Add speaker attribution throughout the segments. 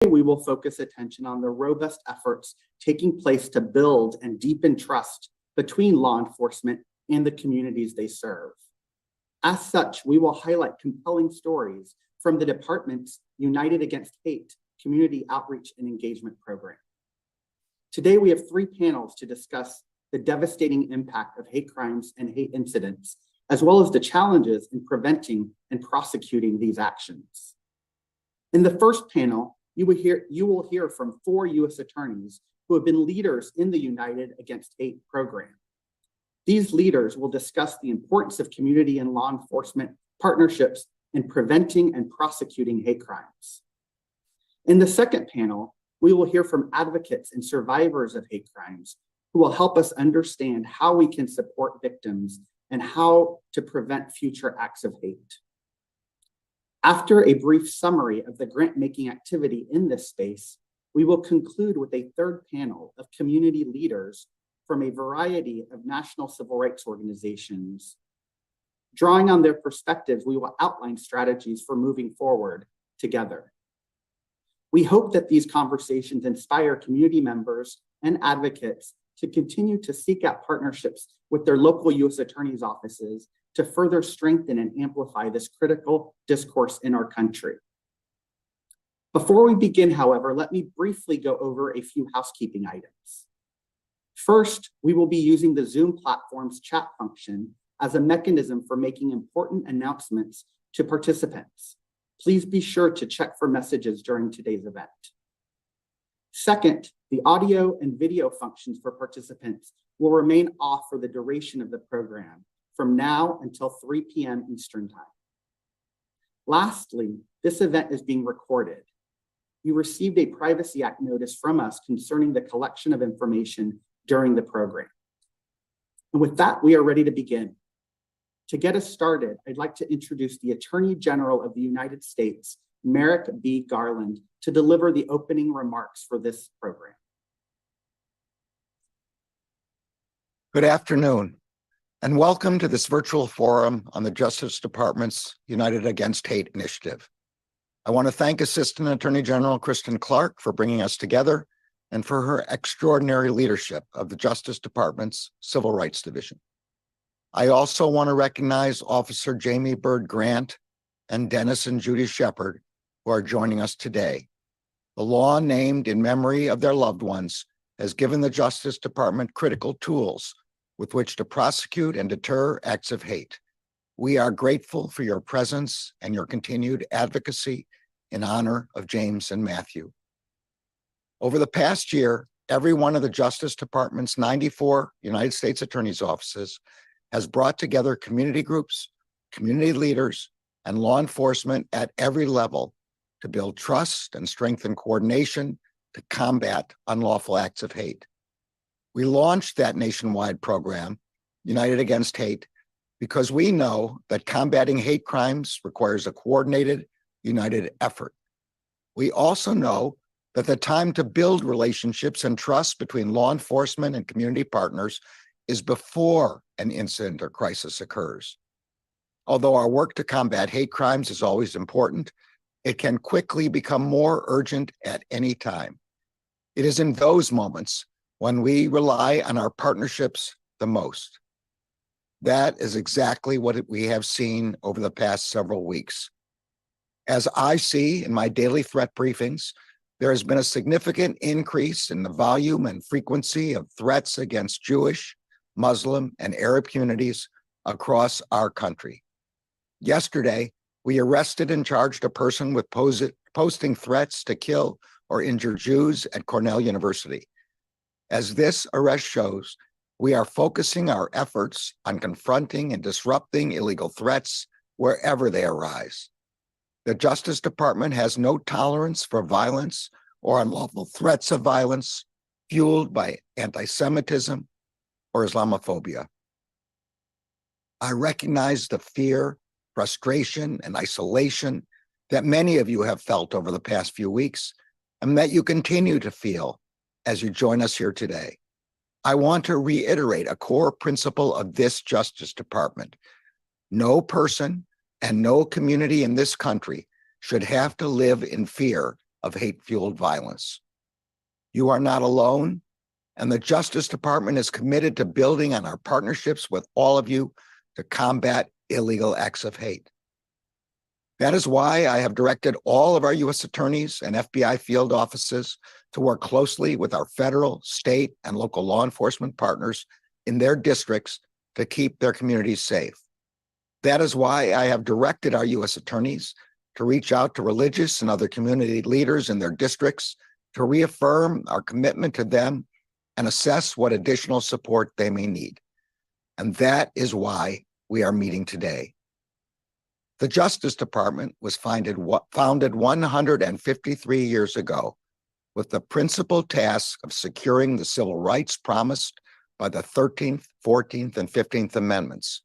Speaker 1: We will focus attention on the robust efforts taking place to build and deepen trust between law enforcement and the communities they serve. As such, we will highlight compelling stories from the department's United Against Hate Community Outreach and Engagement Program. Today, we have 3 panels to discuss the devastating impact of hate crimes and hate incidents, as well as the challenges in preventing and prosecuting these actions. In the first panel, you will hear from 4 U.S. attorneys who have been leaders in the United Against Hate program. These leaders will discuss the importance of community and law enforcement partnerships in preventing and prosecuting hate crimes. In the second panel, we will hear from advocates and survivors of hate crimes who will help us understand how we can support victims and how to prevent future acts of hate. After a brief summary of the grant-making activity in this space, we will conclude with a third panel of community leaders from a variety of national civil rights organizations. Drawing on their perspectives, we will outline strategies for moving forward together. We hope that these conversations inspire community members and advocates to continue to seek out partnerships with their local U.S. attorneys' offices to further strengthen and amplify this critical discourse in our country. Before we begin, however, let me briefly go over a few housekeeping items. First, we will be using the Zoom platform's chat function as a mechanism for making important announcements to participants. Please be sure to check for messages during today's event. Second, the audio and video functions for participants will remain off for the duration of the program, from now until 3 p.m. Eastern Time. Lastly, this event is being recorded. You received a Privacy Act notice from us concerning the collection of information during the program. And with that, we are ready to begin. To get us started, I'd like to introduce the Attorney General of the United States, Merrick B. Garland, to deliver the opening remarks for this program.
Speaker 2: Good afternoon, and welcome to this virtual forum on the Justice Department's United Against Hate initiative. I want to thank Assistant Attorney General Kristen Clark for bringing us together and for her extraordinary leadership of the Justice Department's Civil Rights Division. I also want to recognize Officer Jamie Bird Grant and Dennis and Judy Shepard, who are joining us today. The law named in memory of their loved ones has given the Justice Department critical tools with which to prosecute and deter acts of hate. We are grateful for your presence and your continued advocacy in honor of James and Matthew. Over the past year, every one of the Justice Department's 94 United States Attorney's offices has brought together community groups, community leaders, and law enforcement at every level to build trust and strengthen coordination to combat unlawful acts of hate. We launched that nationwide program, United Against Hate, because we know that combating hate crimes requires a coordinated, united effort. We also know that the time to build relationships and trust between law enforcement and community partners is before an incident or crisis occurs. Although our work to combat hate crimes is always important, it can quickly become more urgent at any time. It is in those moments when we rely on our partnerships the most. That is exactly what we have seen over the past several weeks. As I see in my daily threat briefings, there has been a significant increase in the volume and frequency of threats against Jewish, Muslim, and Arab communities across our country. Yesterday, we arrested and charged a person with posting threats to kill or injure Jews at Cornell University. As this arrest shows, we are focusing our efforts on confronting and disrupting illegal threats wherever they arise. The Justice Department has no tolerance for violence or unlawful threats of violence fueled by anti-Semitism or Islamophobia. I recognize the fear, frustration, and isolation that many of you have felt over the past few weeks and that you continue to feel as you join us here today. I want to reiterate a core principle of this Justice Department. No person and no community in this country should have to live in fear of hate-fueled violence. You are not alone, and the Justice Department is committed to building on our partnerships with all of you to combat illegal acts of hate. That is why I have directed all of our U.S. attorneys and FBI field offices to work closely with our federal, state, and local law enforcement partners in their districts to keep their communities safe. That is why I have directed our U.S. attorneys to reach out to religious and other community leaders in their districts to reaffirm our commitment to them and assess what additional support they may need. And that is why we are meeting today. The Justice Department was founded 153 years ago with the principal task of securing the civil rights promised by the 13th, 14th, and 15th Amendments.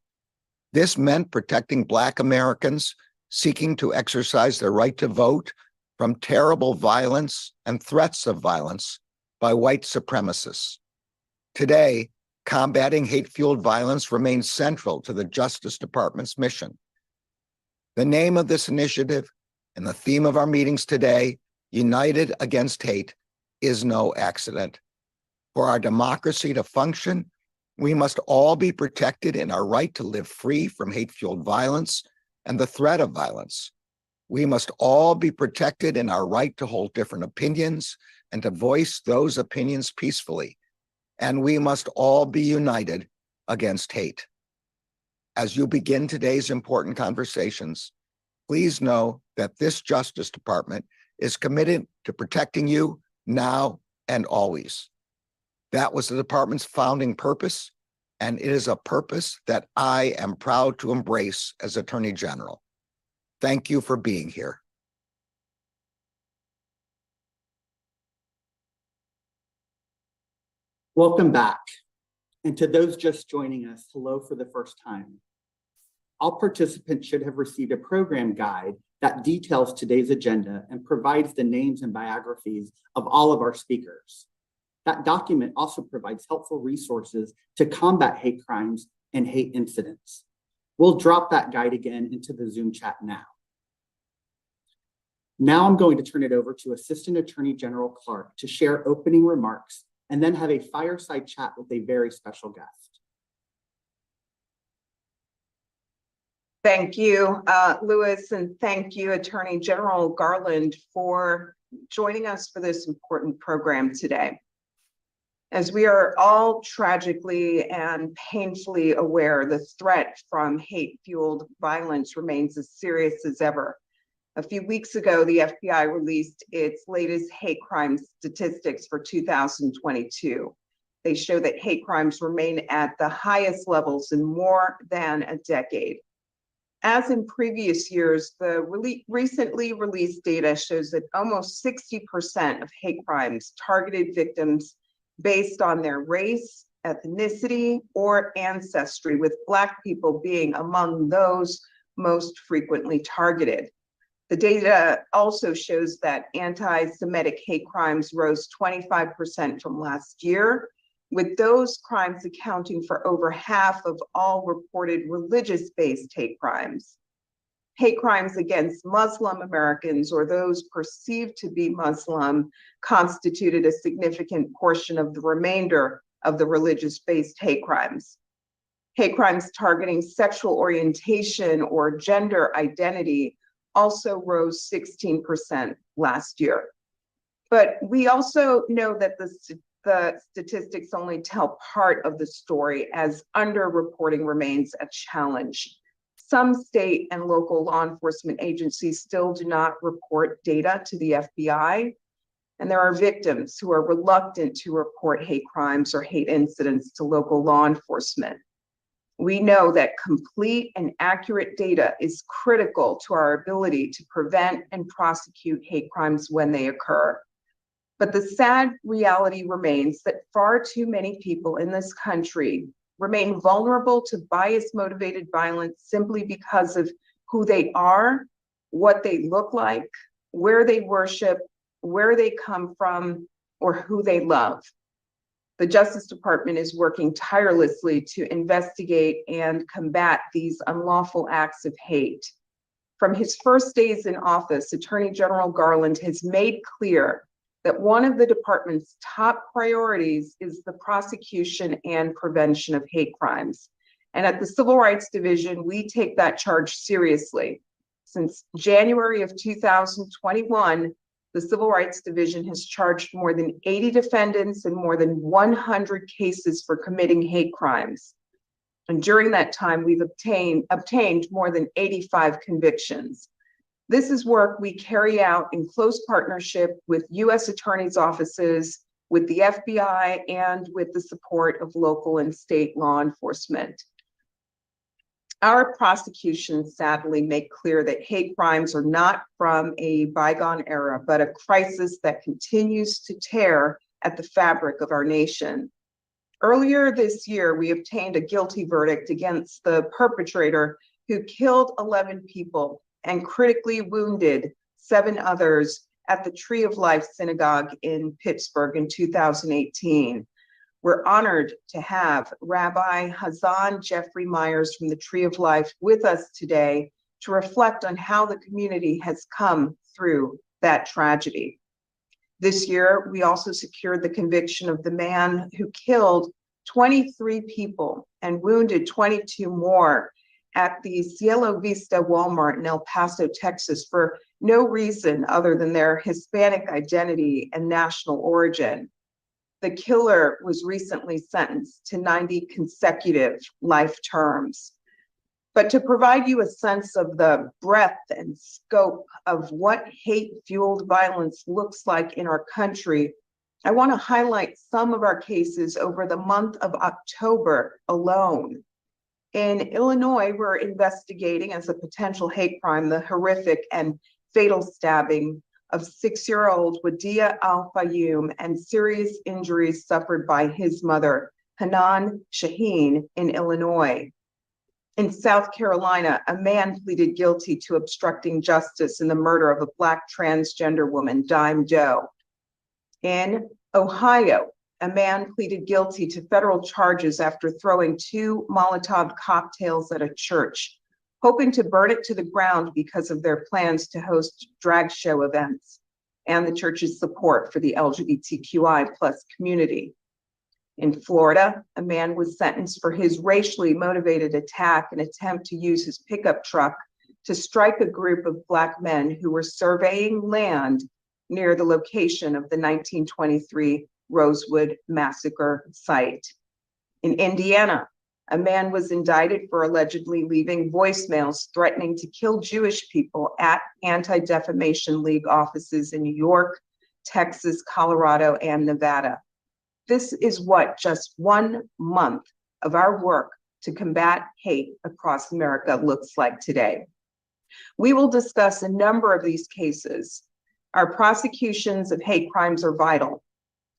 Speaker 2: This meant protecting Black Americans seeking to exercise their right to vote from terrible violence and threats of violence by white supremacists. Today, combating hate-fueled violence remains central to the Justice Department's mission. The name of this initiative and the theme of our meetings today, United Against Hate, is no accident. For our democracy to function, we must all be protected in our right to live free from hate-fueled violence and the threat of violence. We must all be protected in our right to hold different opinions and to voice those opinions peacefully. And we must all be united against hate. As you begin today's important conversations, please know that this Justice Department is committed to protecting you now and always. That was the department's founding purpose, and it is a purpose that I am proud to embrace as Attorney General. Thank you for being here.
Speaker 1: Welcome back. And to those just joining us, hello for the first time. All participants should have received a program guide that details today's agenda and provides the names and biographies of all of our speakers. That document also provides helpful resources to combat hate crimes and hate incidents. We'll drop that guide again into the Zoom chat now. Now I'm going to turn it over to Assistant Attorney General Clark to share opening remarks and then have a fireside chat with a very special guest.
Speaker 3: Thank you, Louis, and thank you, Attorney General Garland, for joining us for this important program today. As we are all tragically and painfully aware, the threat from hate-fueled violence remains as serious as ever. A few weeks ago, the FBI released its latest hate crime statistics for 2022. They show that hate crimes remain at the highest levels in more than a decade. As in previous years, the recently released data shows that almost 60% of hate crimes targeted victims based on their race, ethnicity, or ancestry, with Black people being among those most frequently targeted. The data also shows that anti-Semitic hate crimes rose 25% from last year, with those crimes accounting for over half of all reported religious-based hate crimes. Hate crimes against Muslim Americans or those perceived to be Muslim constituted a significant portion of the remainder of the religious-based hate crimes. Hate crimes targeting sexual orientation or gender identity also rose 16% last year. But we also know that the statistics only tell part of the story, as underreporting remains a challenge. Some state and local law enforcement agencies still do not report data to the FBI, and there are victims who are reluctant to report hate crimes or hate incidents to local law enforcement. We know that complete and accurate data is critical to our ability to prevent and prosecute hate crimes when they occur. But the sad reality remains that far too many people in this country remain vulnerable to bias-motivated violence simply because of who they are, what they look like, where they worship, where they come from, or who they love. The Justice Department is working tirelessly to investigate and combat these unlawful acts of hate. From his first days in office, Attorney General Garland has made clear that one of the department's top priorities is the prosecution and prevention of hate crimes. And at the Civil Rights Division, we take that charge seriously. Since January of 2021, the Civil Rights Division has charged more than 80 defendants and more than 100 cases for committing hate crimes. And during that time, we've obtained more than 85 convictions. This is work we carry out in close partnership with U.S. attorneys' offices, with the FBI, and with the support of local and state law enforcement. Our prosecutions sadly make clear that hate crimes are not from a bygone era, but a crisis that continues to tear at the fabric of our nation. Earlier this year, we obtained a guilty verdict against the perpetrator who killed 11 people and critically wounded 7 others at the Tree of Life Synagogue in Pittsburgh in 2018. We're honored to have Rabbi Hazan Jeffrey Myers from the Tree of Life with us today to reflect on how the community has come through that tragedy. This year, we also secured the conviction of the man who killed 23 people and wounded 22 more at the Cielo Vista Walmart in El Paso, Texas, for no reason other than their Hispanic identity and national origin. The killer was recently sentenced to 90 consecutive life terms. But to provide you a sense of the breadth and scope of what hate-fueled violence looks like in our country, I want to highlight some of our cases over the month of October alone. In Illinois, we're investigating as a potential hate crime the horrific and fatal stabbing of 6-year-old Wadia Al-Fayoum and serious injuries suffered by his mother, Hanan Shaheen, in Illinois. In South Carolina, a man pleaded guilty to obstructing justice in the murder of a Black transgender woman, Dime Doe. In Ohio, a man pleaded guilty to federal charges after throwing 2 Molotov cocktails at a church, hoping to burn it to the ground because of their plans to host drag show events and the church's support for the LGBTQI+ community. In Florida, a man was sentenced for his racially motivated attack and attempt to use his pickup truck to strike a group of Black men who were surveying land near the location of the 1923 Rosewood Massacre site. In Indiana, a man was indicted for allegedly leaving voicemails threatening to kill Jewish people at Anti-Defamation League offices in New York, Texas, Colorado, and Nevada. This is what just 1 month of our work to combat hate across America looks like today. We will discuss a number of these cases. Our prosecutions of hate crimes are vital.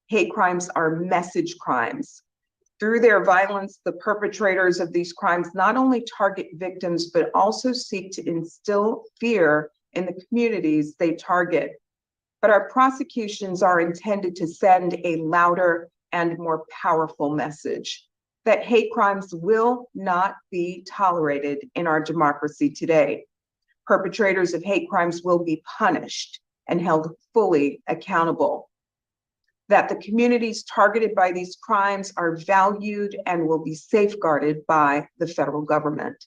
Speaker 3: Hate crimes are message crimes. Through their violence, the perpetrators of these crimes not only target victims, but also seek to instill fear in the communities they target. But our prosecutions are intended to send a louder and more powerful message that hate crimes will not be tolerated in our democracy today. Perpetrators of hate crimes will be punished and held fully accountable. That the communities targeted by these crimes are valued and will be safeguarded by the federal government.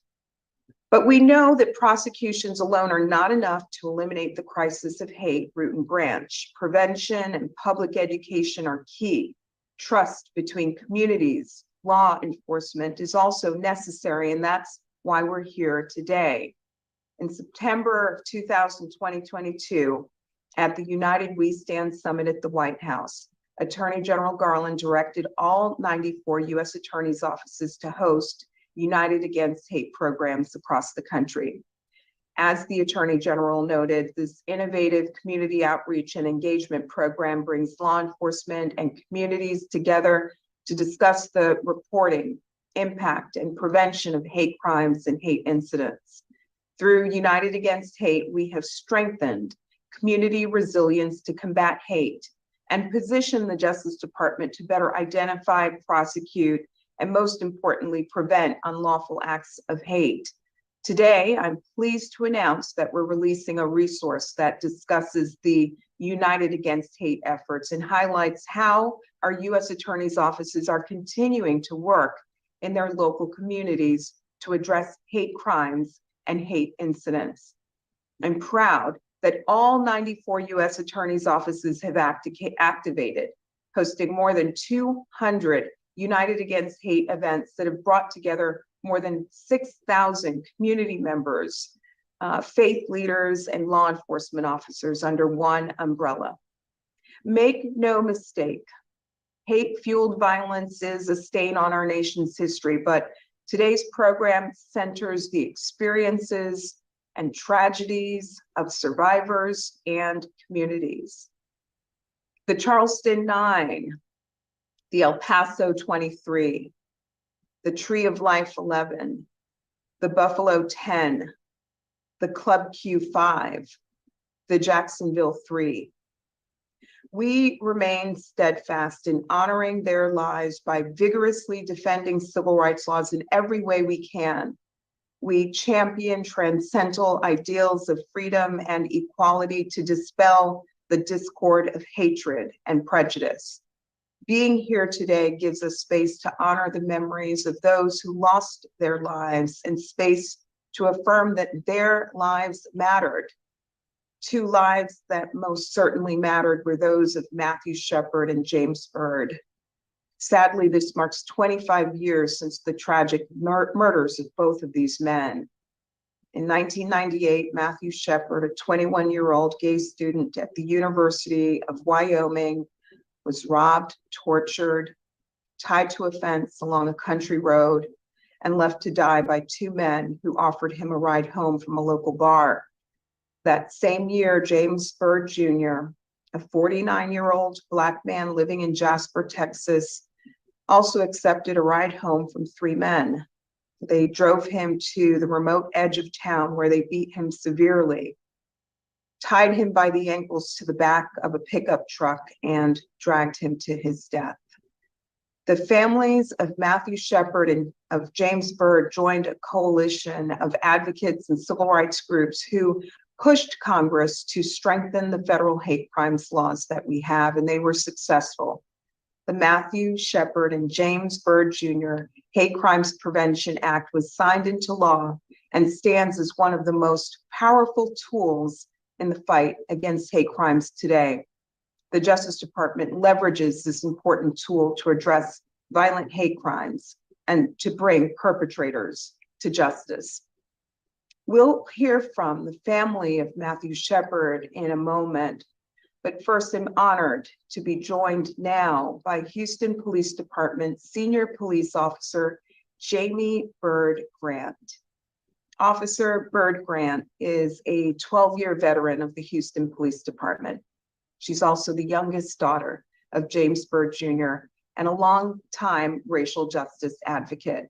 Speaker 3: But we know that prosecutions alone are not enough to eliminate the crisis of hate root and branch. Prevention and public education are key. Trust between communities, law enforcement is also necessary, and that's why we're here today. In September of 2022, at the United We Stand Summit at the White House, Attorney General Garland directed all 94 U.S. attorneys' offices to host United Against Hate programs across the country. As the Attorney General noted, this innovative community outreach and engagement program brings law enforcement and communities together to discuss the reporting, impact, and prevention of hate crimes and hate incidents. Through United Against Hate, we have strengthened community resilience to combat hate and position the Justice Department to better identify, prosecute, and most importantly, prevent unlawful acts of hate. Today, I'm pleased to announce that we're releasing a resource that discusses the United Against Hate efforts and highlights how our U.S. Attorney's offices are continuing to work in their local communities to address hate crimes and hate incidents. I'm proud that all 94 U.S. Attorney's offices have activated, hosting more than 200 United Against Hate events that have brought together more than 6,000 community members, faith leaders, and law enforcement officers under one umbrella. Make no mistake, hate-fueled violence is a stain on our nation's history, but today's program centers the experiences and tragedies of survivors and communities. The Charleston 9, the El Paso 23, the Tree of Life 11, the Buffalo 10, the Club Q5, the Jacksonville 3. We remain steadfast in honoring their lives by vigorously defending civil rights laws in every way we can. We champion transcendental ideals of freedom and equality to dispel the discord of hatred and prejudice. Being here today gives us space to honor the memories of those who lost their lives and space to affirm that their lives mattered. Two lives that most certainly mattered were those of Matthew Shepard and James Byrd. Sadly, this marks 25 years since the tragic murders of both of these men. In 1998, Matthew Shepard, a 21-year-old gay student at the University of Wyoming, was robbed, tortured, tied to a fence along a country road, and left to die by two men who offered him a ride home from a local bar. That same year, James Byrd Jr., a 49-year-old Black man living in Jasper, Texas, also accepted a ride home from three men. They drove him to the remote edge of town where they beat him severely, tied him by the ankles to the back of a pickup truck, and dragged him to his death. The families of Matthew Shepard and of James Byrd joined a coalition of advocates and civil rights groups who pushed Congress to strengthen the federal hate crimes laws that we have, and they were successful. The Matthew Shepard and James Byrd Jr. Hate Crimes Prevention Act was signed into law and stands as one of the most powerful tools in the fight against hate crimes today. The Justice Department leverages this important tool to address violent hate crimes and to bring perpetrators to justice. We'll hear from the family of Matthew Shepard in a moment, but first I'm honored to be joined now by Houston Police Department Senior Police Officer Jamie Byrd Grant. Officer Byrd Grant is a 12-year veteran of the Houston Police Department. She's also the youngest daughter of James Byrd Jr. and a long-time racial justice advocate.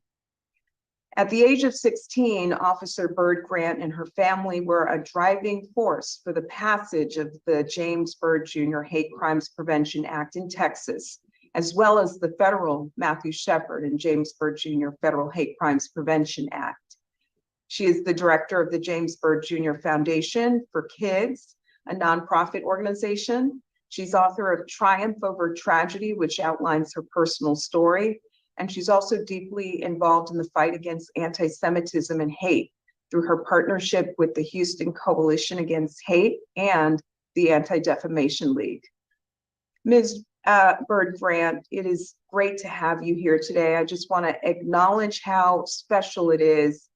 Speaker 3: At the age of 16, Officer Byrd Grant and her family were a driving force for the passage of the James Byrd Jr. Hate Crimes Prevention Act in Texas, as well as the federal Matthew Shepard and James Byrd Jr. Federal Hate Crimes Prevention Act. She is the director of the James Byrd Jr. Foundation for Kids, a nonprofit organization. She's author of Triumph Over Tragedy, which outlines her personal story. And she's also deeply involved in the fight against anti-Semitism and hate through her partnership with the Houston Coalition Against Hate and the Anti-Defamation League. Ms. Byrd Grant, it is great to have you here today. I just want to acknowledge how special it is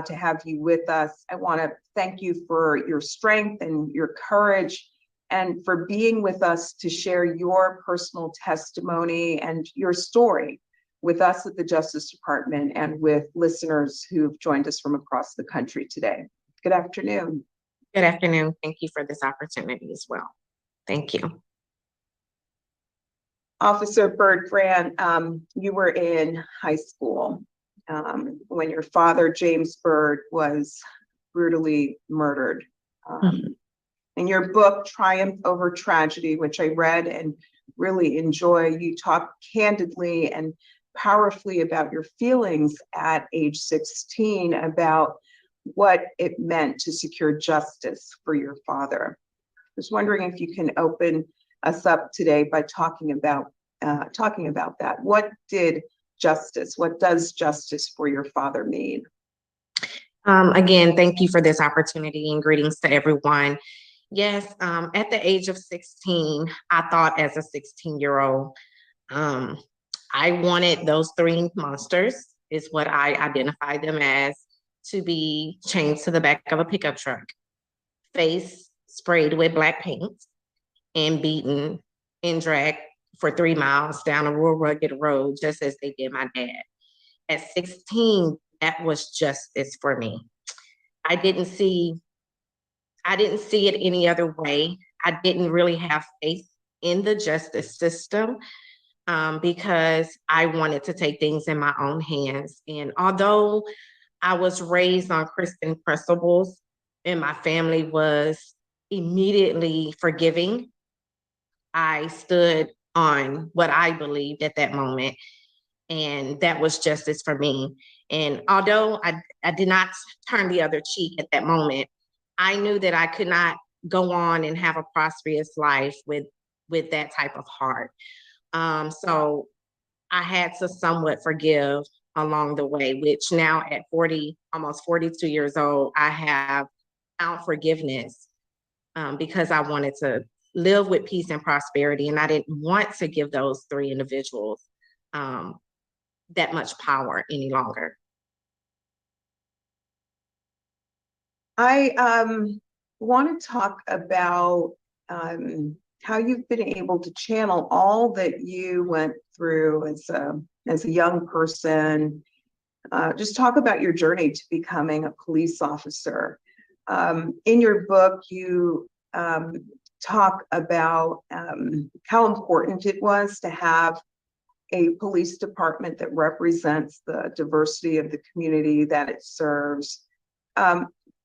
Speaker 3: to have you with us. I want to thank you for your strength and your courage and for being with us to share your personal testimony and your story with us at the Justice Department and with listeners who've joined us from across the country today. Good afternoon.
Speaker 4: Good afternoon. Thank you for this opportunity as well. Thank you.
Speaker 3: Officer Byrd Grant, you were in high school when your father, James Byrd, was brutally murdered. In your book, Triumph Over Tragedy, which I read and really enjoy, you talk candidly and powerfully about your feelings at age 16 about what it meant to secure justice for your father. I was wondering if you can open us up today by talking about that. What does justice for your father mean?
Speaker 4: Again, thank you for this opportunity and greetings to everyone. Yes, at the age of 16, I thought as a 16-year-old, I wanted those three monsters, is what I identified them as, to be chained to the back of a pickup truck, face sprayed with black paint, and beaten and dragged for 3 miles down a rural rugged road, just as they did my dad. At 16, that was justice for me. I didn't see it any other way. I didn't really have faith in the justice system because I wanted to take things in my own hands. And although I was raised on Christian principles and my family was immediately forgiving, I stood on what I believed at that moment, and that was justice for me. And although I did not turn the other cheek at that moment, I knew that I could not go on and have a prosperous life with that type of heart. So I had to somewhat forgive along the way, which now at 40, almost 42 years old, I have found forgiveness because I wanted to live with peace and prosperity. And I didn't want to give those three individuals that much power any longer.
Speaker 3: I want to talk about how you've been able to channel all that you went through as a young person. Just talk about your journey to becoming a police officer. In your book, you talk about how important it was to have a police department that represents the diversity of the community that it serves.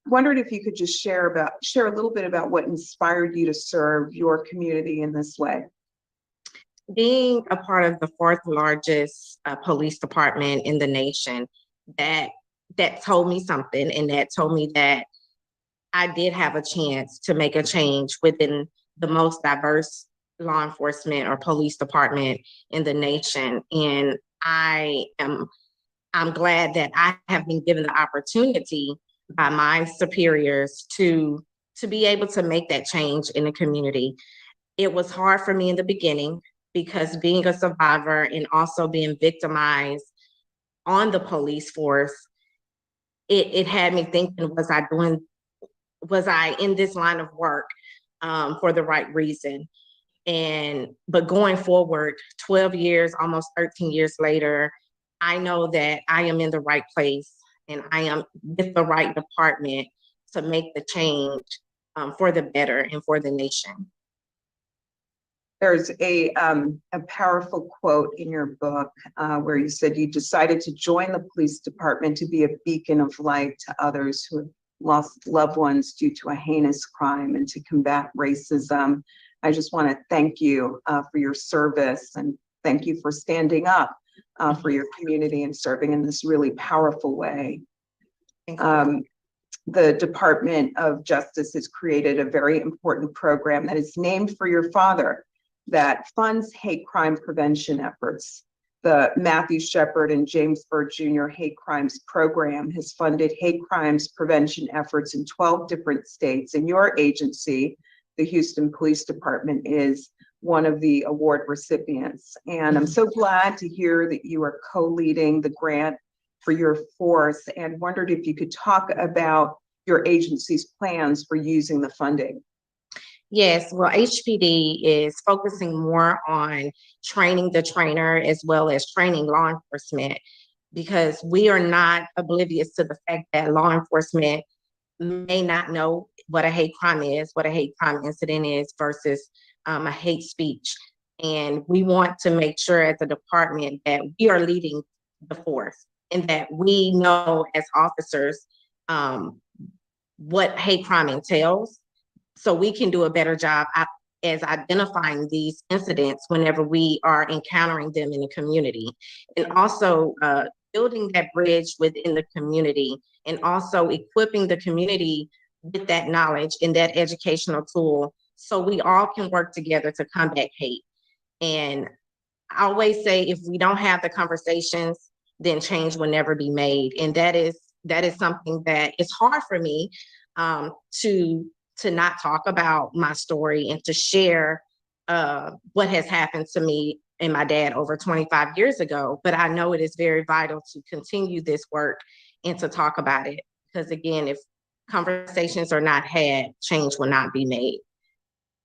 Speaker 3: Wondered if you could just share a little bit about what inspired you to serve your community in this way.
Speaker 4: Being a part of the fourth largest police department in the nation, that told me something, and that told me that I did have a chance to make a change within the most diverse law enforcement or police department in the nation. And I'm glad that I have been given the opportunity by my superiors to be able to make that change in the community. It was hard for me in the beginning because being a survivor and also being victimized on the police force, it had me thinking, was I in this line of work for the right reason? But going forward, 12 years, almost 13 years later, I know that I am in the right place and I am with the right department to make the change for the better and for the nation.
Speaker 3: There's a powerful quote in your book where you said you decided to join the police department to be a beacon of light to others who have lost loved ones due to a heinous crime and to combat racism. I just want to thank you for your service, and thank you for standing up for your community and serving in this really powerful way. The Department of Justice has created a very important program that is named for your father that funds hate crime prevention efforts. The Matthew Shepard and James Byrd Jr. Hate Crimes Program has funded hate crimes prevention efforts in 12 different states, and your agency, the Houston Police Department, is one of the award recipients. And I'm so glad to hear that you are co-leading the grant for your force, and wondered if you could talk about your agency's plans for using the funding.
Speaker 4: Yes, well, HPD is focusing more on training the trainer as well as training law enforcement, because we are not oblivious to the fact that law enforcement may not know what a hate crime is, what a hate crime incident is versus a hate speech. And we want to make sure as a department that we are leading the force and that we know as officers what hate crime entails, so we can do a better job as identifying these incidents whenever we are encountering them in the community. And also building that bridge within the community and also equipping the community with that knowledge and that educational tool so we all can work together to combat hate. And I always say, if we don't have the conversations, then change will never be made. And that is something that is hard for me, to not talk about my story and to share what has happened to me and my dad over 25 years ago. But I know it is very vital to continue this work and to talk about it. Because again, if conversations are not had, change will not be made.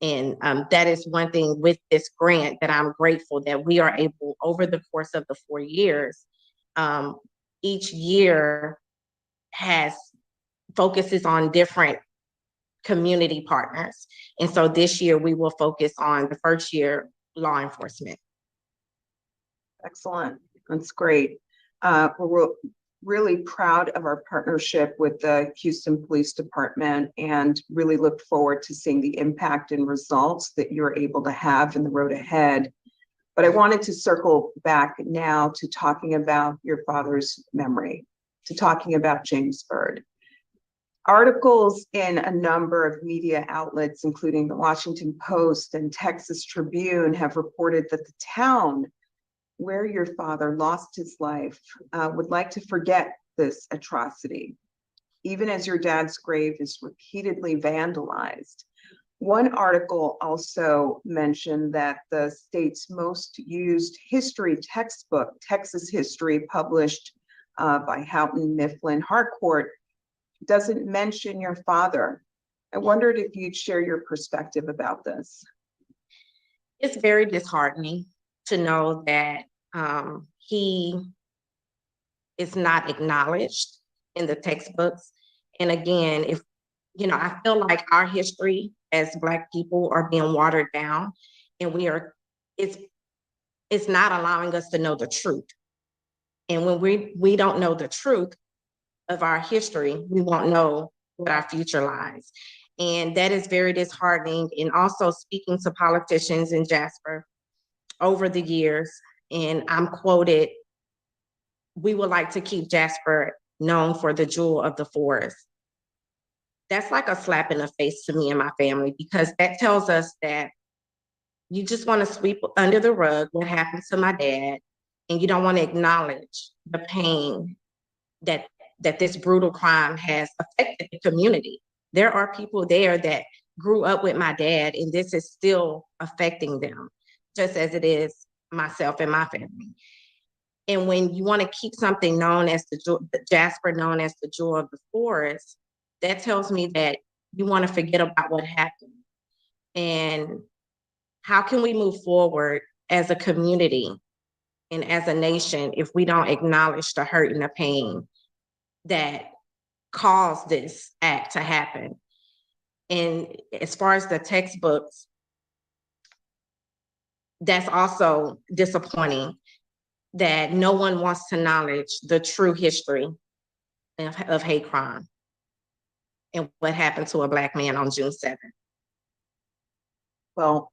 Speaker 4: And that is one thing with this grant that I'm grateful that we are able, over the course of the 4 years, each year focuses on different community partners. And so this year we will focus on the first year, law enforcement.
Speaker 3: Excellent. That's great. We're really proud of our partnership with the Houston Police Department and really look forward to seeing the impact and results that you're able to have in the road ahead. But I wanted to circle back now to talking about your father's memory, to talking about James Byrd. Articles in a number of media outlets, including the Washington Post and Texas Tribune, have reported that the town where your father lost his life would like to forget this atrocity, even as your dad's grave is repeatedly vandalized. One article also mentioned that the state's most used history textbook, Texas History, published by Houghton Mifflin Harcourt, doesn't mention your father. I wondered if you'd share your perspective about this.
Speaker 4: It's very disheartening to know that he is not acknowledged in the textbooks. And again, if I feel like our history as Black people are being watered down, and it's not allowing us to know the truth. And when we don't know the truth of our history, we won't know what our future lies. And that is very disheartening. And also speaking to politicians in Jasper over the years, and I'm quoted, "We would like to keep Jasper known for the jewel of the forest." That's like a slap in the face to me and my family, because that tells us that you just want to sweep under the rug what happened to my dad, and you don't want to acknowledge the pain that this brutal crime has affected the community. There are people there that grew up with my dad, and this is still affecting them, just as it is myself and my family. And when you want to keep something known as the Jasper known as the jewel of the forest, that tells me that you want to forget about what happened. And how can we move forward as a community and as a nation if we don't acknowledge the hurt and the pain that caused this act to happen? And as far as the textbooks, that's also disappointing that no one wants to acknowledge the true history of hate crime and what happened to a Black man on June 7th.
Speaker 3: Well,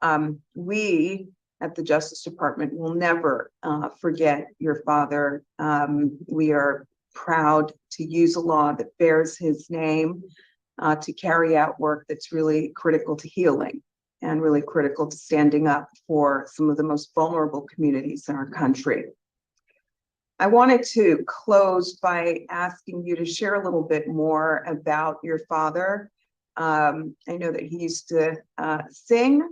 Speaker 3: we at the Justice Department will never forget your father. We are proud to use a law that bears his name to carry out work that's really critical to healing and really critical to standing up for some of the most vulnerable communities in our country. I wanted to close by asking you to share a little bit more about your father. I know that he used to sing,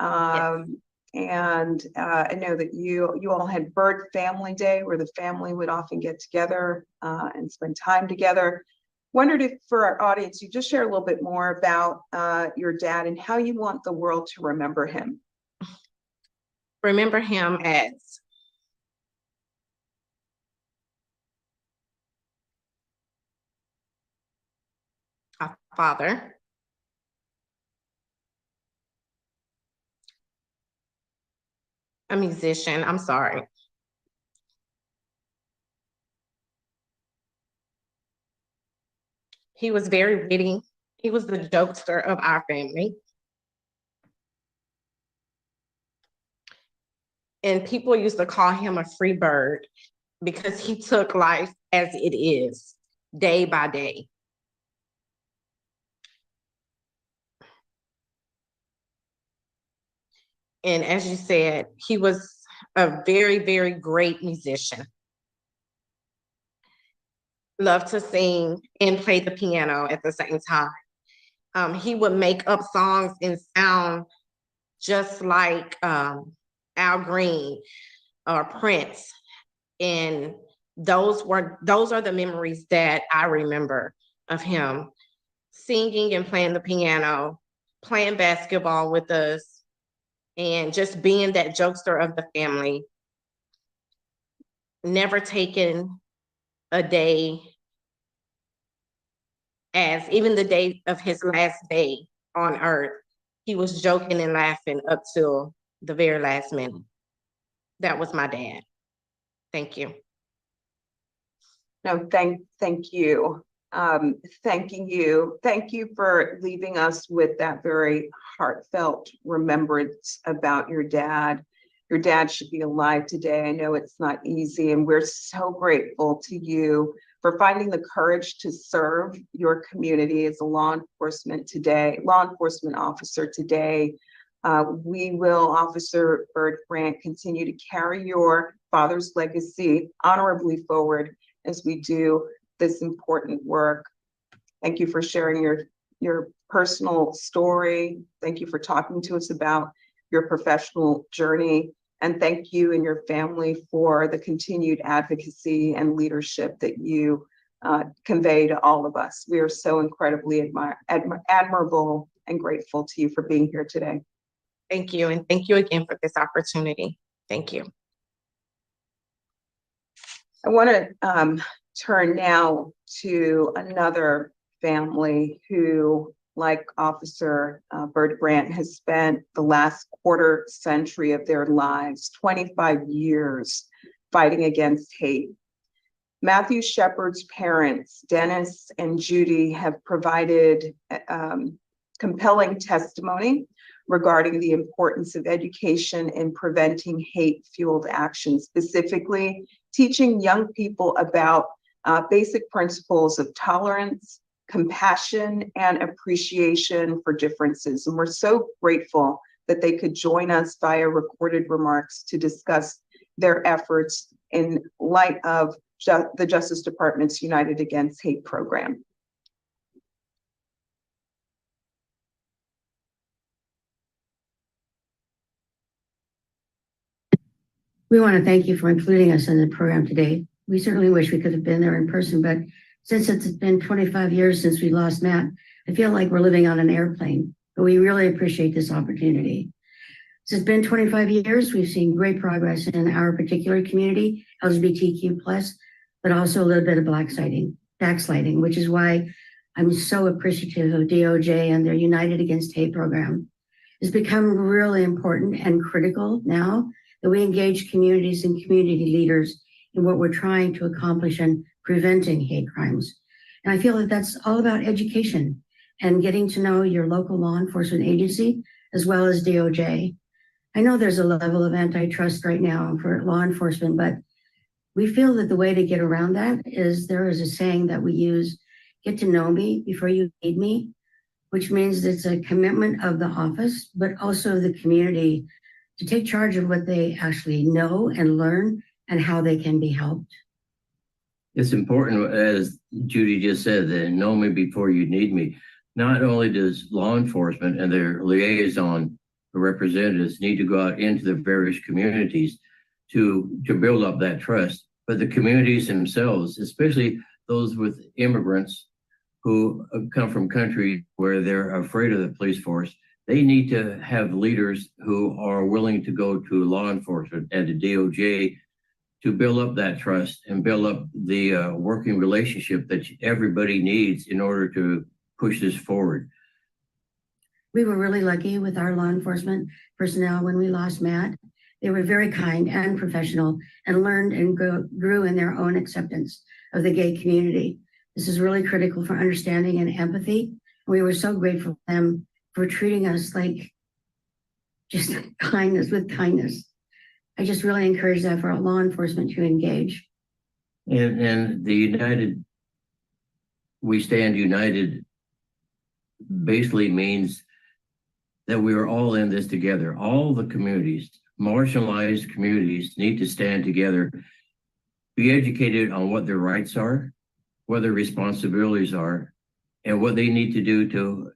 Speaker 4: Yes.
Speaker 3: and I know that you all had Byrd Family Day, where the family would often get together and spend time together. Wondered if, for our audience, you just share a little bit more about your dad and how you want the world to remember him.
Speaker 4: Remember him as a father, a musician, I'm sorry. He was very witty. He was the jokester of our family. And people used to call him a free bird because he took life as it is. day by day. And as you said, he was a very, very great musician. Loved to sing and play the piano at the same time. He would make up songs and sound just like Al Green or Prince. And those are the memories that I remember of him singing and playing the piano, playing basketball with us, and just being that jokester of the family. Never taken a day as even the day of his last day on earth, he was joking and laughing up till the very last minute. That was my dad. Thank you.
Speaker 3: No, thank you. Thanking you. Thank you for leaving us with that very heartfelt remembrance about your dad. Your dad should be alive today. I know it's not easy, and we're so grateful to you for finding the courage to serve your community as a law enforcement officer today. We will, Officer Byrd Grant, continue to carry your father's legacy honorably forward as we do this important work. Thank you for sharing your personal story. Thank you for talking to us about your professional journey. And thank you and your family for the continued advocacy and leadership that you convey to all of us. We are so incredibly admirable and grateful to you for being here today.
Speaker 4: Thank you. And thank you again for this opportunity. Thank you.
Speaker 3: I want to turn now to another family who, like Officer Byrd Grant, has spent the last quarter century of their lives, 25 years, fighting against hate. Matthew Shepard's parents, Dennis and Judy, have provided compelling testimony regarding the importance of education in preventing hate-fueled action, specifically teaching young people about basic principles of tolerance, compassion, and appreciation for differences. And we're so grateful that they could join us via recorded remarks to discuss their efforts in light of the Justice Department's United Against Hate program.
Speaker 5: We want to thank you for including us in the program today. We certainly wish we could have been there in person, but since it's been 25 years since we lost Matt, I feel like we're living on an airplane, but we really appreciate this opportunity. Since it's been 25 years, we've seen great progress in our particular community, LGBTQ+, but also a little bit of backsliding, which is why I'm so appreciative of DOJ and their United Against Hate program. It's become really important and critical now that we engage communities and community leaders in what we're trying to accomplish in preventing hate crimes. And I feel that that's all about education and getting to know your local law enforcement agency as well as DOJ. I know there's a level of antitrust right now for law enforcement, but we feel that the way to get around that is there is a saying that we use, get to know me before you need me, which means it's a commitment of the office, but also the community to take charge of what they actually know and learn and how they can be helped.
Speaker 6: It's important, as Judy just said, that know me before you need me. Not only does law enforcement and their liaison representatives need to go out into the various communities to build up that trust, but the communities themselves, especially those with immigrants who come from countries where they're afraid of the police force, they need to have leaders who are willing to go to law enforcement and to DOJ to build up that trust and build up the working relationship that everybody needs in order to push this forward.
Speaker 5: We were really lucky with our law enforcement personnel when we lost Matt. They were very kind and professional and learned and grew in their own acceptance of the gay community. This is really critical for understanding and empathy. We were so grateful to them for treating us like just kindness with kindness. I just really encourage that for law enforcement to engage.
Speaker 6: And the United we stand united basically means that we are all in this together. All the communities, marginalized communities, need to stand together, be educated on what their rights are, what their responsibilities are, and what they need to do to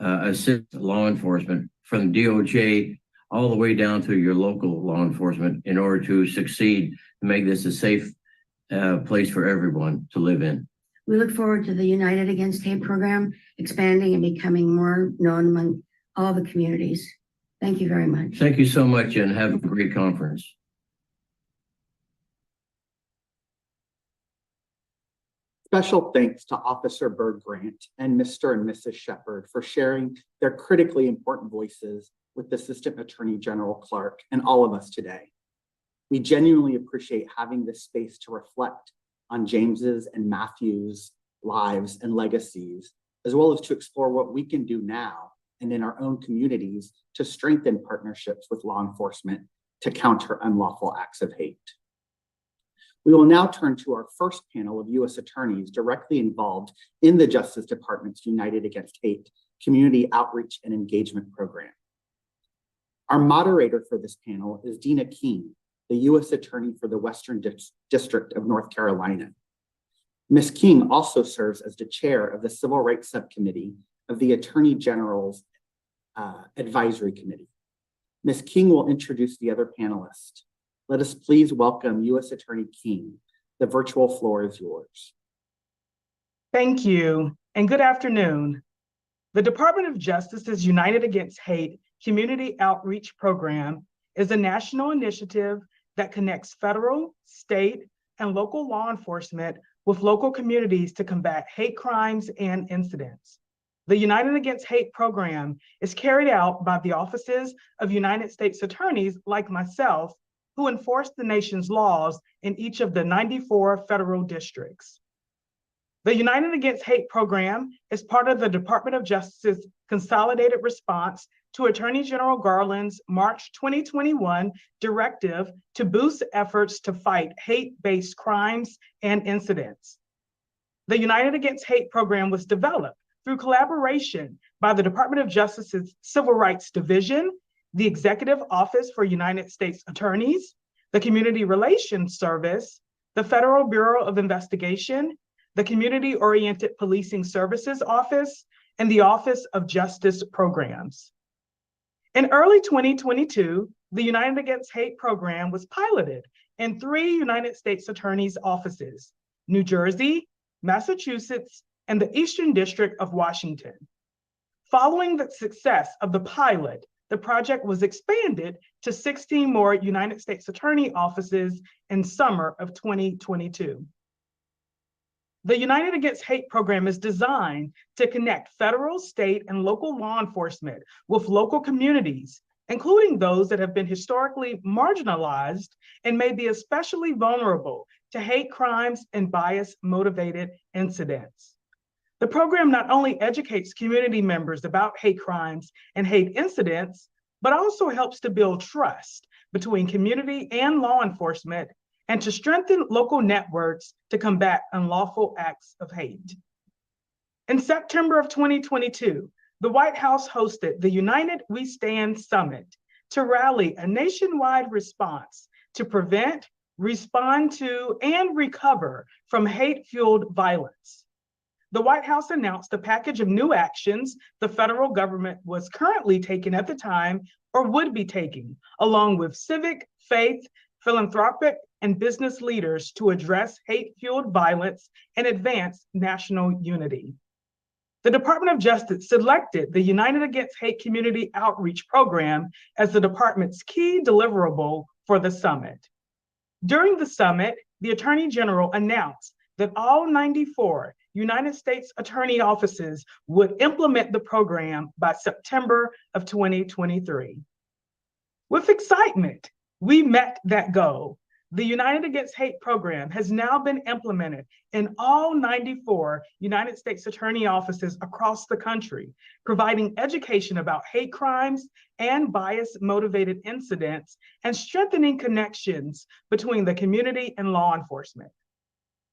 Speaker 6: assist law enforcement from DOJ all the way down to your local law enforcement in order to succeed and make this a safe place for everyone to live in.
Speaker 5: We look forward to the United Against Hate program expanding and becoming more known among all the communities. Thank you very much.
Speaker 6: Thank you so much and have a great conference.
Speaker 1: Special thanks to Officer Bird Grant and Mr. and Mrs. Shepard for sharing their critically important voices with the Assistant Attorney General Clark and all of us today. We genuinely appreciate having this space to reflect on James's and Matthew's lives and legacies, as well as to explore what we can do now and in our own communities to strengthen partnerships with law enforcement to counter unlawful acts of hate. We will now turn to our first panel of U.S. attorneys directly involved in the Justice Department's United Against Hate Community Outreach and Engagement Program. Our moderator for this panel is Dina King, the U.S. Attorney for the Western District of North Carolina. Ms. King also serves as the chair of the Civil Rights Subcommittee of the Attorney General's Advisory Committee. Ms. King will introduce the other panelists. Let us please welcome U.S. Attorney King. The virtual floor is yours.
Speaker 7: Thank you, and good afternoon. The Department of Justice's United Against Hate Community Outreach Program is a national initiative that connects federal, state, and local law enforcement with local communities to combat hate crimes and incidents. The United Against Hate program is carried out by the offices of United States attorneys like myself, who enforce the nation's laws in each of the 94 federal districts. The United Against Hate program is part of the Department of Justice's consolidated response to Attorney General Garland's March 2021 directive to boost efforts to fight hate-based crimes and incidents. The United Against Hate program was developed through collaboration by the Department of Justice's Civil Rights Division, the Executive Office for United States Attorneys, the Community Relations Service, the Federal Bureau of Investigation, the Community-Oriented Policing Services Office, and the Office of Justice Programs. In early 2022, the United Against Hate program was piloted in 3 United States Attorneys' offices, New Jersey, Massachusetts, and the Eastern District of Washington. Following the success of the pilot, the project was expanded to 16 more United States Attorney offices in summer of 2022. The United Against Hate program is designed to connect federal, state, and local law enforcement with local communities, including those that have been historically marginalized and may be especially vulnerable to hate crimes and bias-motivated incidents. The program not only educates community members about hate crimes and hate incidents, but also helps to build trust between community and law enforcement and to strengthen local networks to combat unlawful acts of hate. In September of 2022, the White House hosted the United We Stand Summit to rally a nationwide response to prevent, respond to, and recover from hate-fueled violence. The White House announced a package of new actions the federal government was currently taking at the time or would be taking, along with civic, faith, philanthropic, and business leaders to address hate-fueled violence and advance national unity. The Department of Justice selected the United Against Hate Community Outreach Program as the department's key deliverable for the summit. During the summit, the Attorney General announced that all 94 United States Attorney offices would implement the program by September of 2023. With excitement, we met that goal. The United Against Hate program has now been implemented in all 94 United States Attorney offices across the country, providing education about hate crimes and bias-motivated incidents and strengthening connections between the community and law enforcement.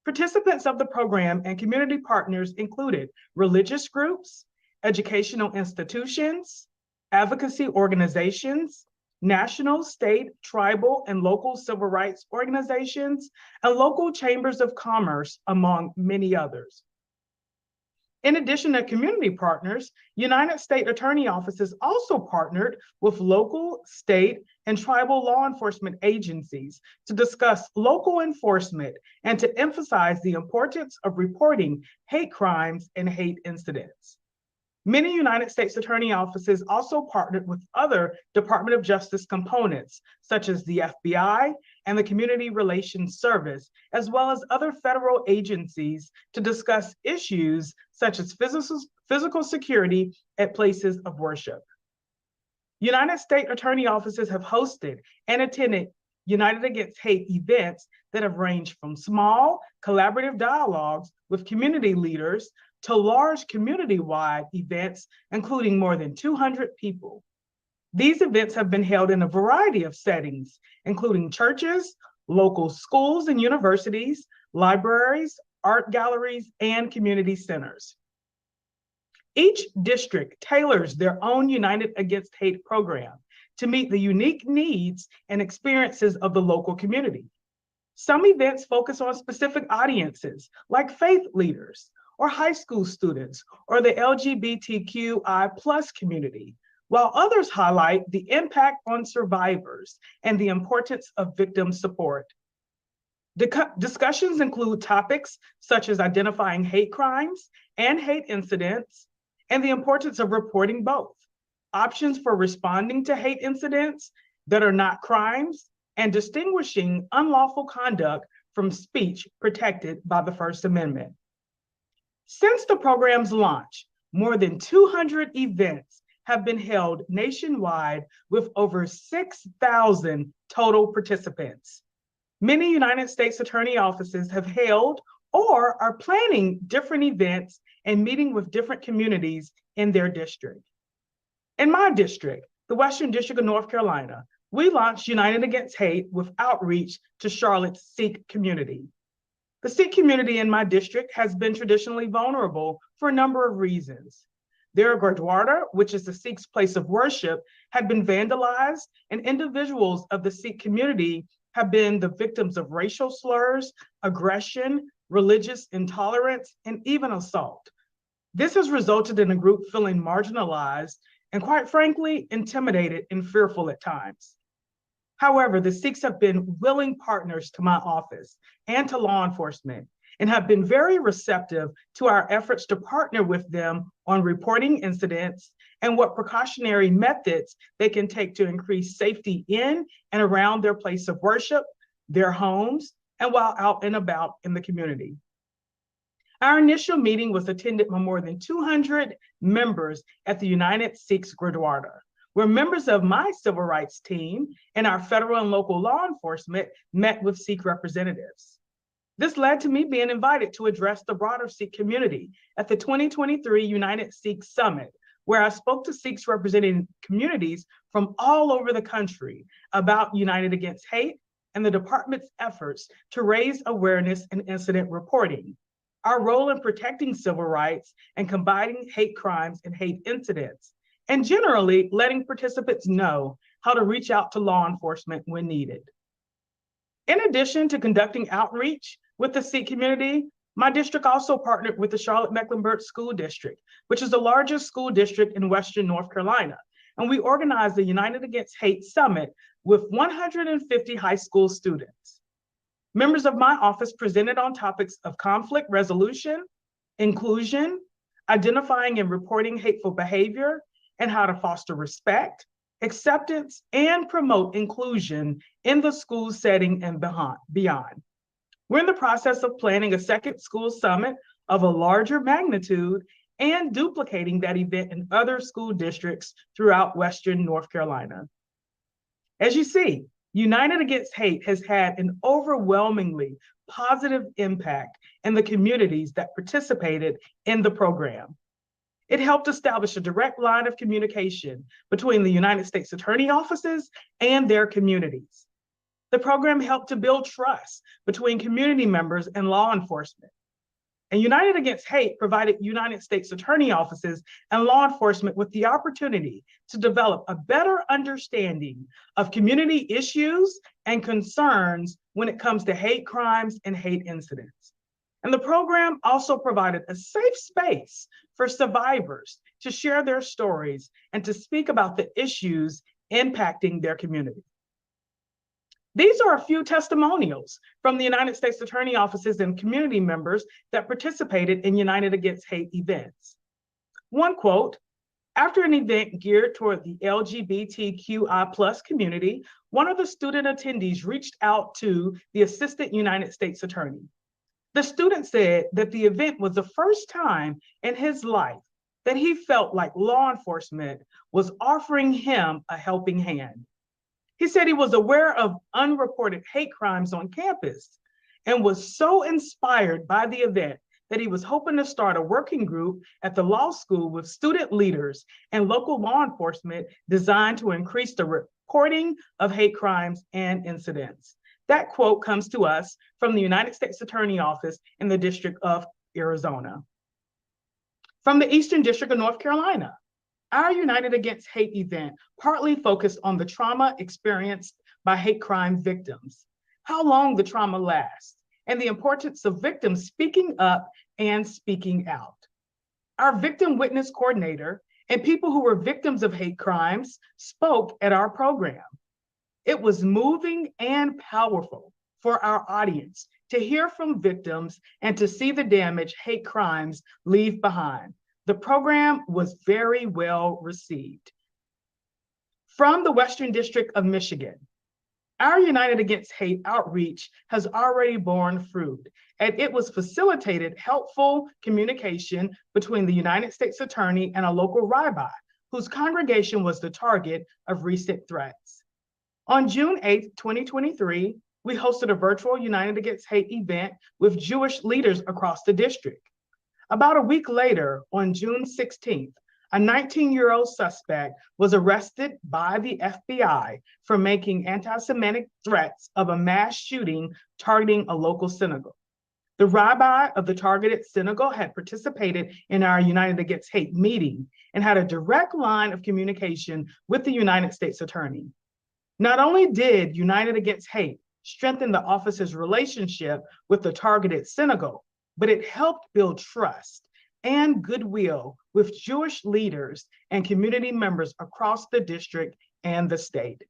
Speaker 7: Participants of the program and community partners included religious groups, educational institutions, advocacy organizations, national, state, tribal, and local civil rights organizations, and local chambers of commerce, among many others. In addition to community partners, United States Attorney offices also partnered with local, state, and tribal law enforcement agencies to discuss local enforcement and to emphasize the importance of reporting hate crimes and hate incidents. Many United States Attorney offices also partnered with other Department of Justice components, such as the FBI and the Community Relations Service, as well as other federal agencies to discuss issues such as physical security at places of worship. United States Attorney offices have hosted and attended United Against Hate events that have ranged from small collaborative dialogues with community leaders to large community-wide events, including more than 200 people. These events have been held in a variety of settings, including churches, local schools and universities, libraries, art galleries, and community centers. Each district tailors their own United Against Hate program to meet the unique needs and experiences of the local community. Some events focus on specific audiences, like faith leaders, or high school students, or the LGBTQI+ community, while others highlight the impact on survivors and the importance of victim support. Discussions include topics such as identifying hate crimes and hate incidents, and the importance of reporting both, options for responding to hate incidents that are not crimes, and distinguishing unlawful conduct from speech protected by the First Amendment. Since the program's launch, more than 200 events have been held nationwide with over 6,000 total participants. Many United States Attorney offices have held or are planning different events and meeting with different communities in their district. In my district, the Western District of North Carolina, we launched United Against Hate with outreach to Charlotte's Sikh community. The Sikh community in my district has been traditionally vulnerable for a number of reasons. Their Gurdwara, which is the Sikhs' place of worship, had been vandalized, and individuals of the Sikh community have been the victims of racial slurs, aggression, religious intolerance, and even assault. This has resulted in a group feeling marginalized and, quite frankly, intimidated and fearful at times. However, the Sikhs have been willing partners to my office and to law enforcement, and have been very receptive to our efforts to partner with them on reporting incidents and what precautionary methods they can take to increase safety in and around their place of worship, their homes, and while out and about in the community. Our initial meeting was attended by more than 200 members at the United Sikhs Gurdwara, where members of my civil rights team and our federal and local law enforcement met with Sikh representatives. This led to me being invited to address the broader Sikh community at the 2023 United Sikh Summit, where I spoke to Sikhs representing communities from all over the country about United Against Hate and the department's efforts to raise awareness and incident reporting, our role in protecting civil rights and combating hate crimes and hate incidents, and generally letting participants know how to reach out to law enforcement when needed. In addition to conducting outreach with the Sikh community, my district also partnered with the Charlotte-Mecklenburg School District, which is the largest school district in Western North Carolina. And we organized the United Against Hate Summit with 150 high school students. Members of my office presented on topics of conflict resolution, inclusion, identifying and reporting hateful behavior, and how to foster respect, acceptance, and promote inclusion in the school setting and beyond. We're in the process of planning a second school summit of a larger magnitude and duplicating that event in other school districts throughout Western North Carolina. As you see, United Against Hate has had an overwhelmingly positive impact in the communities that participated in the program. It helped establish a direct line of communication between the United States Attorney offices and their communities. The program helped to build trust between community members and law enforcement. And United Against Hate provided United States Attorney offices and law enforcement with the opportunity to develop a better understanding of community issues and concerns when it comes to hate crimes and hate incidents. And the program also provided a safe space for survivors to share their stories and to speak about the issues impacting their community. These are a few testimonials from the United States Attorney offices and community members that participated in United Against Hate events. One quote, after an event geared toward the LGBTQI+ community, one of the student attendees reached out to the Assistant United States Attorney. The student said that the event was the first time in his life that he felt like law enforcement was offering him a helping hand. He said he was aware of unreported hate crimes on campus and was so inspired by the event that he was hoping to start a working group at the law school with student leaders and local law enforcement designed to increase the reporting of hate crimes and incidents. That quote comes to us from the United States Attorney Office in the District of Arizona. From the Eastern District of North Carolina, our United Against Hate event partly focused on the trauma experienced by hate crime victims, how long the trauma lasts, and the importance of victims speaking up and speaking out. Our victim witness coordinator and people who were victims of hate crimes spoke at our program. It was moving and powerful for our audience to hear from victims and to see the damage hate crimes leave behind. The program was very well received. From the Western District of Michigan, our United Against Hate outreach has already borne fruit, and it was facilitated helpful communication between the United States Attorney and a local rabbi whose congregation was the target of recent threats. On June 8, 2023, we hosted a virtual United Against Hate event with Jewish leaders across the district. About a week later, on June 16th, a 19-year-old suspect was arrested by the FBI for making anti-Semitic threats of a mass shooting targeting a local synagogue. The rabbi of the targeted synagogue had participated in our United Against Hate meeting and had a direct line of communication with the United States Attorney. Not only did United Against Hate strengthen the office's relationship with the targeted synagogue, but it helped build trust and goodwill with Jewish leaders and community members across the district and the state.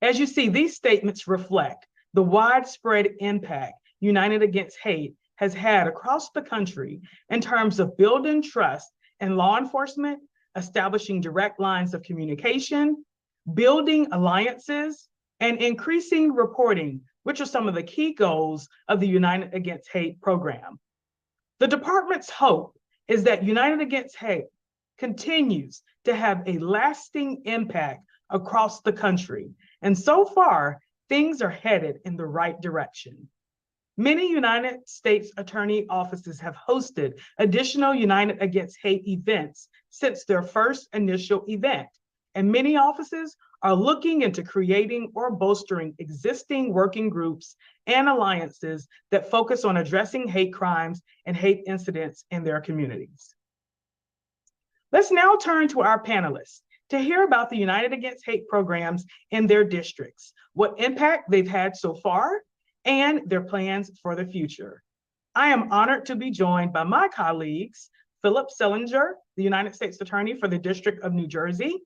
Speaker 7: As you see, these statements reflect the widespread impact United Against Hate has had across the country in terms of building trust in law enforcement, establishing direct lines of communication, building alliances, and increasing reporting, which are some of the key goals of the United Against Hate program. The department's hope is that United Against Hate continues to have a lasting impact across the country. And so far, things are headed in the right direction. Many United States Attorney offices have hosted additional United Against Hate events since their first initial event, and many offices are looking into creating or bolstering existing working groups and alliances that focus on addressing hate crimes and hate incidents in their communities. Let's now turn to our panelists to hear about the United Against Hate programs in their districts, what impact they've had so far, and their plans for the future. I am honored to be joined by my colleagues, Philip Sillinger, the United States Attorney for the District of New Jersey,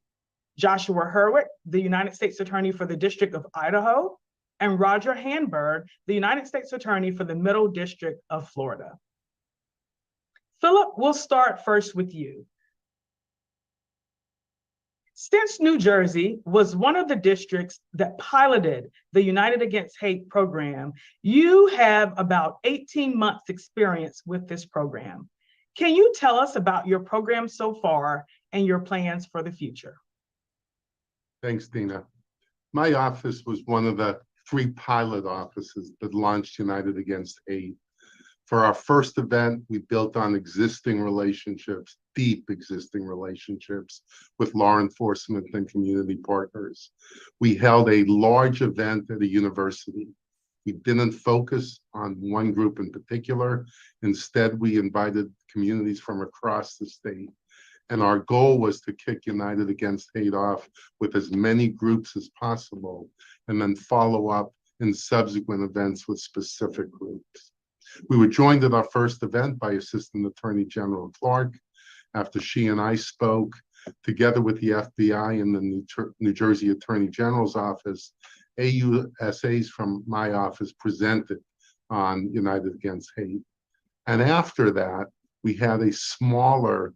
Speaker 7: Joshua Hurwitz, the United States Attorney for the District of Idaho, and Roger Handberg, the United States Attorney for the Middle District of Florida. Philip, we'll start first with you. Since New Jersey was one of the districts that piloted the United Against Hate program, you have about 18 months experience with this program. Can you tell us about your program so far and your plans for the future?
Speaker 8: Thanks, Dina. My office was one of the 3 pilot offices that launched United Against Hate. For our first event, we built on existing relationships, deep existing relationships with law enforcement and community partners. We held a large event at a university. We didn't focus on one group in particular. Instead, we invited communities from across the state. And our goal was to kick United Against Hate off with as many groups as possible, and then follow up in subsequent events with specific groups. We were joined at our first event by Assistant Attorney General Clark. After she and I spoke, together with the FBI and the New Jersey Attorney General's office, AUSAs from my office presented on United Against Hate. And after that, we had a smaller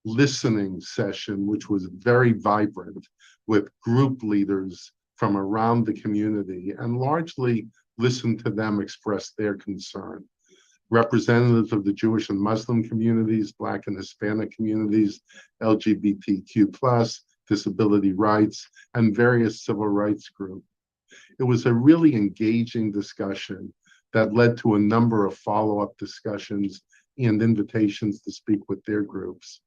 Speaker 8: listening session, which was very vibrant, with group leaders from around the community, and largely listened to them express their concern. Representatives of the Jewish and Muslim communities, Black and Hispanic communities, LGBTQ+, disability rights, and various civil rights groups. It was a really engaging discussion that led to a number of follow-up discussions and invitations to speak with their groups.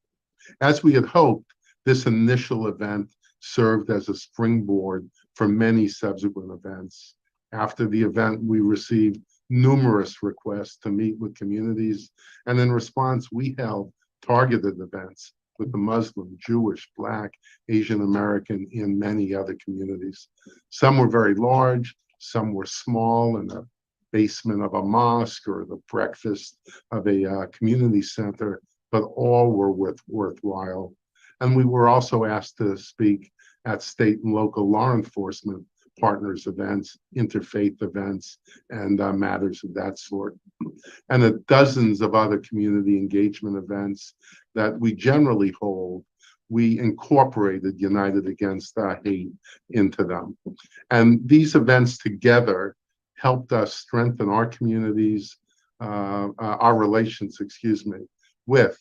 Speaker 8: As we had hoped, this initial event served as a springboard for many subsequent events. After the event, we received numerous requests to meet with communities, and in response, we held targeted events with the Muslim, Jewish, Black, Asian American, and many other communities. Some were very large, some were small in the basement of a mosque or the breakfast of a community center, but all were worthwhile. And we were also asked to speak at state and local law enforcement partners events, interfaith events, and matters of that sort. And at dozens of other community engagement events that we generally hold, we incorporated United Against Hate into them. And these events together helped us strengthen our communities, our relations, with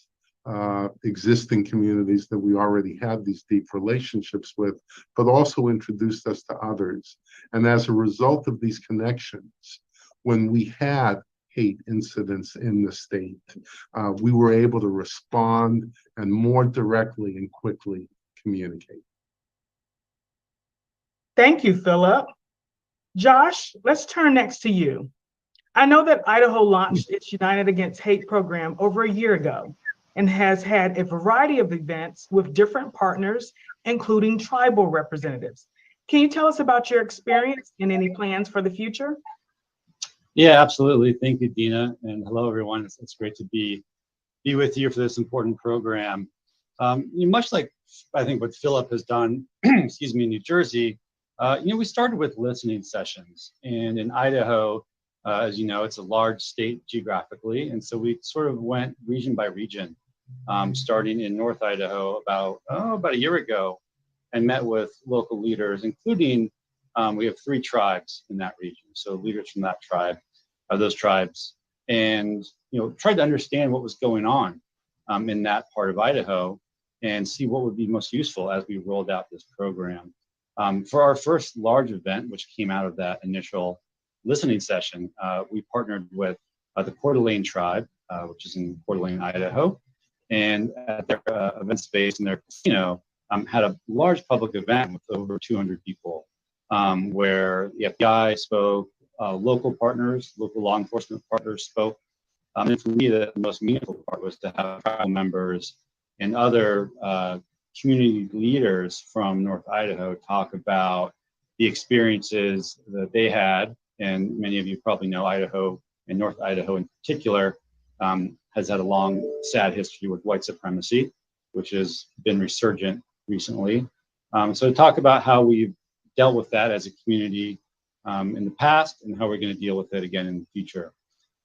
Speaker 8: existing communities that we already had these deep relationships with, but also introduced us to others. And as a result of these connections, when we had hate incidents in the state, we were able to respond and more directly and quickly communicate.
Speaker 7: Thank you, Philip. Josh, let's turn next to you. I know that Idaho launched its United Against Hate program over a year ago and has had a variety of events with different partners, including tribal representatives. Can you tell us about your experience and any plans for the future?
Speaker 9: Yeah, absolutely. Thank you, Dina. And hello, everyone. It's great to be with you for this important program. Much like I think what Philip has done, excuse me, in New Jersey, we started with listening sessions. And in Idaho, as you know, it's a large state geographically. And so we sort of went region by region, starting in North Idaho about a year ago, and met with local leaders, including we have 3 tribes in that region. So leaders from that tribe, those tribes, and tried to understand what was going on in that part of Idaho and see what would be most useful as we rolled out this program. For our first large event, which came out of that initial listening session, we partnered with the Coeur d'Alene tribe, which is in Coeur d'Alene, Idaho, and at their event space in their casino, had a large public event with over 200 people, where the FBI spoke, local partners, local law enforcement partners spoke. And for me, the most meaningful part was to have tribal members and other community leaders from North Idaho talk about the experiences that they had. And many of you probably know Idaho, and North Idaho in particular, has had a long, sad history with white supremacy, which has been resurgent recently. So to talk about how we've dealt with that as a community in the past and how we're going to deal with it again in the future.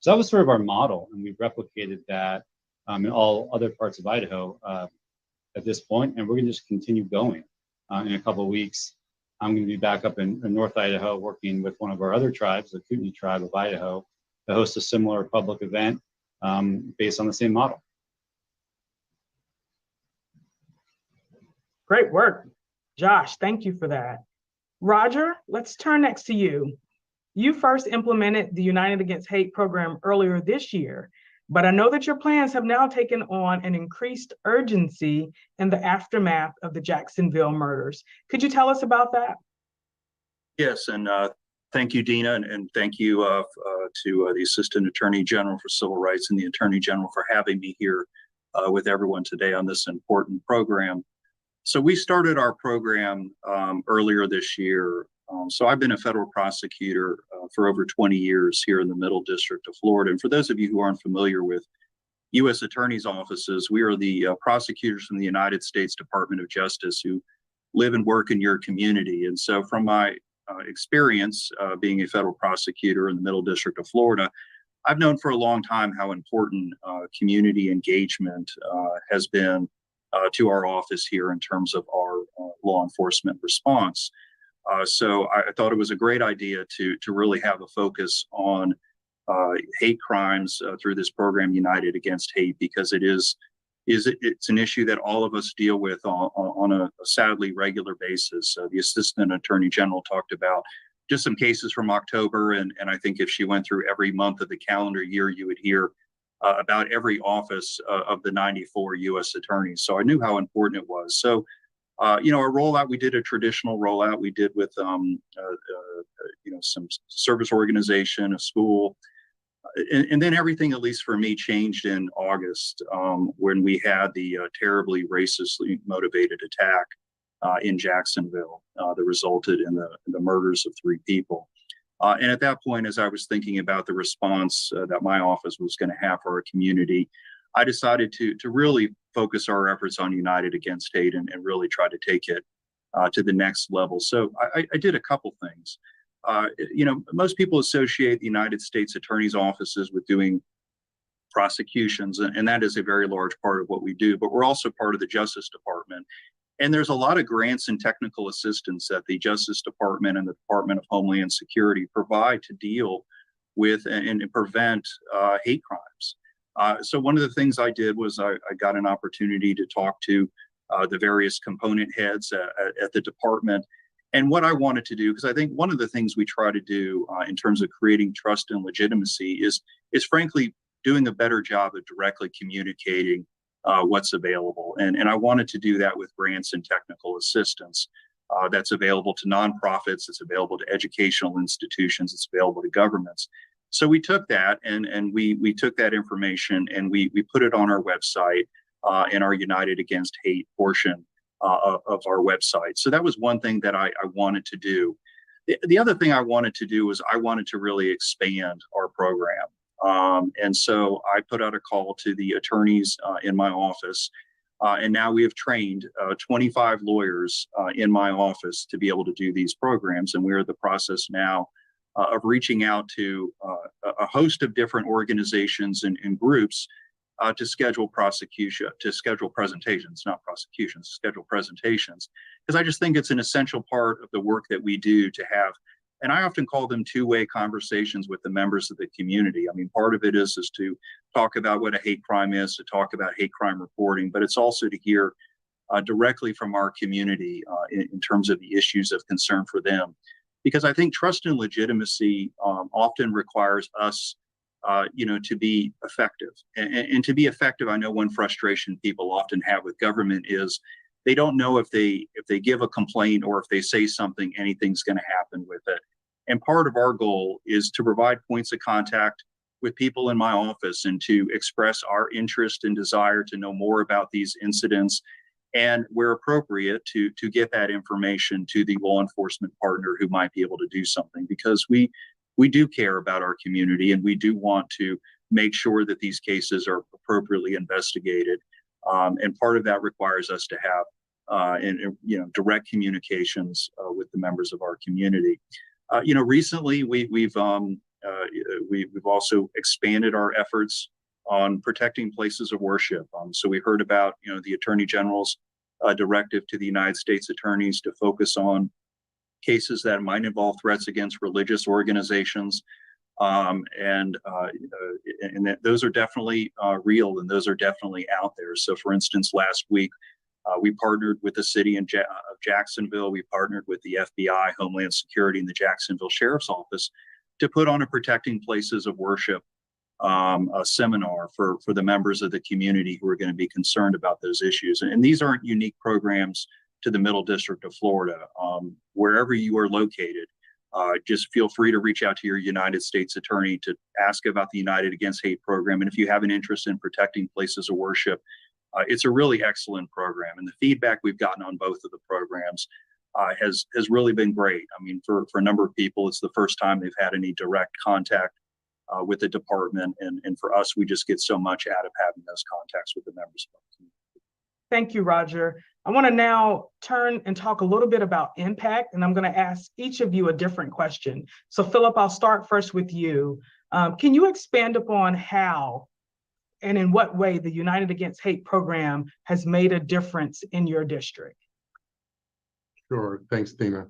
Speaker 9: So that was sort of our model, and we've replicated that in all other parts of Idaho at this point, and we're going to just continue going. In a couple of weeks, I'm going to be back up in North Idaho working with one of our other tribes, the Kootenai tribe of Idaho, to host a similar public event based on the same model.
Speaker 7: Great work. Josh, thank you for that. Roger, let's turn next to you. You first implemented the United Against Hate program earlier this year, but I know that your plans have now taken on an increased urgency in the aftermath of the Jacksonville murders. Could you tell us about that?
Speaker 10: Yes, and thank you, Dina, and thank you to the Assistant Attorney General for Civil Rights and the Attorney General for having me here with everyone today on this important program. So we started our program earlier this year. So I've been a federal prosecutor for over 20 years here in the Middle District of Florida. And for those of you who aren't familiar with U.S. Attorney's offices, we are the prosecutors from the United States Department of Justice who live and work in your community. And so from my experience being a federal prosecutor in the Middle District of Florida, I've known for a long time how important community engagement has been to our office here in terms of our law enforcement response. So I thought it was a great idea to really have a focus on hate crimes through this program, United Against Hate, because it's an issue that all of us deal with on a sadly regular basis. The Assistant Attorney General talked about just some cases from October, and I think if she went through every month of the calendar year, you would hear about every office of the 94 U.S. attorneys. So I knew how important it was. So, our rollout, we did a traditional rollout. We did with, some service organization, a school, and then everything, at least for me, changed in August when we had the terribly racistly motivated attack in Jacksonville that resulted in the murders of 3 people. And at that point, as I was thinking about the response that my office was going to have for our community, I decided to really focus our efforts on United Against Hate and really try to take it to the next level. So I did a couple things. Most people associate the United States Attorney's offices with doing prosecutions, and that is a very large part of what we do, but we're also part of the Justice Department. And there's a lot of grants and technical assistance that the Justice Department and the Department of Homeland Security provide to deal with and prevent hate crimes. So one of the things I did was I got an opportunity to talk to the various component heads at the department. And what I wanted to do, because I think one of the things we try to do in terms of creating trust and legitimacy is frankly doing a better job of directly communicating what's available. And I wanted to do that with grants and technical assistance that's available to nonprofits, it's available to educational institutions, it's available to governments. So we took that and we took that information and we put it on our website in our United Against Hate portion of our website. So that was one thing that I wanted to do. The other thing I wanted to do was I wanted to really expand our program. And so I put out a call to the attorneys in my office. And now we have trained 25 lawyers in my office to be able to do these programs. And we're in the process now of reaching out to a host of different organizations and groups to schedule presentations, not prosecutions, schedule presentations. Because I just think it's an essential part of the work that we do to have, and I often call them two-way conversations with the members of the community. I mean, part of it is to talk about what a hate crime is, to talk about hate crime reporting, but it's also to hear directly from our community in terms of the issues of concern for them. Because I think trust and legitimacy often requires us to be effective. And to be effective, I know one frustration people often have with government is they don't know if they give a complaint or if they say something, anything's going to happen with it. And part of our goal is to provide points of contact with people in my office and to express our interest and desire to know more about these incidents, and where appropriate to get that information to the law enforcement partner who might be able to do something, because we do care about our community and we do want to make sure that these cases are appropriately investigated. And part of that requires us to have direct communications with the members of our community. Recently we've also expanded our efforts on protecting places of worship. So we heard about the Attorney General's directive to the United States attorneys to focus on cases that might involve threats against religious organizations, and that those are definitely real and those are definitely out there. So, for instance, last week we partnered with the city of Jacksonville. We partnered with the FBI, Homeland Security, and the Jacksonville Sheriff's Office to put on a Protecting Places of Worship a seminar for the members of the community who are going to be concerned about those issues. And these aren't unique programs to the Middle District of Florida. Wherever you are located, just feel free to reach out to your United States attorney to ask about the United Against Hate program. And if you have an interest in protecting places of worship, it's a really excellent program. And the feedback we've gotten on both of the programs has really been great. I mean, for a number of people, it's the first time they've had any direct contact with the department. And for us, we just get so much out of having those contacts with the members of the community.
Speaker 7: Thank you, Roger. I want to now turn and talk a little bit about impact, and I'm going to ask each of you a different question. So Philip, I'll start first with you. Can you expand upon how and in what way the United Against Hate program has made a difference in your district?
Speaker 8: Sure, thanks, Dina.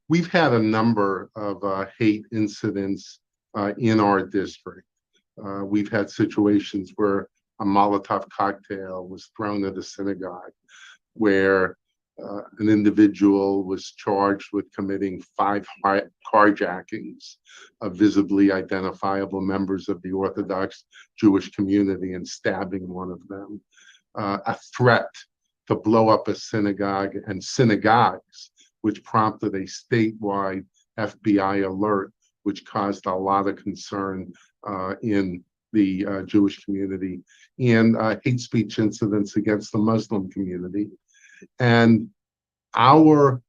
Speaker 8: We've had a number of hate incidents in our district. We've had situations where a Molotov cocktail was thrown at a synagogue, where an individual was charged with committing 5 carjackings of visibly identifiable members of the Orthodox Jewish community and stabbing one of them. A threat to blow up a synagogue and synagogues, which prompted a statewide FBI alert, which caused a lot of concern in the Jewish community, and hate speech incidents against the Muslim community. And our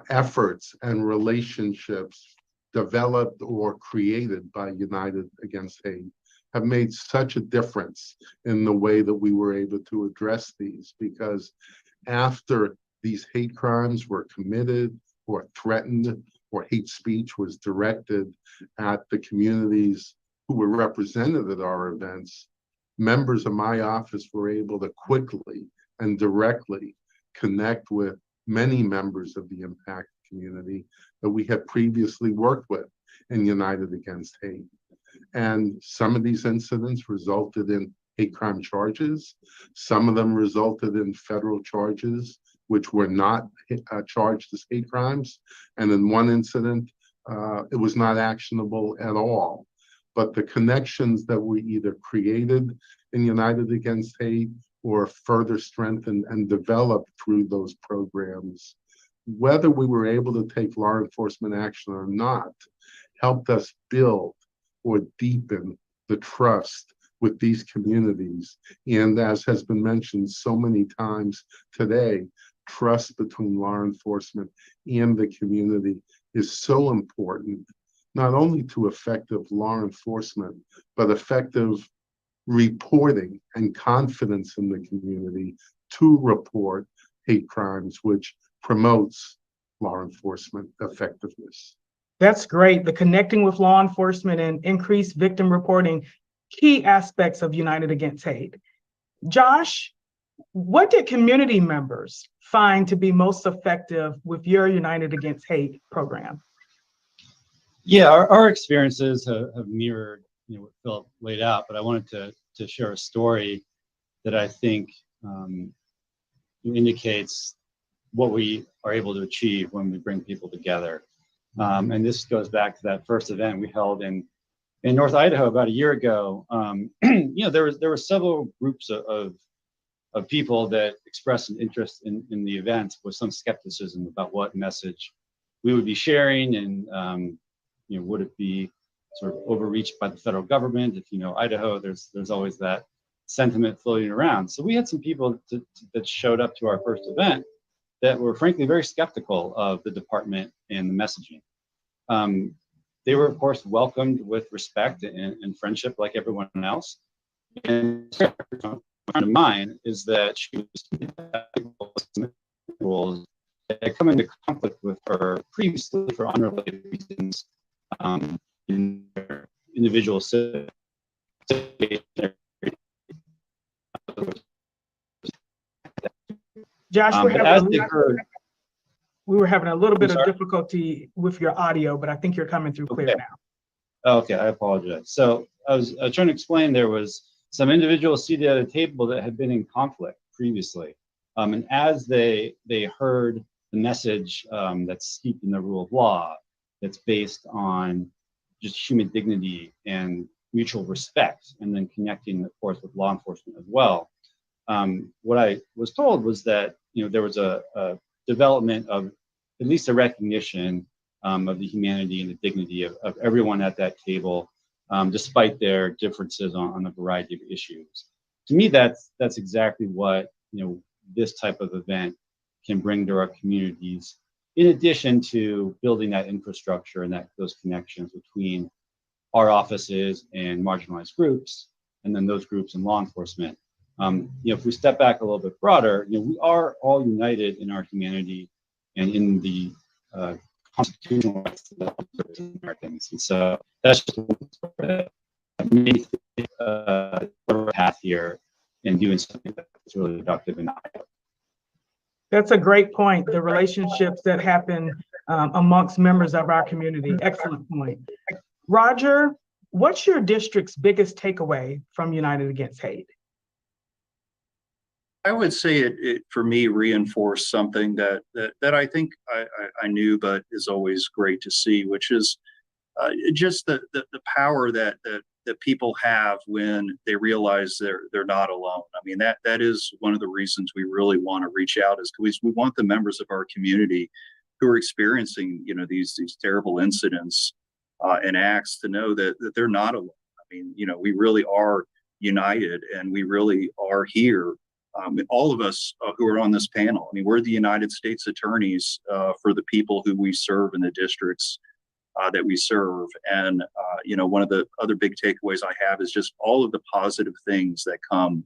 Speaker 8: efforts and relationships developed or created by United Against Hate have made such a difference in the way that we were able to address these, because after these hate crimes were committed or threatened or hate speech was directed at the communities who were represented at our events, members of my office were able to quickly and directly connect with many members of the impact community that we had previously worked with in United Against Hate. And some of these incidents resulted in hate crime charges. Some of them resulted in federal charges, which were not charged as hate crimes. And in one incident, it was not actionable at all. But the connections that we either created in United Against Hate or further strengthened and developed through those programs, whether we were able to take law enforcement action or not, helped us build or deepen the trust with these communities. And as has been mentioned so many times today, trust between law enforcement and the community is so important, not only to effective law enforcement, but effective reporting and confidence in the community to report hate crimes, which promotes law enforcement effectiveness.
Speaker 7: That's great. The connecting with law enforcement and increased victim reporting, key aspects of United Against Hate. Josh, what did community members find to be most effective with your United Against Hate program?
Speaker 9: Yeah, our experiences have mirrored what Philip laid out, but I wanted to share a story that I think indicates what we are able to achieve when we bring people together. And this goes back to that first event we held in North Idaho about a year ago. There were several groups of people that expressed an interest in the event with some skepticism about what message we would be sharing, and would it be sort of overreached by the federal government? If Idaho, there's always that sentiment floating around. So we had some people that showed up to our first event that were frankly very skeptical of the department and the messaging. They were, of course, welcomed with respect and friendship like everyone else. And a friend of mine is that she was that come into conflict with her previously for unrelated reasons in their individual situation.
Speaker 7: Josh, we were having a little bit of
Speaker 9: sorry?
Speaker 7: difficulty with your audio, but I think you're coming through clear now.
Speaker 9: Okay, I apologize. So I was trying to explain there was some individuals seated at a table that had been in conflict previously. And as they heard the message that's steeped in the rule of law, that's based on just human dignity and mutual respect, and then connecting, of course, with law enforcement as well. What I was told was that there was a development of at least a recognition of the humanity and the dignity of everyone at that table, despite their differences on a variety of issues. To me, that's exactly what this type of event can bring to our communities, in addition to building that infrastructure and those connections between our offices and marginalized groups, and then those groups and law enforcement. If we step back a little bit broader, we are all united in our humanity and in the constitutional rights of Americans. And so that's just a path here and doing something that's really productive and
Speaker 7: That's a great point. The relationships that happen amongst members of our community. Excellent point. Roger, what's your district's biggest takeaway from United Against Hate?
Speaker 10: I would say it for me reinforced something that I think I knew, but is always great to see, which is just the power that people have when they realize they're not alone. I mean, that is one of the reasons we really want to reach out, is because we want the members of our community who are experiencing these terrible incidents and acts to know that they're not alone. I mean, we really are united, and we really are here. All of us who are on this panel, I mean, we're the United States attorneys for the people who we serve in the districts that we serve. And, one of the other big takeaways I have is just all of the positive things that come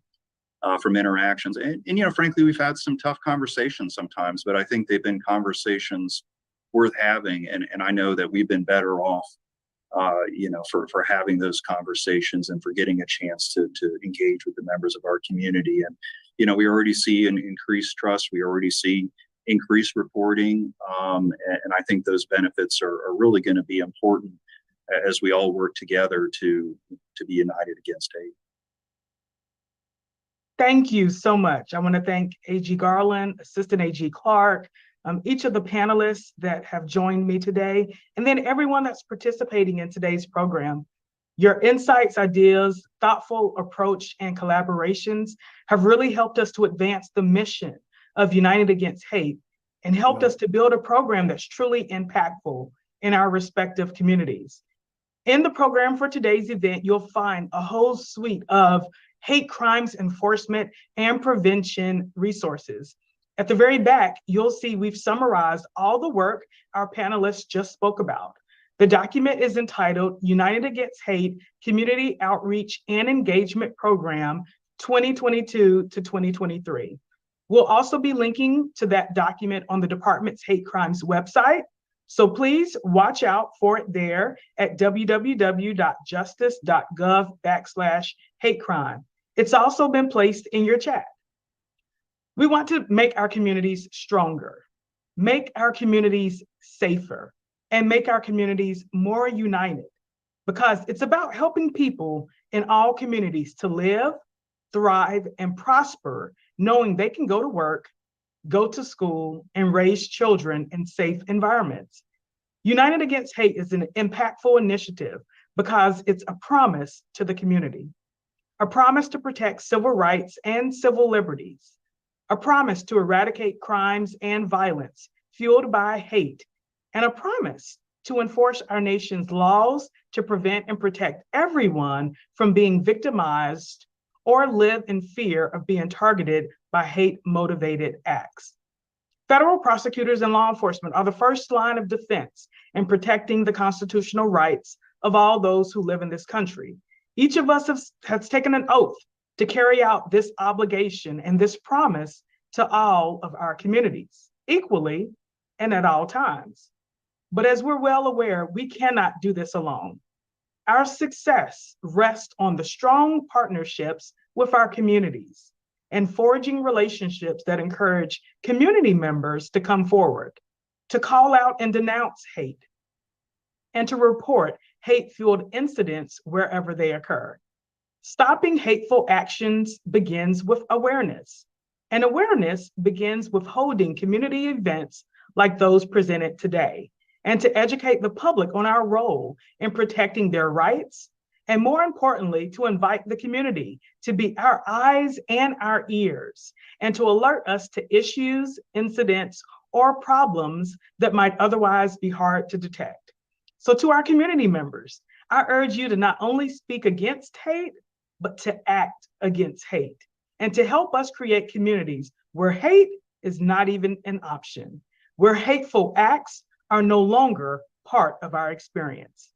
Speaker 10: from interactions. And frankly, we've had some tough conversations sometimes, but I think they've been conversations worth having. And I know that we've been better off, for having those conversations and for getting a chance to engage with the members of our community. And, we already see an increased trust. We already see increased reporting. And I think those benefits are really going to be important as we all work together to be united against hate.
Speaker 7: Thank you so much. I want to thank AG Garland, Assistant AG Clark, each of the panelists that have joined me today, and then everyone that's participating in today's program. Your insights, ideas, thoughtful approach, and collaborations have really helped us to advance the mission of United Against Hate and helped us to build a program that's truly impactful in our respective communities. In the program for today's event, you'll find a whole suite of hate crimes enforcement and prevention resources. At the very back, you'll see we've summarized all the work our panelists just spoke about. The document is entitled United Against Hate Community Outreach and Engagement Program 2022 to 2023. We'll also be linking to that document on the department's hate crimes website. So please watch out for it there at www.justice.gov/hate crime. It's also been placed in your chat. We want to make our communities stronger, make our communities safer, and make our communities more united, because it's about helping people in all communities to live, thrive, and prosper, knowing they can go to work, go to school, and raise children in safe environments. United Against Hate is an impactful initiative because it's a promise to the community, a promise to protect civil rights and civil liberties, a promise to eradicate crimes and violence fueled by hate, and a promise to enforce our nation's laws to prevent and protect everyone from being victimized or live in fear of being targeted by hate-motivated acts. Federal prosecutors and law enforcement are the first line of defense in protecting the constitutional rights of all those who live in this country. Each of us has taken an oath to carry out this obligation and this promise to all of our communities, equally and at all times. But as we're well aware, we cannot do this alone. Our success rests on the strong partnerships with our communities and forging relationships that encourage community members to come forward, to call out and denounce hate, and to report hate-fueled incidents wherever they occur. Stopping hateful actions begins with awareness, and awareness begins with holding community events like those presented today. and to educate the public on our role in protecting their rights, and more importantly, to invite the community to be our eyes and our ears, and to alert us to issues, incidents, or problems that might otherwise be hard to detect. So to our community members, I urge you to not only speak against hate, but to act against hate, and to help us create communities where hate is not even an option, where hateful acts are no longer part of our experience.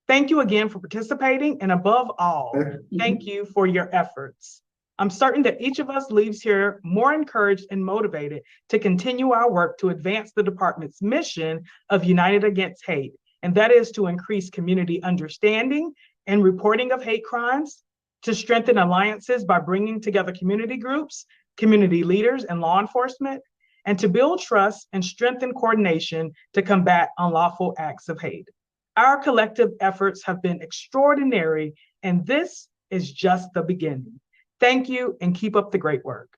Speaker 7: Thank you again for participating, and above all, thank you for your efforts. I'm certain that each of us leaves here more encouraged and motivated to continue our work to advance the department's mission of United Against Hate, and that is to increase community understanding and reporting of hate crimes, to strengthen alliances by bringing together community groups, community leaders, and law enforcement, and to build trust and strengthen coordination to combat unlawful acts of hate. Our collective efforts have been extraordinary, and this is just the beginning. Thank you, and keep up the great work.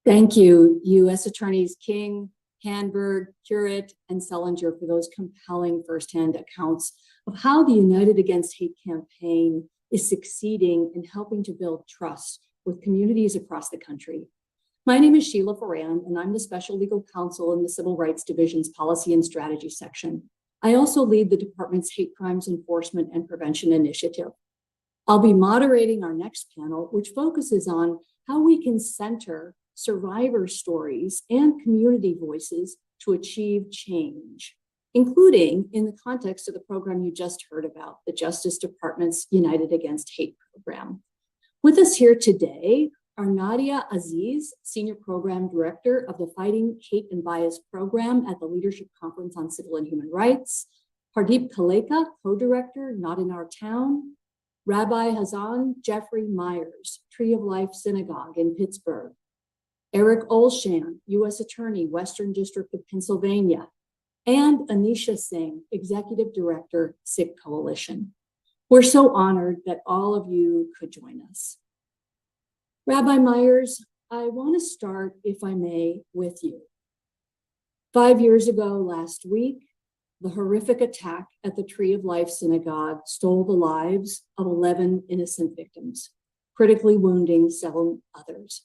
Speaker 11: Thank you, U.S. Attorneys King, Handberg, Curate, and Selinger for those compelling firsthand accounts of how the United Against Hate campaign is succeeding in helping to build trust with communities across the country. My name is Sheila Ferrand, and I'm the Special Legal Counsel in the Civil Rights Division's Policy and Strategy section. I also lead the department's Hate Crimes Enforcement and Prevention Initiative. I'll be moderating our next panel, which focuses on how we can center survivor stories and community voices to achieve change, including in the context of the program you just heard about, the Justice Department's United Against Hate program. With us here today are Nadia Aziz, Senior Program Director of the Fighting Hate and Bias Program at the Leadership Conference on Civil and Human Rights, Hardeep Kaleka, Co-Director, Not in Our Town, Rabbi Hazan Jeffrey Myers, Tree of Life Synagogue in Pittsburgh, Eric Olshan, U.S. Attorney, Western District of Pennsylvania, and Anisha Singh, Executive Director, Sikh Coalition. We're so honored that all of you could join us. Rabbi Myers, I want to start, if I may, with you. 5 years ago last week, the horrific attack at the Tree of Life Synagogue stole the lives of 11 innocent victims, critically wounding 7 others.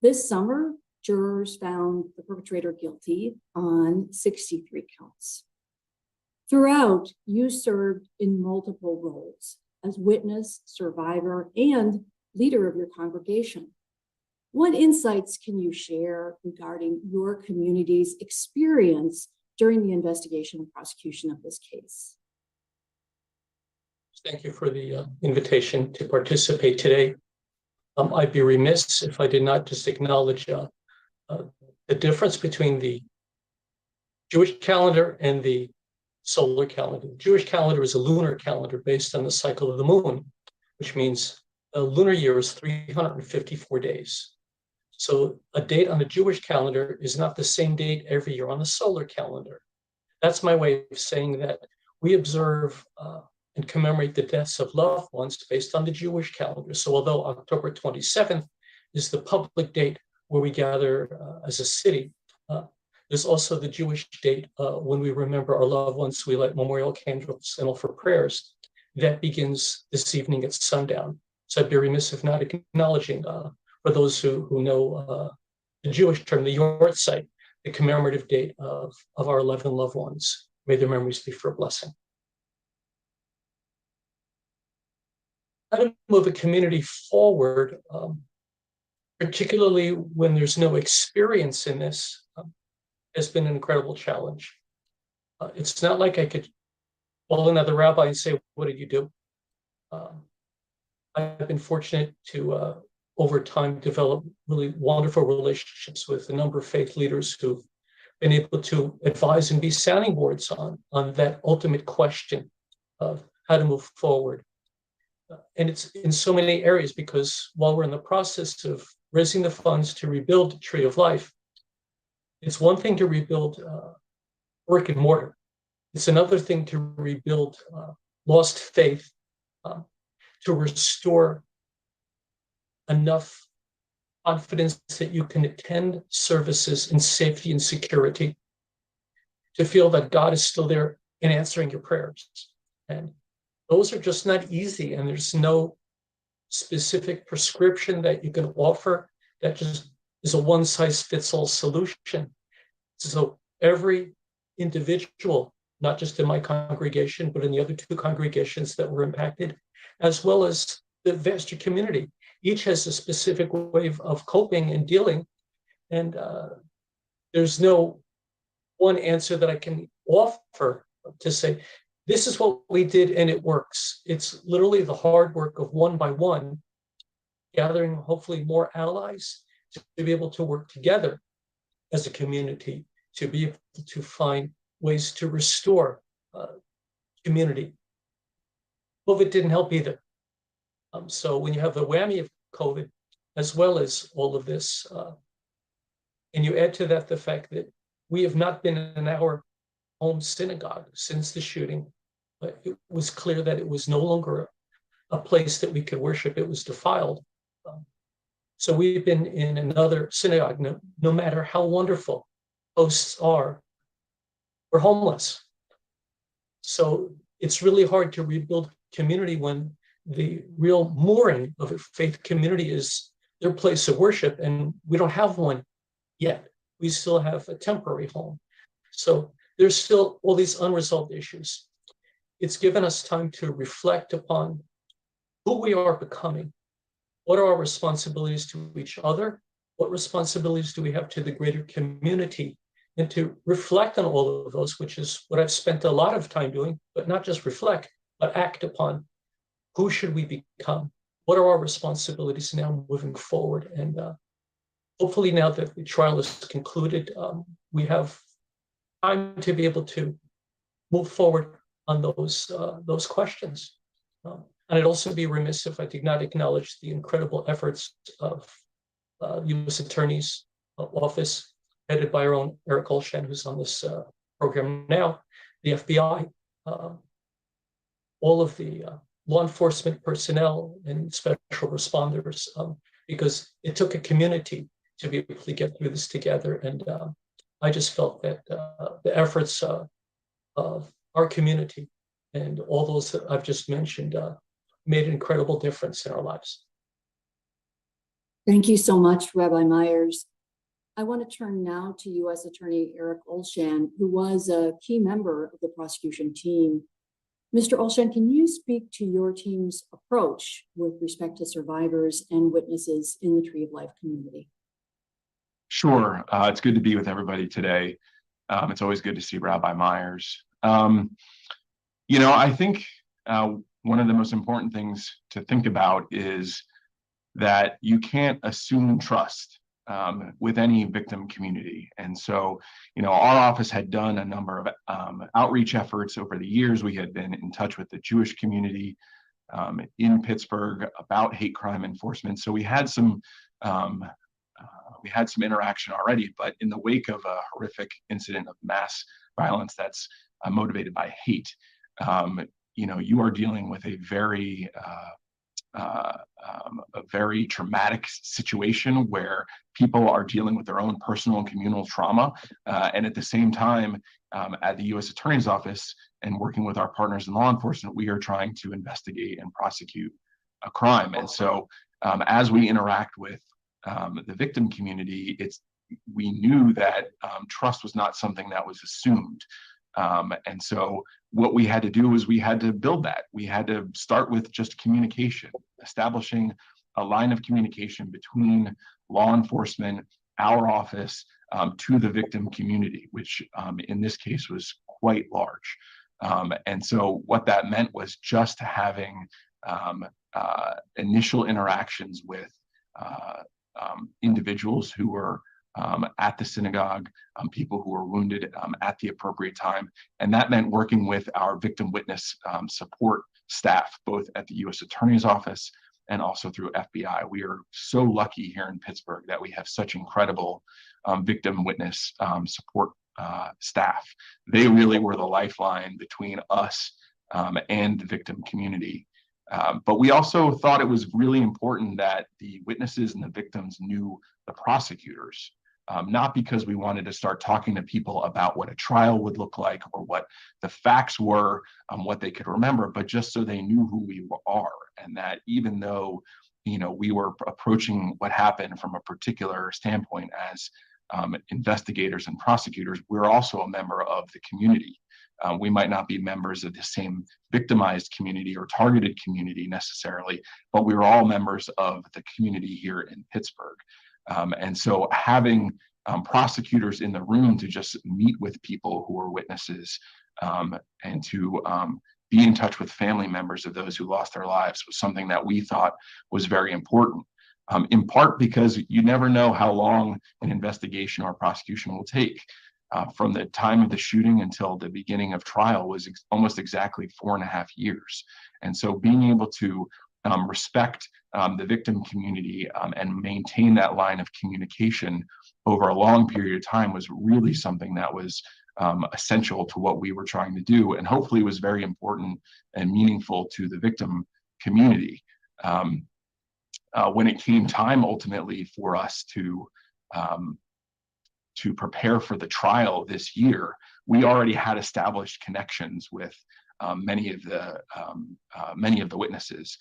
Speaker 11: This summer, jurors found the perpetrator guilty on 63 counts. Throughout, you served in multiple roles as witness, survivor, and leader of your congregation. What insights can you share regarding your community's experience during the investigation and prosecution of this case?
Speaker 12: Thank you for the invitation to participate today. I'd be remiss if I did not just acknowledge the difference between the Jewish calendar and the solar calendar. The Jewish calendar is a lunar calendar based on the cycle of the moon, which means a lunar year is 354 days. So a date on the Jewish calendar is not the same date every year on the solar calendar. That's my way of saying that we observe and commemorate the deaths of loved ones based on the Jewish calendar. So although October 27th is the public date where we gather as a city, there's also the Jewish date when we remember our loved ones. We light memorial candles and offer prayers. That begins this evening at sundown. So I'd be remiss if not acknowledging, for those who know the Jewish term, the Yortzeit, the commemorative date of our 11 loved ones. May their memories be for a blessing. How to move a community forward, particularly when there's no experience in this, has been an incredible challenge. It's not like I could call another rabbi and say, what did you do? I've been fortunate to, over time, develop really wonderful relationships with a number of faith leaders who've been able to advise and be sounding boards on that ultimate question of how to move forward. And it's in so many areas, because while we're in the process of raising the funds to rebuild Tree of Life, it's one thing to rebuild brick and mortar. It's another thing to rebuild lost faith, to restore enough confidence that you can attend services in safety and security, to feel that God is still there and answering your prayers. And those are just not easy, and there's no specific prescription that you can offer that just is a one-size-fits-all solution. So every individual, not just in my congregation, but in the other two congregations that were impacted, as well as the vast community, each has a specific way of coping and dealing. And there's no one answer that I can offer to say, this is what we did and it works. It's literally the hard work of one by one, gathering hopefully more allies to be able to work together as a community, to be able to find ways to restore community. COVID didn't help either. So when you have the whammy of COVID, as well as all of this, and you add to that the fact that we have not been in our home synagogue since the shooting, but it was clear that it was no longer a place that we could worship. It was defiled. So we've been in another synagogue. No matter how wonderful hosts are, we're homeless. So it's really hard to rebuild community when the real mooring of a faith community is their place of worship, and we don't have one yet. We still have a temporary home. So there's still all these unresolved issues. It's given us time to reflect upon who we are becoming. What are our responsibilities to each other? What responsibilities do we have to the greater community? And to reflect on all of those, which is what I've spent a lot of time doing, but not just reflect, but act upon. Who should we become? What are our responsibilities now moving forward? And hopefully now that the trial is concluded, we have time to be able to move forward on those questions. And I'd also be remiss if I did not acknowledge the incredible efforts of U.S. Attorney's Office, headed by our own Eric Olshan, who's on this program now, the FBI, all of the law enforcement personnel and special responders, because it took a community to be able to get through this together. And I just felt that the efforts of our community and all those that I've just mentioned made an incredible difference in our lives.
Speaker 11: Thank you so much, Rabbi Myers. I want to turn now to U.S. Attorney Eric Olshan, who was a key member of the prosecution team. Mr. Olshan, can you speak to your team's approach with respect to survivors and witnesses in the Tree of Life community?
Speaker 13: Sure. It's good to be with everybody today. It's always good to see Rabbi Myers. I think one of the most important things to think about is that you can't assume trust with any victim community. And so, our office had done a number of outreach efforts over the years. We had been in touch with the Jewish community in Pittsburgh about hate crime enforcement. So we had some interaction already, but in the wake of a horrific incident of mass violence that's motivated by hate, you are dealing with a very traumatic situation where people are dealing with their own personal and communal trauma. And at the same time, at the U.S. Attorney's Office and working with our partners in law enforcement, we are trying to investigate and prosecute a crime. And so as we interact with the victim community, we knew that trust was not something that was assumed. And so what we had to do was we had to build that. We had to start with just communication, establishing a line of communication between law enforcement, our office, to the victim community, which in this case was quite large. And so what that meant was just having initial interactions with individuals who were at the synagogue, people who were wounded at the appropriate time. And that meant working with our victim witness support staff, both at the U.S. Attorney's Office and also through FBI. We are so lucky here in Pittsburgh that we have such incredible victim witness support staff. They really were the lifeline between us and the victim community. But we also thought it was really important that the witnesses and the victims knew the prosecutors, not because we wanted to start talking to people about what a trial would look like or what the facts were, what they could remember, but just so they knew who we are, and that even though we were approaching what happened from a particular standpoint as investigators and prosecutors, we're also a member of the community. We might not be members of the same victimized community or targeted community necessarily, but we were all members of the community here in Pittsburgh. And so having prosecutors in the room to just meet with people who were witnesses and to be in touch with family members of those who lost their lives was something that we thought was very important. In part because you never know how long an investigation or prosecution will take. From the time of the shooting until the beginning of trial was almost exactly 4.5 years. And so being able to respect the victim community and maintain that line of communication over a long period of time was really something that was essential to what we were trying to do, and hopefully was very important and meaningful to the victim community. When it came time ultimately for us to prepare for the trial this year, we already had established connections with many of the witnesses.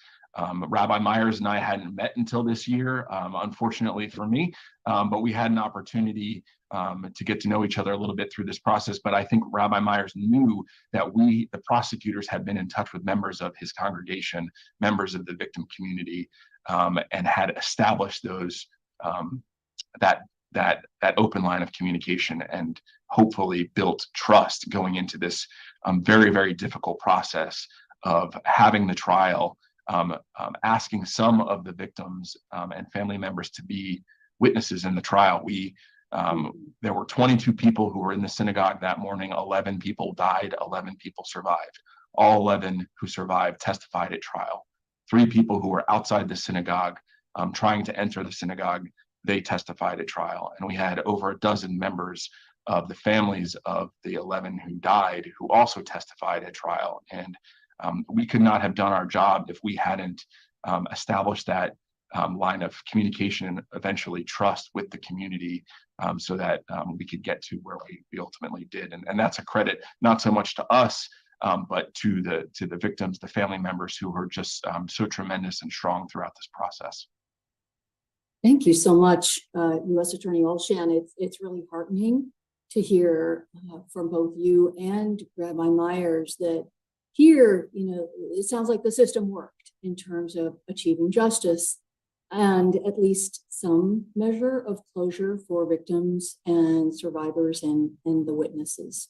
Speaker 13: Rabbi Myers and I hadn't met until this year, unfortunately for me, but we had an opportunity to get to know each other a little bit through this process. But I think Rabbi Myers knew that we, the prosecutors, had been in touch with members of his congregation, members of the victim community, and had established those that open line of communication and hopefully built trust going into this very, very difficult process of having the trial, asking some of the victims and family members to be witnesses in the trial. There were 22 people who were in the synagogue that morning. 11 people died, 11 people survived. All 11 who survived testified at trial. 3 people who were outside the synagogue trying to enter the synagogue, they testified at trial. And we had over a dozen members of the families of the 11 who died who also testified at trial. And we could not have done our job if we hadn't established that line of communication and eventually trust with the community, so that we could get to where we ultimately did. And that's a credit not so much to us, but to the victims, the family members who were just so tremendous and strong throughout this process.
Speaker 11: Thank you so much, U.S. Attorney Olshan. It's really heartening to hear from both you and Rabbi Myers that here, it sounds like the system worked in terms of achieving justice and at least some measure of closure for victims and survivors and the witnesses.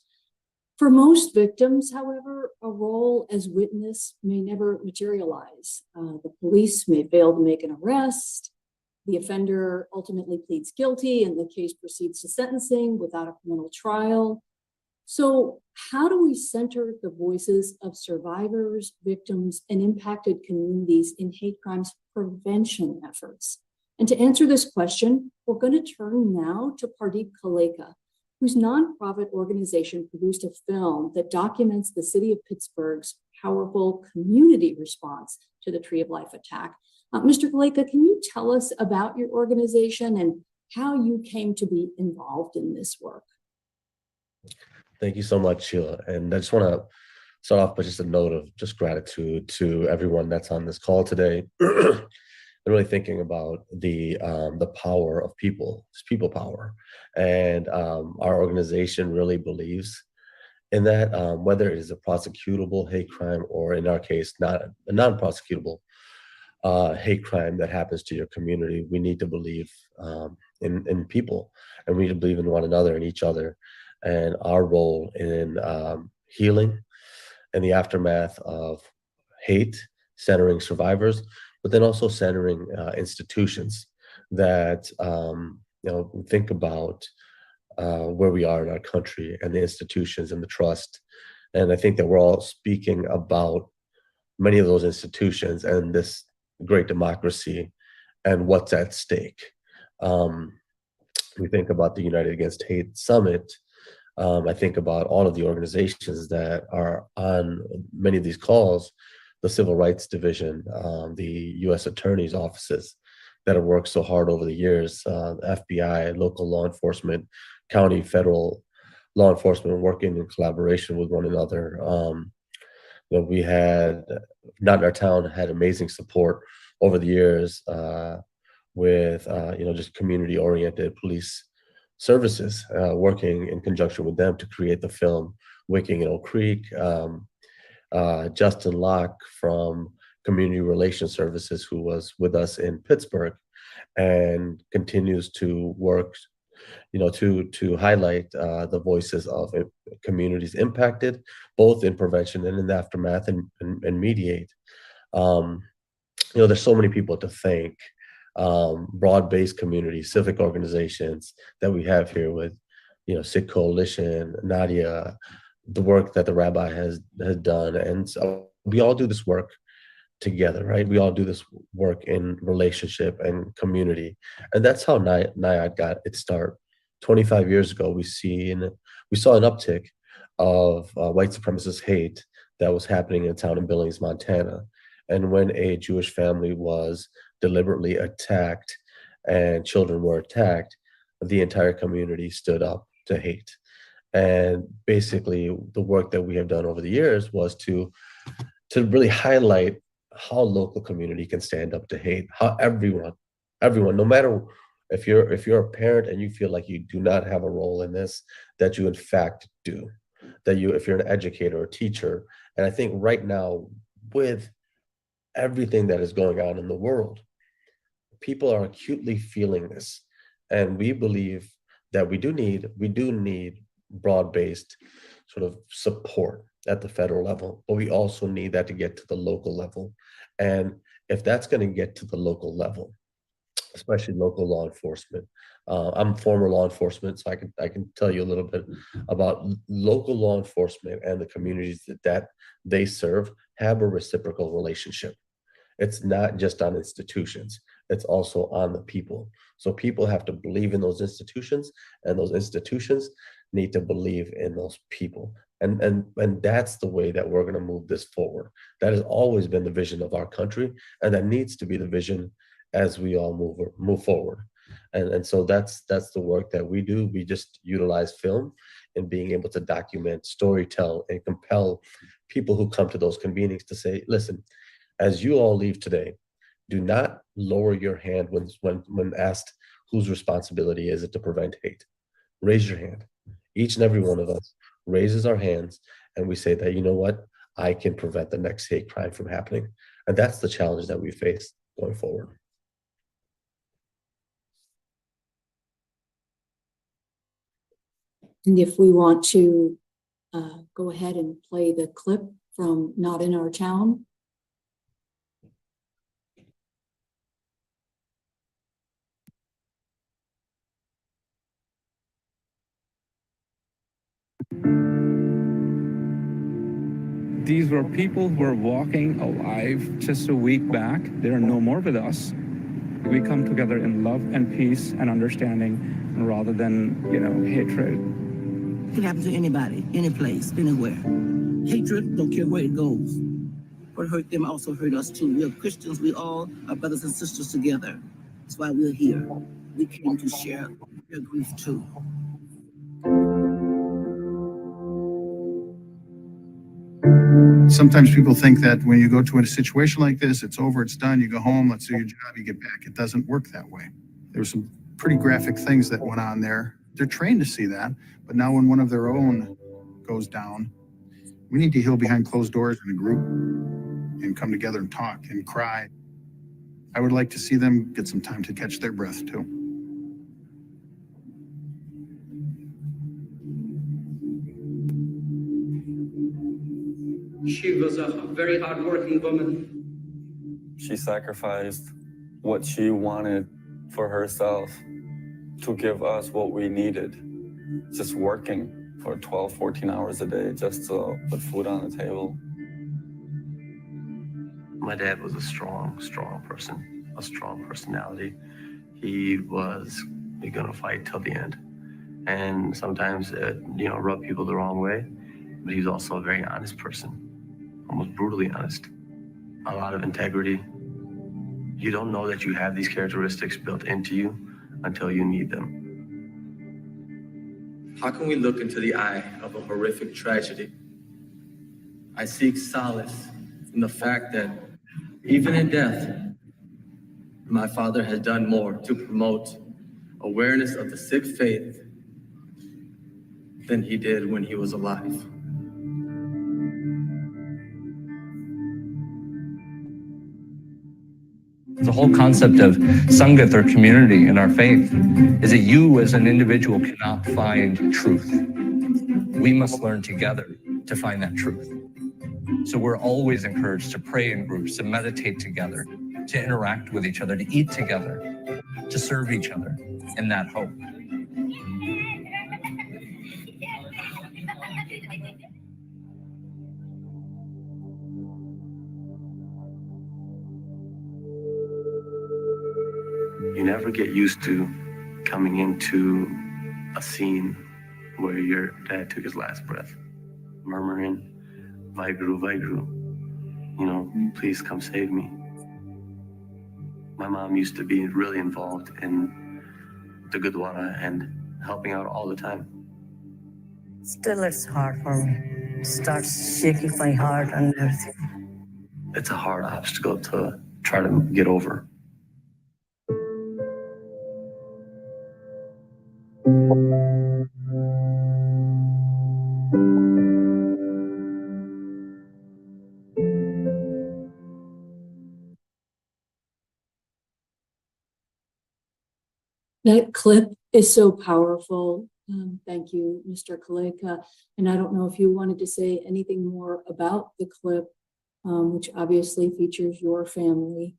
Speaker 11: For most victims, however, a role as witness may never materialize. The police may fail to make an arrest. The offender ultimately pleads guilty and the case proceeds to sentencing without a criminal trial. So how do we center the voices of survivors, victims, and impacted communities in hate crimes prevention efforts? And to answer this question, we're going to turn now to Pardeep Kaleka, whose nonprofit organization produced a film that documents the city of Pittsburgh's powerful community response to the Tree of Life attack. Mr. Kaleka, can you tell us about your organization and how you came to be involved in this work?
Speaker 14: Thank you so much, Sheila. And I just want to start off by just a note of just gratitude to everyone that's on this call today. And really thinking about the power of people, it's people power. And our organization really believes in that, whether it is a prosecutable hate crime or in our case, not a non-prosecutable hate crime that happens to your community, we need to believe in people, and we need to believe in one another and each other, and our role in healing and the aftermath of hate, centering survivors, but then also centering institutions that think about where we are in our country and the institutions and the trust. And I think that we're all speaking about many of those institutions and this great democracy and what's at stake. We think about the United Against Hate Summit. I think about all of the organizations that are on many of these calls the Civil Rights Division, the U.S. Attorney's offices that have worked so hard over the years, FBI, local law enforcement, county, federal law enforcement working in collaboration with one another. We had, not in our town, had amazing support over the years with, just community-oriented police services, working in conjunction with them to create the film Wicking in Oak Creek. Justin Locke from Community Relations Services, who was with us in Pittsburgh and continues to work, to highlight the voices of communities impacted, both in prevention and in the aftermath, and mediate. There's so many people to thank, broad-based communities, civic organizations that we have here with, Sikh Coalition, Nadia, the work that the rabbi has done. And so we all do this work together, right? We all do this work in relationship and community. And that's how NIAD got its start. 25 years ago, we saw an uptick of white supremacist hate that was happening in a town in Billings, Montana. And when a Jewish family was deliberately attacked and children were attacked, the entire community stood up to hate. And basically, the work that we have done over the years was to really highlight how local community can stand up to hate, how everyone, no matter if you're a parent and you feel like you do not have a role in this, that you in fact do, if you're an educator or teacher. And I think right now, with everything that is going on in the world, people are acutely feeling this. And we believe that we do need broad-based sort of support at the federal level, but we also need that to get to the local level. And if that's going to get to the local level, especially local law enforcement, I'm former law enforcement, so I can tell you a little bit about local law enforcement and the communities that they serve have a reciprocal relationship. It's not just on institutions, it's also on the people. So people have to believe in those institutions, and those institutions need to believe in those people. And that's the way that we're going to move this forward. That has always been the vision of our country, and that needs to be the vision as we all move forward. And so that's the work that we do. We just utilize film and being able to document, storytell, and compel people who come to those convenings to say, listen, as you all leave today, do not lower your hand when asked whose responsibility is it to prevent hate. Raise your hand. Each and every one of us raises our hands, and we say that, you know what, I can prevent the next hate crime from happening. And that's the challenge that we face going forward.
Speaker 11: And if we want to go ahead and play the clip from Not in Our Town.
Speaker 15: These were people who were walking alive just a week back. They are no more with us. We come together in love and peace and understanding rather than, hatred.
Speaker 16: It can happen to anybody, any place, anywhere. Hatred, don't care where it goes. What hurt them also hurt us too. We are Christians. We all are brothers and sisters together. That's why we're here. We came to share their grief too.
Speaker 17: Sometimes people think that when you go to a situation like this, it's over, it's done, you go home, let's do your job, you get back. It doesn't work that way. There were some pretty graphic things that went on there. They're trained to see that, but now when one of their own goes down, we need to heal behind closed doors in a group and come together and talk and cry. I would like to see them get some time to catch their breath too.
Speaker 18: She was a very hardworking woman.
Speaker 19: She sacrificed what she wanted for herself to give us what we needed. Just working for 12, 14 hours a day just to put food on the table.
Speaker 20: My dad was a strong person, a strong personality. He was gonna fight till the end. And sometimes it, rubbed people the wrong way, but he was also a very honest person. Almost brutally honest. a lot of integrity. You don't know that you have these characteristics built into you until you need them.
Speaker 21: How can we look into the eye of a horrific tragedy? I seek solace in the fact that even in death, my father has done more to promote awareness of the Sikh faith than he did when he was alive.
Speaker 22: The whole concept of Sangat or community in our faith is that you as an individual cannot find truth. We must learn together to find that truth. So we're always encouraged to pray in groups, to meditate together, to interact with each other, to eat together, to serve each other in that hope.
Speaker 20: You never get used to coming into a scene where your dad took his last breath, murmuring, Vaheguru, Vaheguru, you know, please come save me. My mom used to be really involved in the Gurdwara and helping out all the time.
Speaker 23: Still, it's hard for me. It starts shaking my heart and everything.
Speaker 20: It's a hard obstacle to try to get over.
Speaker 11: That clip is so powerful. Thank you, Mr. Kaleka. And I don't know if you wanted to say anything more about the clip, which obviously features your family,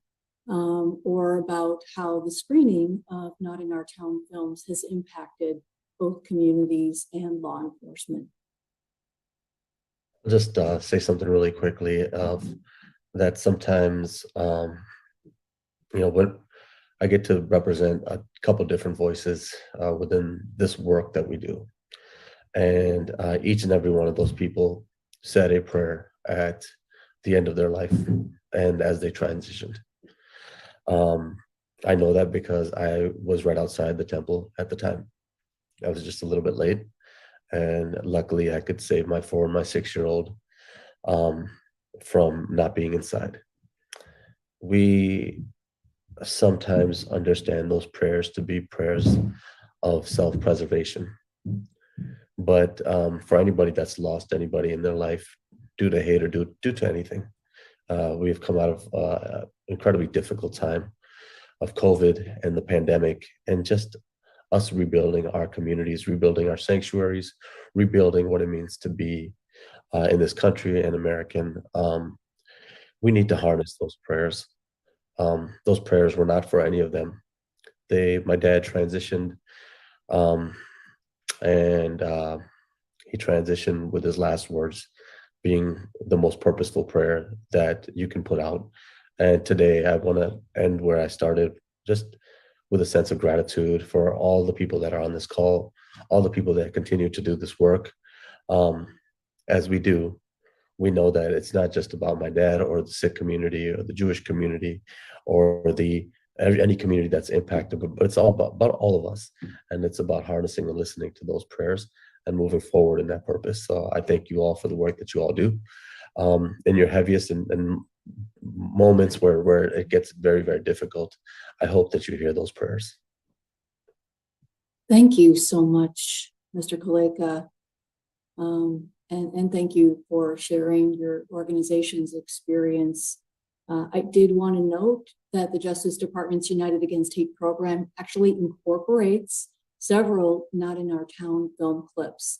Speaker 11: or about how the screening of Not in Our Town films has impacted both communities and law enforcement.
Speaker 14: I'll just say something really quickly that sometimes, when I get to represent a couple different voices within this work that we do. And each and every one of those people said a prayer at the end of their life and as they transitioned. I know that because I was right outside the temple at the time. I was just a little bit late. And luckily I could save my 4 and my 6-year-old from not being inside. We sometimes understand those prayers to be prayers of self-preservation. But for anybody that's lost anybody in their life due to hate or due to anything, we've come out of an incredibly difficult time of COVID and the pandemic, and just us rebuilding our communities, rebuilding our sanctuaries, rebuilding what it means to be in this country and American. We need to harness those prayers. Those prayers were not for any of them. My dad transitioned, and he transitioned with his last words being the most purposeful prayer that you can put out. And today I want to end where I started, just with a sense of gratitude for all the people that are on this call, all the people that continue to do this work. As we do, we know that it's not just about my dad or the Sikh community or the Jewish community or any community that's impacted, but it's all about all of us. And it's about harnessing and listening to those prayers and moving forward in that purpose. So I thank you all for the work that you all do. In your heaviest and moments where it gets very, very difficult, I hope that you hear those prayers.
Speaker 11: Thank you so much, Mr. Kaleka. And thank you for sharing your organization's experience. I did want to note that the Justice Department's United Against Hate program actually incorporates several Not in Our Town film clips.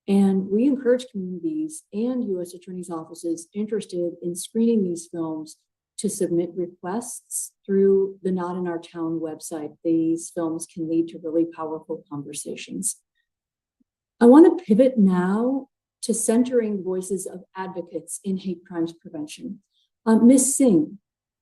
Speaker 11: And we encourage communities and U.S. attorneys' offices interested in screening these films to submit requests through the Not in Our Town website. These films can lead to really powerful conversations. I want to pivot now to centering voices of advocates in hate crimes prevention. Ms. Singh,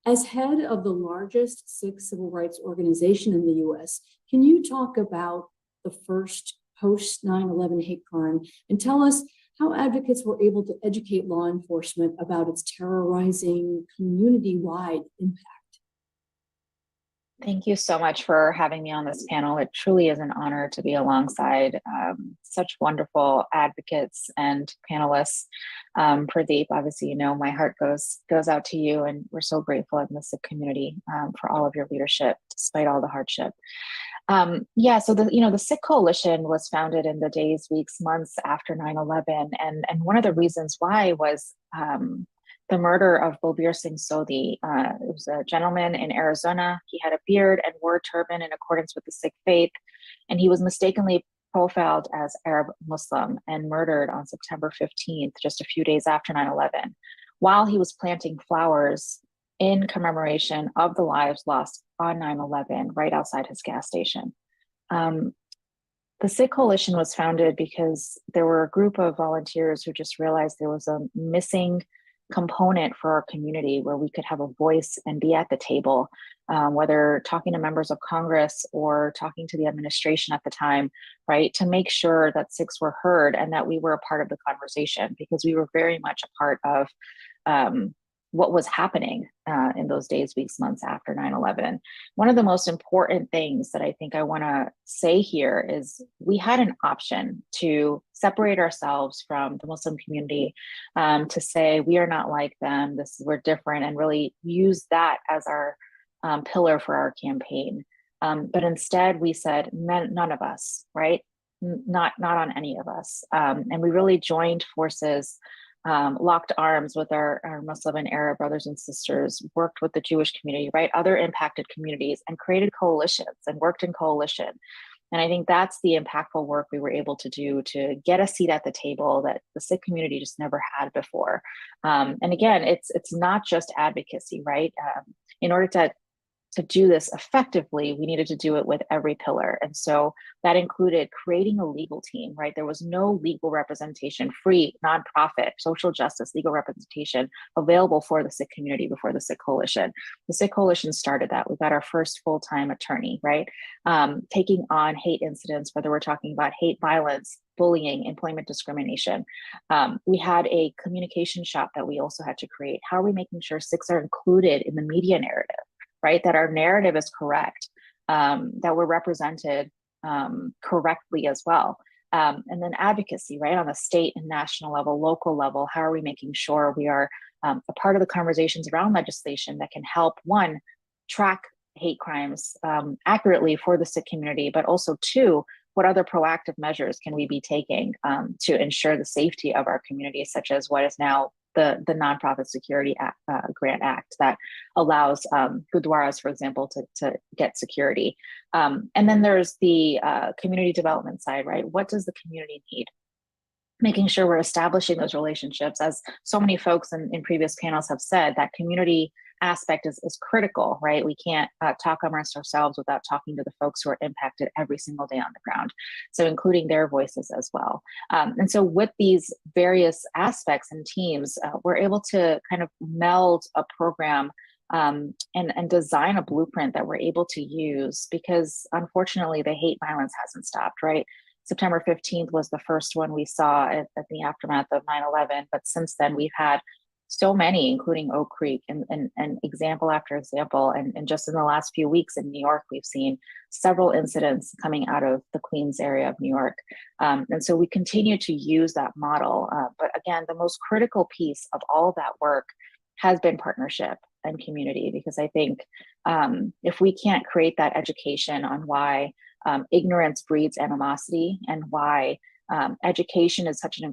Speaker 11: as head of the largest Sikh civil rights organization in the U.S., can you talk about the first post 9/11 hate crime and tell us how advocates were able to educate law enforcement about its terrorizing community-wide impact.
Speaker 2: Thank you so much for having me on this panel. It truly is an honor to be alongside such wonderful advocates and panelists. Pradeep, obviously, you know, my heart goes out to you, and we're so grateful in the Sikh community for all of your leadership, despite all the hardship. Yeah, so the Sikh Coalition was founded in the days, weeks, months after 9/11, and one of the reasons why was the murder of Balbir Singh Sodhi. It was a gentleman in Arizona. He had a beard and wore a turban in accordance with the Sikh faith, and he was mistakenly profiled as Arab Muslim and murdered on September 15th, just a few days after 9/11, while he was planting flowers in commemoration of the lives lost on 9/11 right outside his gas station. The Sikh Coalition was founded because there were a group of volunteers who just realized there was a missing component for our community where we could have a voice and be at the table, whether talking to members of Congress or talking to the administration at the time, right, to make sure that Sikhs were heard and that we were a part of the conversation, because we were very much a part of what was happening in those days, weeks, months after 9/11. One of the most important things that I think I want to say here is we had an option to separate ourselves from the Muslim community, to say we are not like them, we're different, and really use that as our pillar for our campaign. But instead we said none of us, right? Not on any of us. And we really joined forces, locked arms with our Muslim and Arab brothers and sisters, worked with the Jewish community, right, other impacted communities, and created coalitions and worked in coalition. And I think that's the impactful work we were able to do to get a seat at the table that the Sikh community just never had before. And again, it's not just advocacy, right? In order to do this effectively, we needed to do it with every pillar. And so that included creating a legal team, right? There was no legal representation, free, nonprofit, social justice, legal representation available for the Sikh community before the Sikh Coalition. The Sikh Coalition started that. We got our first full-time attorney, right? Taking on hate incidents, whether we're talking about hate violence, bullying, employment discrimination. We had a communication shop that we also had to create. How are we making sure Sikhs are included in the media narrative? Right, that our narrative is correct, that we're represented correctly as well. And then advocacy, right, on the state and national level, local level, how are we making sure we are a part of the conversations around legislation that can help, one, track hate crimes accurately for the Sikh community, but also two, what other proactive measures can we be taking to ensure the safety of our community, such as what is now the Nonprofit Security Grant Act that allows gurdwaras, for example, to get security. And then there's the community development side, right? What does the community need? Making sure we're establishing those relationships, as so many folks in previous panels have said, that community aspect is critical, right? We can't talk amongst ourselves without talking to the folks who are impacted every single day on the ground. So including their voices as well. And so with these various aspects and teams, we're able to kind of meld a program and design a blueprint that we're able to use, because unfortunately the hate violence hasn't stopped, right? September 15th was the first one we saw at the aftermath of 9/11, but since then we've had so many, including Oak Creek and example after example. And just in the last few weeks in New York, we've seen several incidents coming out of the Queens area of New York. And so we continue to use that model. But again, the most critical piece of all of that work has been partnership and community, because I think if we can't create that education on why ignorance breeds animosity and why education is such an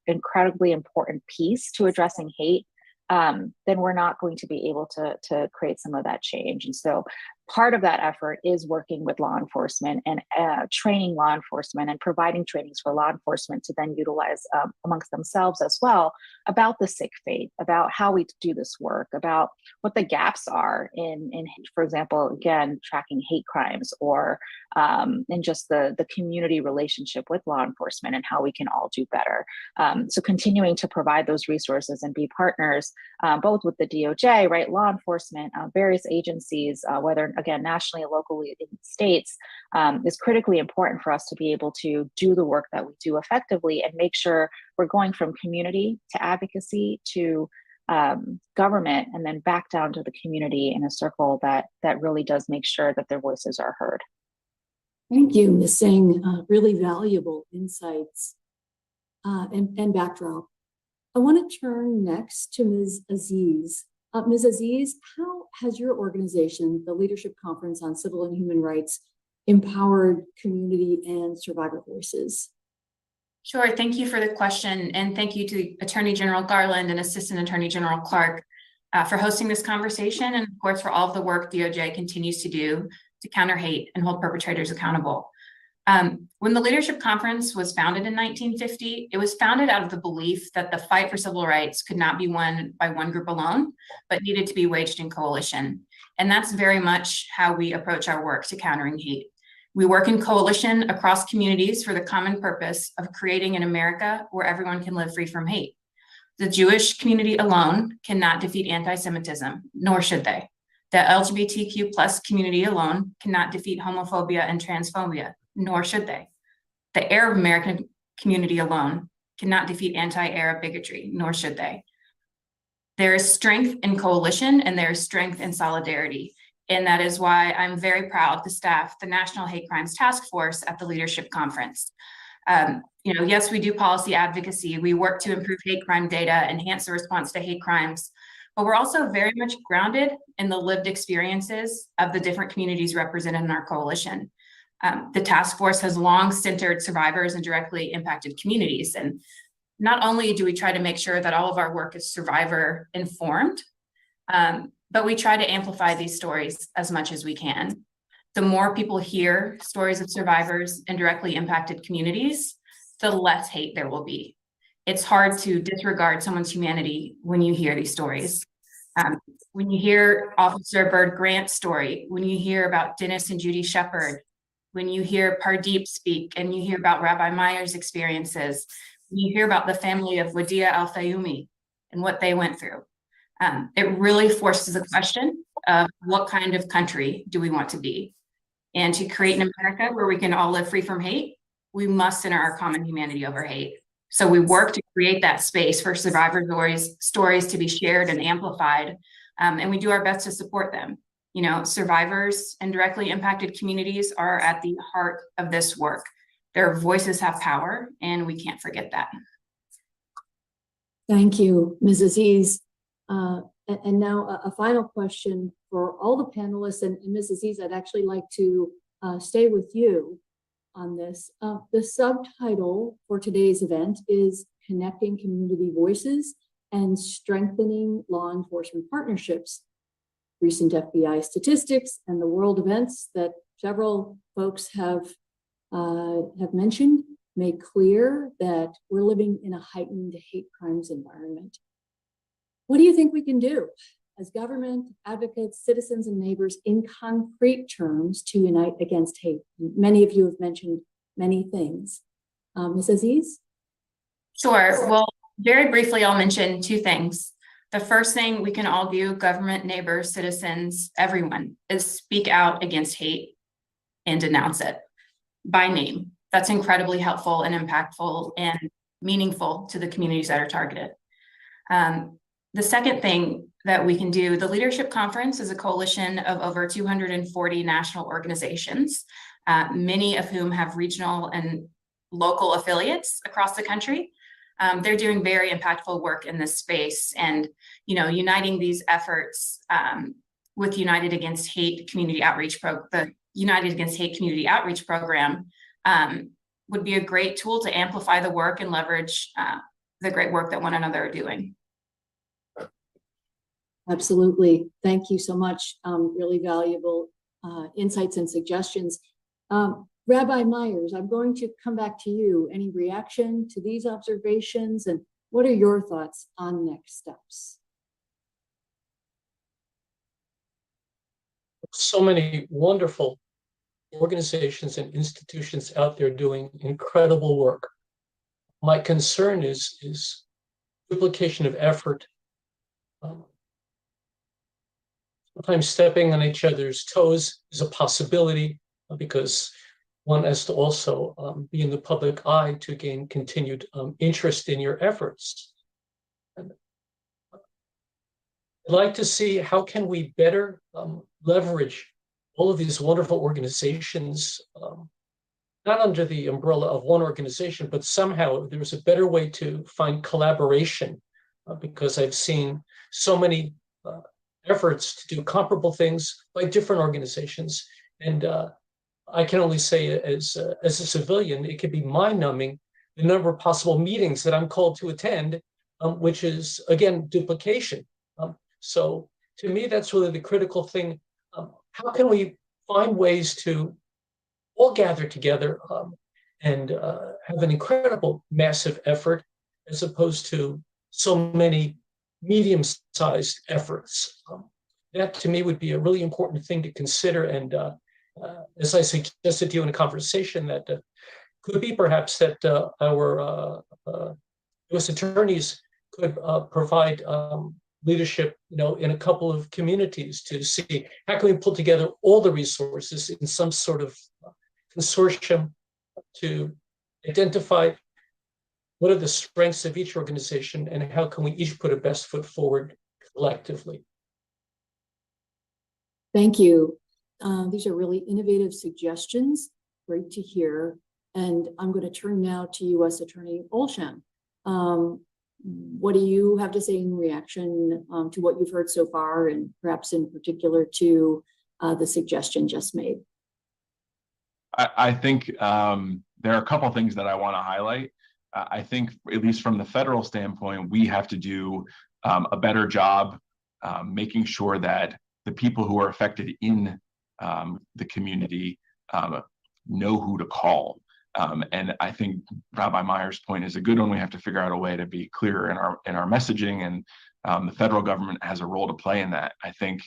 Speaker 2: incredibly important piece to addressing hate, then we're not going to be able to create some of that change. And so part of that effort is working with law enforcement and training law enforcement and providing trainings for law enforcement to then utilize amongst themselves as well about the Sikh faith, about how we do this work, about what the gaps are in for example, again, tracking hate crimes, or in just the community relationship with law enforcement and how we can all do better. So continuing to provide those resources and be partners, both with the DOJ, right, law enforcement, various agencies, whether again, nationally and locally in states, is critically important for us to be able to do the work that we do effectively and make sure we're going from community to advocacy to government and then back down to the community in a circle that really does make sure that their voices are heard.
Speaker 11: Thank you, Ms. Singh. Really valuable insights and backdrop. I want to turn next to Ms. Aziz. Ms. Aziz, how has your organization, the Leadership Conference on Civil and Human Rights, empowered community and survivor voices?
Speaker 3: Sure, thank you for the question. And thank you to Attorney General Garland and Assistant Attorney General Clark for hosting this conversation, and of course for all of the work DOJ continues to do to counter hate and hold perpetrators accountable. When the Leadership Conference was founded in 1950, it was founded out of the belief that the fight for civil rights could not be won by one group alone, but needed to be waged in coalition. And that's very much how we approach our work to countering hate. We work in coalition across communities for the common purpose of creating an America where everyone can live free from hate. The Jewish community alone cannot defeat anti-Semitism, nor should they. The LGBTQ plus community alone cannot defeat homophobia and transphobia, nor should they. The Arab American community alone cannot defeat anti-Arab bigotry, nor should they. There is strength in coalition and there is strength in solidarity. And that is why I'm very proud to staff the National Hate Crimes Task Force at the Leadership Conference. Yes, we do policy advocacy. We work to improve hate crime data, enhance the response to hate crimes, but we're also very much grounded in the lived experiences of the different communities represented in our coalition. The task force has long centered survivors and directly impacted communities. And not only do we try to make sure that all of our work is survivor informed, but we try to amplify these stories as much as we can. The more people hear stories of survivors and directly impacted communities, the less hate there will be. It's hard to disregard someone's humanity when you hear these stories. When you hear Officer Bird Grant's story, when you hear about Dennis and Judy Shepard, when you hear Pardeep speak and you hear about Rabbi Meyer's experiences, when you hear about the family of Wadia Al-Fayumi and what they went through, it really forces a question of what kind of country do we want to be? And to create an America where we can all live free from hate, we must center our common humanity over hate. So we work to create that space for survivor stories to be shared and amplified, and we do our best to support them. Survivors and directly impacted communities are at the heart of this work. Their voices have power, and we can't forget that.
Speaker 11: Thank you, Ms. Aziz. And now a final question for all the panelists, and Ms. Aziz, I'd actually like to stay with you on this. The subtitle for today's event is Connecting Community Voices and Strengthening Law Enforcement Partnerships. Recent FBI statistics and the world events that several folks have mentioned make clear that we're living in a heightened hate crimes environment. What do you think we can do as government, advocates, citizens, and neighbors in concrete terms to unite against hate? Many of you have mentioned many things. Ms. Aziz?
Speaker 3: Sure. Well, very briefly, I'll mention two things. The first thing we can all do, government, neighbors, citizens, everyone, is speak out against hate and denounce it by name. That's incredibly helpful and impactful and meaningful to the communities that are targeted. The second thing that we can do, the Leadership Conference is a coalition of over 240 national organizations, many of whom have regional and local affiliates across the country. They're doing very impactful work in this space, and uniting these efforts with United Against Hate Community Outreach the United Against Hate Community Outreach Program would be a great tool to amplify the work and leverage the great work that one another are doing.
Speaker 11: Absolutely. Thank you so much. Really valuable insights and suggestions. Rabbi Myers, I'm going to come back to you. Any reaction to these observations, and what are your thoughts on next steps?
Speaker 12: So many wonderful organizations and institutions out there doing incredible work. My concern is duplication of effort. sometimes stepping on each other's toes is a possibility because one has to also be in the public eye to gain continued interest in your efforts. And I'd like to see how can we better leverage all of these wonderful organizations, not under the umbrella of one organization, but somehow there's a better way to find collaboration because I've seen so many efforts to do comparable things by different organizations. And I can only say as a civilian, it can be mind-numbing the number of possible meetings that I'm called to attend, which is, again, duplication. So to me, that's really the critical thing. How can we find ways to all gather together and have an incredible, massive effort as opposed to so many medium-sized efforts? That to me would be a really important thing to consider. And as I suggested to you in a conversation, that could be perhaps that our U.S. attorneys could provide leadership, in a couple of communities to see how can we pull together all the resources in some sort of consortium to identify what are the strengths of each organization and how can we each put a best foot forward collectively.
Speaker 11: Thank you. These are really innovative suggestions. Great to hear. And I'm going to turn now to U.S. Attorney Olshan. What do you have to say in reaction to what you've heard so far, and perhaps in particular to the suggestion just made?
Speaker 13: I think there are a couple things that I want to highlight. I think, at least from the federal standpoint, we have to do a better job making sure that the people who are affected in the community know who to call. And I think Rabbi Meyer's point is a good one. We have to figure out a way to be clearer in our messaging, and the federal government has a role to play in that. I think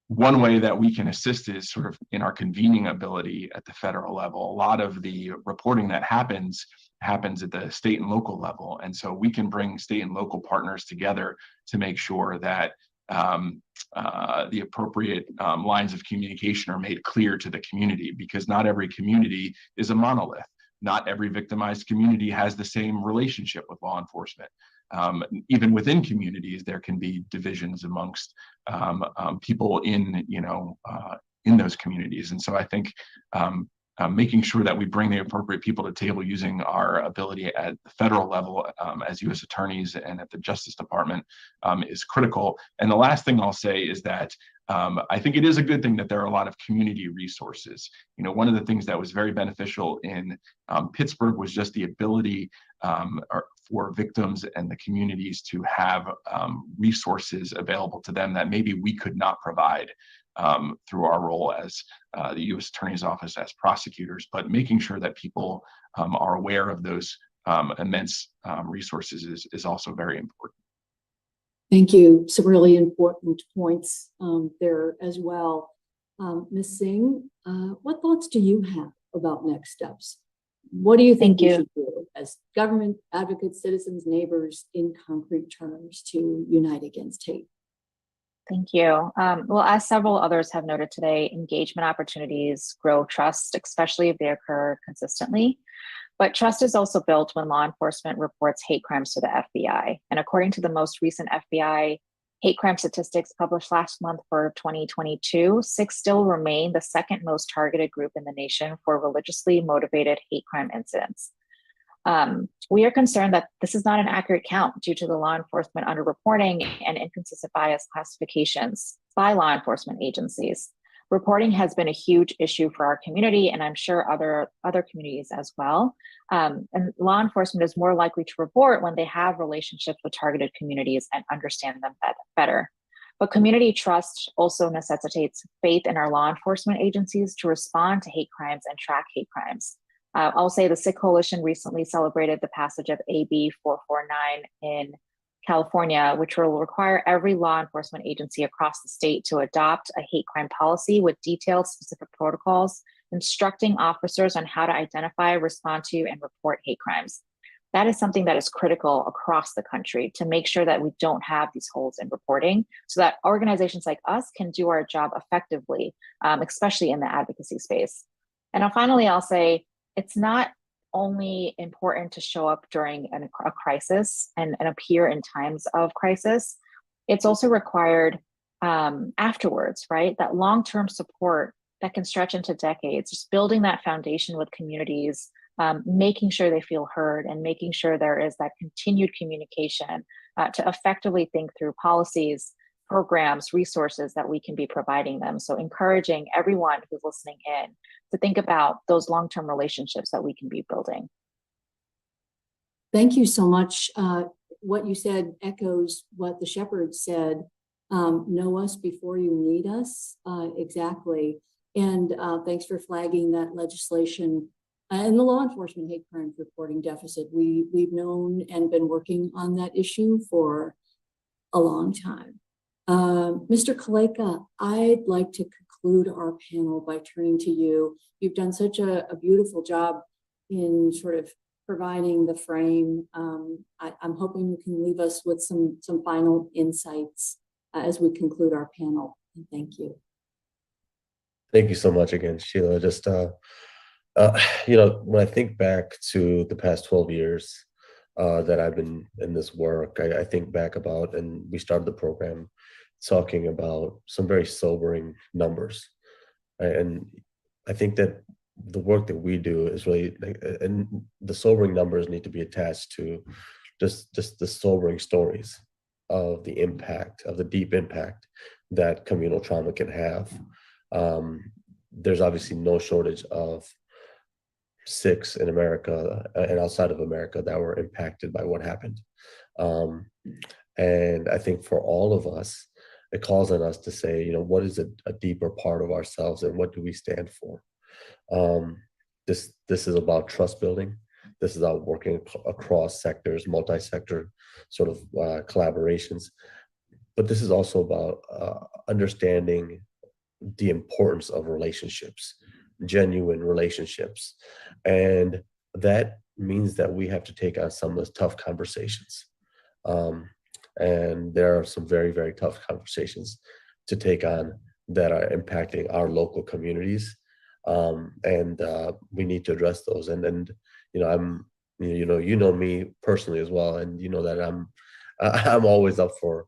Speaker 13: one way that we can assist is sort of in our convening ability at the federal level. A lot of the reporting that happens at the state and local level. And so we can bring state and local partners together to make sure that the appropriate lines of communication are made clear to the community, because not every community is a monolith. Not every victimized community has the same relationship with law enforcement. Even within communities, there can be divisions amongst people in those communities. And so I think making sure that we bring the appropriate people to the table using our ability at the federal level as U.S. attorneys and at the Justice Department is critical. And the last thing I'll say is that I think it is a good thing that there are a lot of community resources. One of the things that was very beneficial in Pittsburgh was just the ability for victims and the communities to have resources available to them that maybe we could not provide through our role as the U.S. Attorney's Office as prosecutors, but making sure that people are aware of those immense resources is also very important.
Speaker 11: Thank you. Some really important points there as well. Ms. Singh, what thoughts do you have about next steps? What do you think we should do as government, advocates, citizens, neighbors, in concrete terms to unite against hate?
Speaker 2: Thank you. Well, as several others have noted today, engagement opportunities grow trust, especially if they occur consistently. But trust is also built when law enforcement reports hate crimes to the FBI. And according to the most recent FBI hate crime statistics published last month for 2022, Sikhs still remain the second most targeted group in the nation for religiously motivated hate crime incidents. We are concerned that this is not an accurate count due to the law enforcement underreporting and inconsistent bias classifications by law enforcement agencies. Reporting has been a huge issue for our community, and I'm sure other communities as well. And law enforcement is more likely to report when they have relationships with targeted communities and understand them better. But community trust also necessitates faith in our law enforcement agencies to respond to hate crimes and track hate crimes. I'll say the Sikh Coalition recently celebrated the passage of AB 449 in California, which will require every law enforcement agency across the state to adopt a hate crime policy with detailed specific protocols, instructing officers on how to identify, respond to, and report hate crimes. that is something that is critical across the country to make sure that we don't have these holes in reporting, so that organizations like us can do our job effectively, especially in the advocacy space. And finally, I'll say it's not only important to show up during a crisis and appear in times of crisis, it's also required afterwards, right? That long-term support that can stretch into decades, just building that foundation with communities, making sure they feel heard, and making sure there is that continued communication to effectively think through policies, programs, resources that we can be providing them. So encouraging everyone who's listening in to think about those long-term relationships that we can be building.
Speaker 11: Thank you so much. What you said echoes what the Shepherds said. Know us before you need us. Exactly. And thanks for flagging that legislation and the law enforcement hate crime reporting deficit. We've known and been working on that issue for a long time. Mr. Kaleka, I'd like to conclude our panel by turning to you. You've done such a beautiful job in sort of providing the frame. I'm hoping you can leave us with some final insights as we conclude our panel. And thank you.
Speaker 14: Thank you so much again, Sheila. Just, when I think back to the past 12 years that I've been in this work, I think back about, and we started the program talking about some very sobering numbers. And I think that the work that we do is really, and the sobering numbers need to be attached to just the sobering stories of the impact, of the deep impact that communal trauma can have. There's obviously no shortage of Sikhs in America and outside of America that were impacted by what happened. And I think for all of us, it calls on us to say, what is a deeper part of ourselves and what do we stand for? This is about trust building. This is about working across sectors, multi-sector sort of collaborations. But this is also about understanding the importance of relationships, genuine relationships. And that means that we have to take on some of the tough conversations. And there are some very, very tough conversations to take on that are impacting our local communities. And we need to address those. And I'm, you know me personally as well, and you know that I'm always up for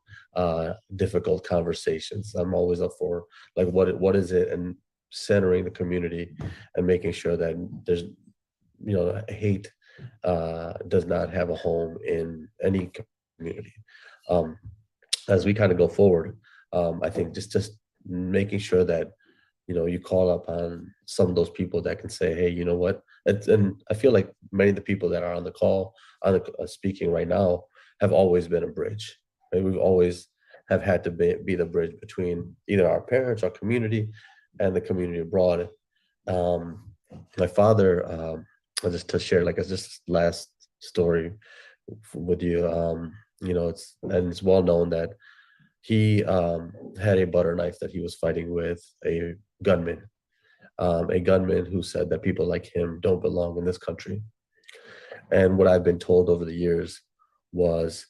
Speaker 14: difficult conversations. I'm always up for like what is it, and centering the community and making sure that there's hate does not have a home in any community. As we kind of go forward, I think just making sure that you call up on some of those people that can say, hey, you know what? And I feel like many of the people that are on the call, speaking right now, have always been a bridge. Right? We've always have had to be the bridge between either our parents, our community, and the community abroad. My father, just to share like just last story with you, it's well known that he had a butter knife that he was fighting with a gunman who said that people like him don't belong in this country. And what I've been told over the years was,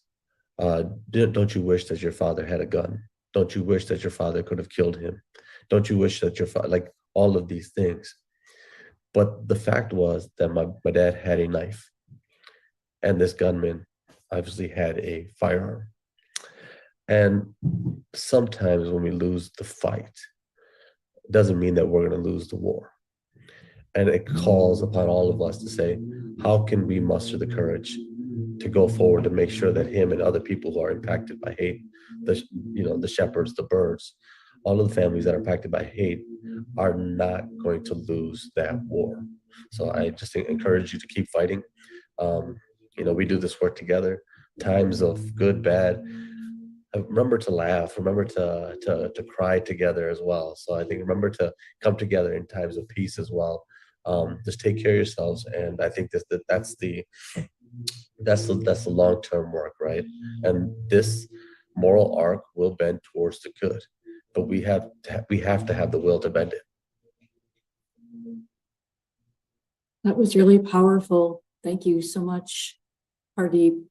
Speaker 14: don't you wish that your father had a gun? Don't you wish that your father could have killed him? Don't you wish that your father, like all of these things. But the fact was that my dad had a knife, and this gunman obviously had a firearm. And sometimes when we lose the fight, it doesn't mean that we're going to lose the war. And it calls upon all of us to say, how can we muster the courage to go forward to make sure that him and other people who are impacted by hate, the shepherds, the birds, all of the families that are impacted by hate are not going to lose that war. So I just encourage you to keep fighting. We do this work together, times of good, bad. Remember to laugh, remember to cry together as well. So I think remember to come together in times of peace as well. Just take care of yourselves. And I think that's the long-term work, right? And this moral arc will bend towards the good, but we have to have the will to bend it.
Speaker 11: That was really powerful. Thank you so much, Hardeep,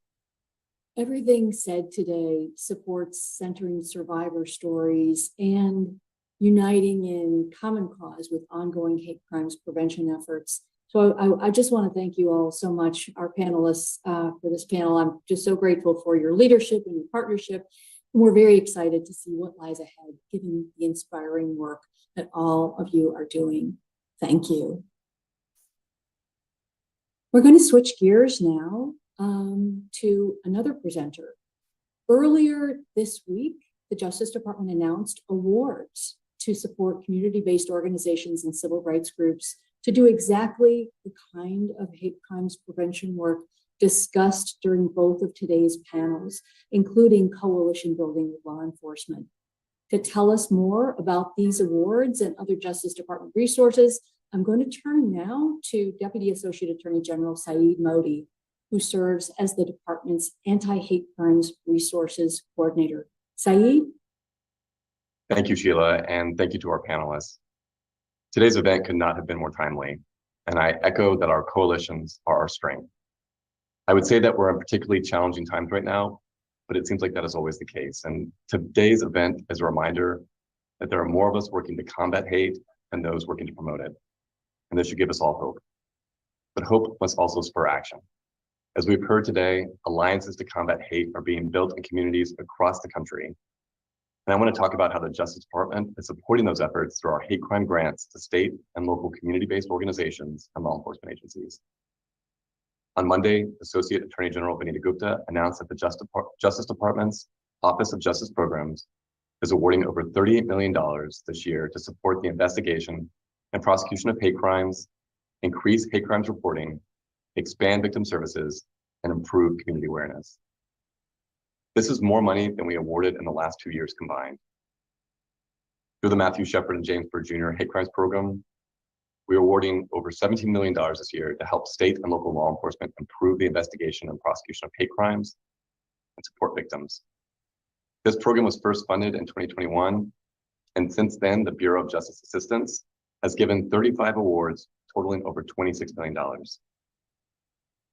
Speaker 11: everything said today supports centering survivor stories and uniting in common cause with ongoing hate crimes prevention efforts. So I just want to thank you all so much, our panelists, for this panel. I'm just so grateful for your leadership and your partnership. And we're very excited to see what lies ahead, given the inspiring work that all of you are doing. Thank you. We're going to switch gears now to another presenter. Earlier this week, the Justice Department announced awards to support community-based organizations and civil rights groups to do exactly the kind of hate crimes prevention work discussed during both of today's panels, including coalition building with law enforcement. To tell us more about these awards and other Justice Department resources, I'm going to turn now to Deputy Associate Attorney General Saeed Modi, who serves as the department's Anti-Hate Crimes Resources Coordinator. Saeed?
Speaker 4: Thank you, Sheila, and thank you to our panelists. Today's event could not have been more timely, and I echo that our coalitions are our strength. I would say that we're in particularly challenging times right now, but it seems like that is always the case. And today's event is a reminder that there are more of us working to combat hate than those working to promote it. And this should give us all hope. But hope must also spur action. As we've heard today, alliances to combat hate are being built in communities across the country. And I want to talk about how the Justice Department is supporting those efforts through our hate crime grants to state and local community-based organizations and law enforcement agencies. On Monday, Associate Attorney General Vanita Gupta announced that the Justice Department's Office of Justice Programs is awarding over $38 million this year to support the investigation and prosecution of hate crimes, increase hate crimes reporting, expand victim services, and improve community awareness. This is more money than we awarded in the last 2 years combined. Through the Matthew Shepard and James Byrd Jr. Hate Crimes Program, we're awarding over $17 million this year to help state and local law enforcement improve the investigation and prosecution of hate crimes and support victims. This program was first funded in 2021, and since then, the Bureau of Justice Assistance has given 35 awards totaling over $26 million.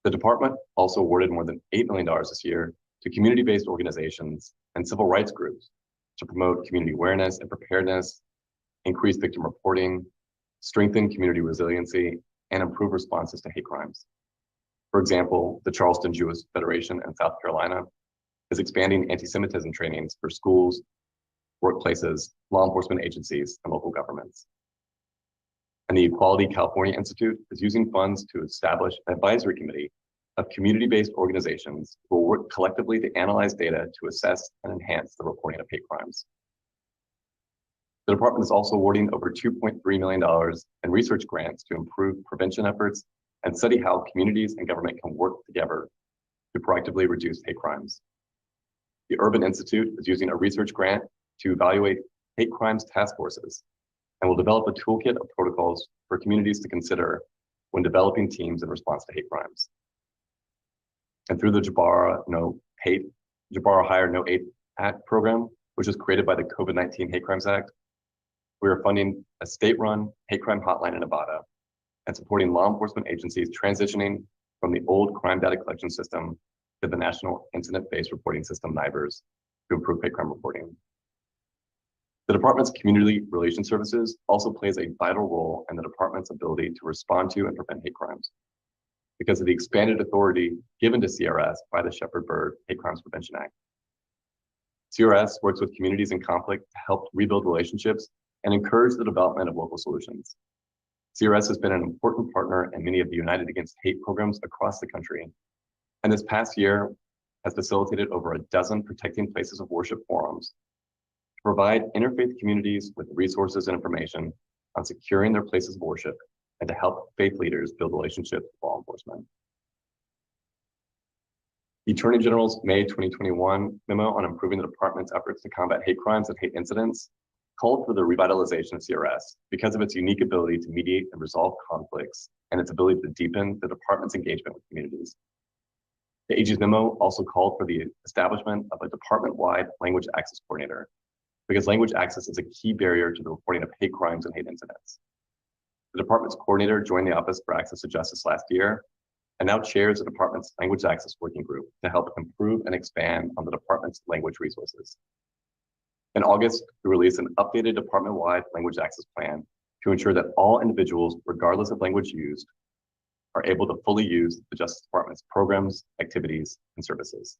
Speaker 4: The department also awarded more than $8 million this year to community-based organizations and civil rights groups to promote community awareness and preparedness, increase victim reporting, strengthen community resiliency, and improve responses to hate crimes. For example, the Charleston Jewish Federation in South Carolina is expanding anti-Semitism trainings for schools, workplaces, law enforcement agencies, and local governments. And the Equality California Institute is using funds to establish an advisory committee of community-based organizations who will work collectively to analyze data to assess and enhance the reporting of hate crimes. The department is also awarding over $2.3 million in research grants to improve prevention efforts and study how communities and government can work together to proactively reduce hate crimes. The Urban Institute is using a research grant to evaluate hate crimes task forces and will develop a toolkit of protocols for communities to consider when developing teams in response to hate crimes. And through the Jabara Hire No Hate Act program, which was created by the COVID-19 Hate Crimes Act, we are funding a state-run hate crime hotline in Nevada and supporting law enforcement agencies transitioning from the old crime data collection system to the National Incident-Based Reporting System, NIBRS, to improve hate crime reporting. The department's community relations services also plays a vital role in the department's ability to respond to and prevent hate crimes because of the expanded authority given to CRS by the Shepard-Byrd Hate Crimes Prevention Act. CRS works with communities in conflict to help rebuild relationships and encourage the development of local solutions. CRS has been an important partner in many of the United Against Hate programs across the country, and this past year has facilitated over a dozen Protecting Places of Worship forums to provide interfaith communities with resources and information on securing their places of worship and to help faith leaders build relationships with law enforcement. The Attorney General's May 2021 memo on improving the department's efforts to combat hate crimes and hate incidents called for the revitalization of CRS because of its unique ability to mediate and resolve conflicts and its ability to deepen the department's engagement with communities. The AG's memo also called for the establishment of a department-wide language access coordinator because language access is a key barrier to the reporting of hate crimes and hate incidents. The department's coordinator joined the Office for Access to Justice last year and now chairs the department's Language Access Working Group to help improve and expand on the department's language resources. In August, we released an updated department-wide language access plan to ensure that all individuals, regardless of language used, are able to fully use the Justice Department's programs, activities, and services.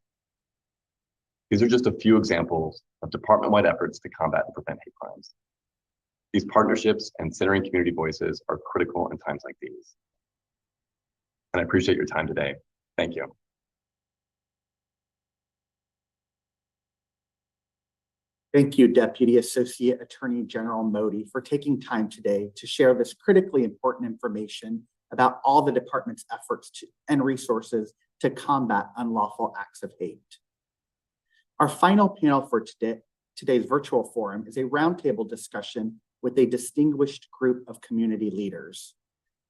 Speaker 4: These are just a few examples of department-wide efforts to combat and prevent hate crimes. These partnerships and centering community voices are critical in times like these. And I appreciate your time today. Thank you.
Speaker 1: Thank you, Deputy Associate Attorney General Modi, for taking time today to share this critically important information about all the department's efforts and resources to combat unlawful acts of hate. Our final panel for today's virtual forum is a roundtable discussion with a distinguished group of community leaders.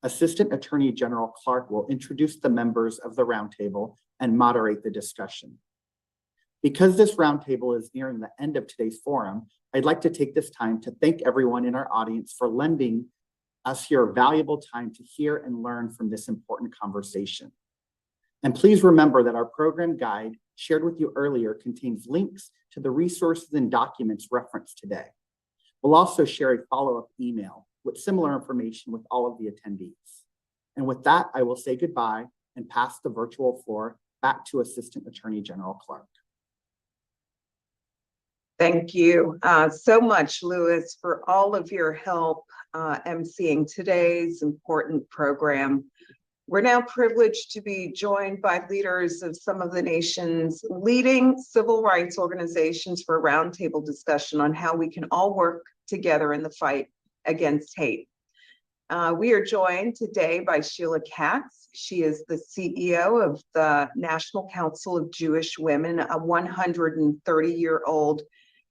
Speaker 1: Assistant Attorney General Clark will introduce the members of the roundtable and moderate the discussion. Because this roundtable is nearing the end of today's forum, I'd like to take this time to thank everyone in our audience for lending us your valuable time to hear and learn from this important conversation. And please remember that our program guide shared with you earlier contains links to the resources and documents referenced today. We'll also share a follow-up email with similar information with all of the attendees. And with that, I will say goodbye and pass the virtual floor back to Assistant Attorney General Clark.
Speaker 5: Thank you so much, Louis, for all of your help emceeing today's important program. We're now privileged to be joined by leaders of some of the nation's leading civil rights organizations for a roundtable discussion on how we can all work together in the fight against hate. We are joined today by Sheila Katz. She is the CEO of the National Council of Jewish Women, a 130-year-old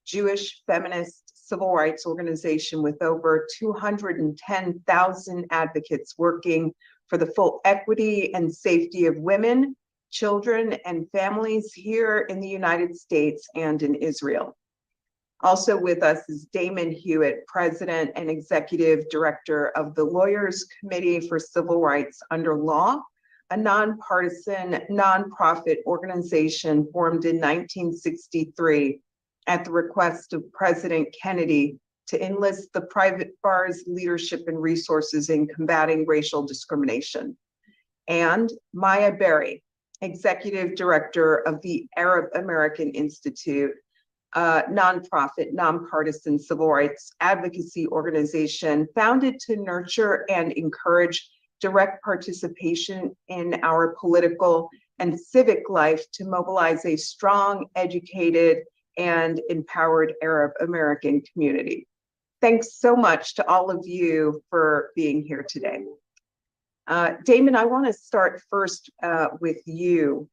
Speaker 5: Jewish feminist civil rights organization with over 210,000 advocates working for the full equity and safety of women, children, and families here in the United States and in Israel. Also with us is Damon Hewitt, President and Executive Director of the Lawyers Committee for Civil Rights Under Law, a nonpartisan, nonprofit organization formed in 1963 at the request of President Kennedy to enlist the private bar's leadership and resources in combating racial discrimination. And Maya Berry, Executive Director of the Arab American Institute, a nonprofit, nonpartisan civil rights advocacy organization founded to nurture and encourage direct participation in our political and civic life to mobilize a strong, educated, and empowered Arab American community. Thanks so much to all of you for being here today. Damon, I want to start first with you.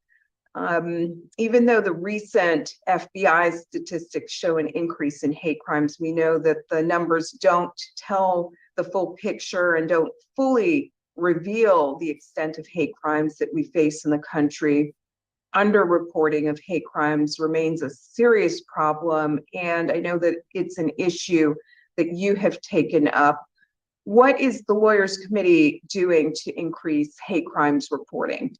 Speaker 5: Even though the recent FBI statistics show an increase in hate crimes, we know that the numbers don't tell the full picture and don't fully reveal the extent of hate crimes that we face in the country. Underreporting of hate crimes remains a serious problem, and I know that it's an issue that you have taken up. What is the Lawyers Committee doing to increase hate crimes reporting?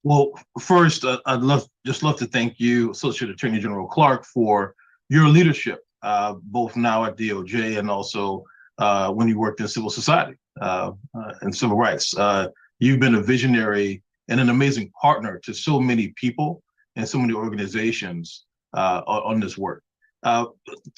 Speaker 6: Well, first, I'd love to thank you, Associate Attorney General Clark, for your leadership, both now at DOJ and also when you worked in civil society and civil rights. You've been a visionary and an amazing partner to so many people and so many organizations on this work. To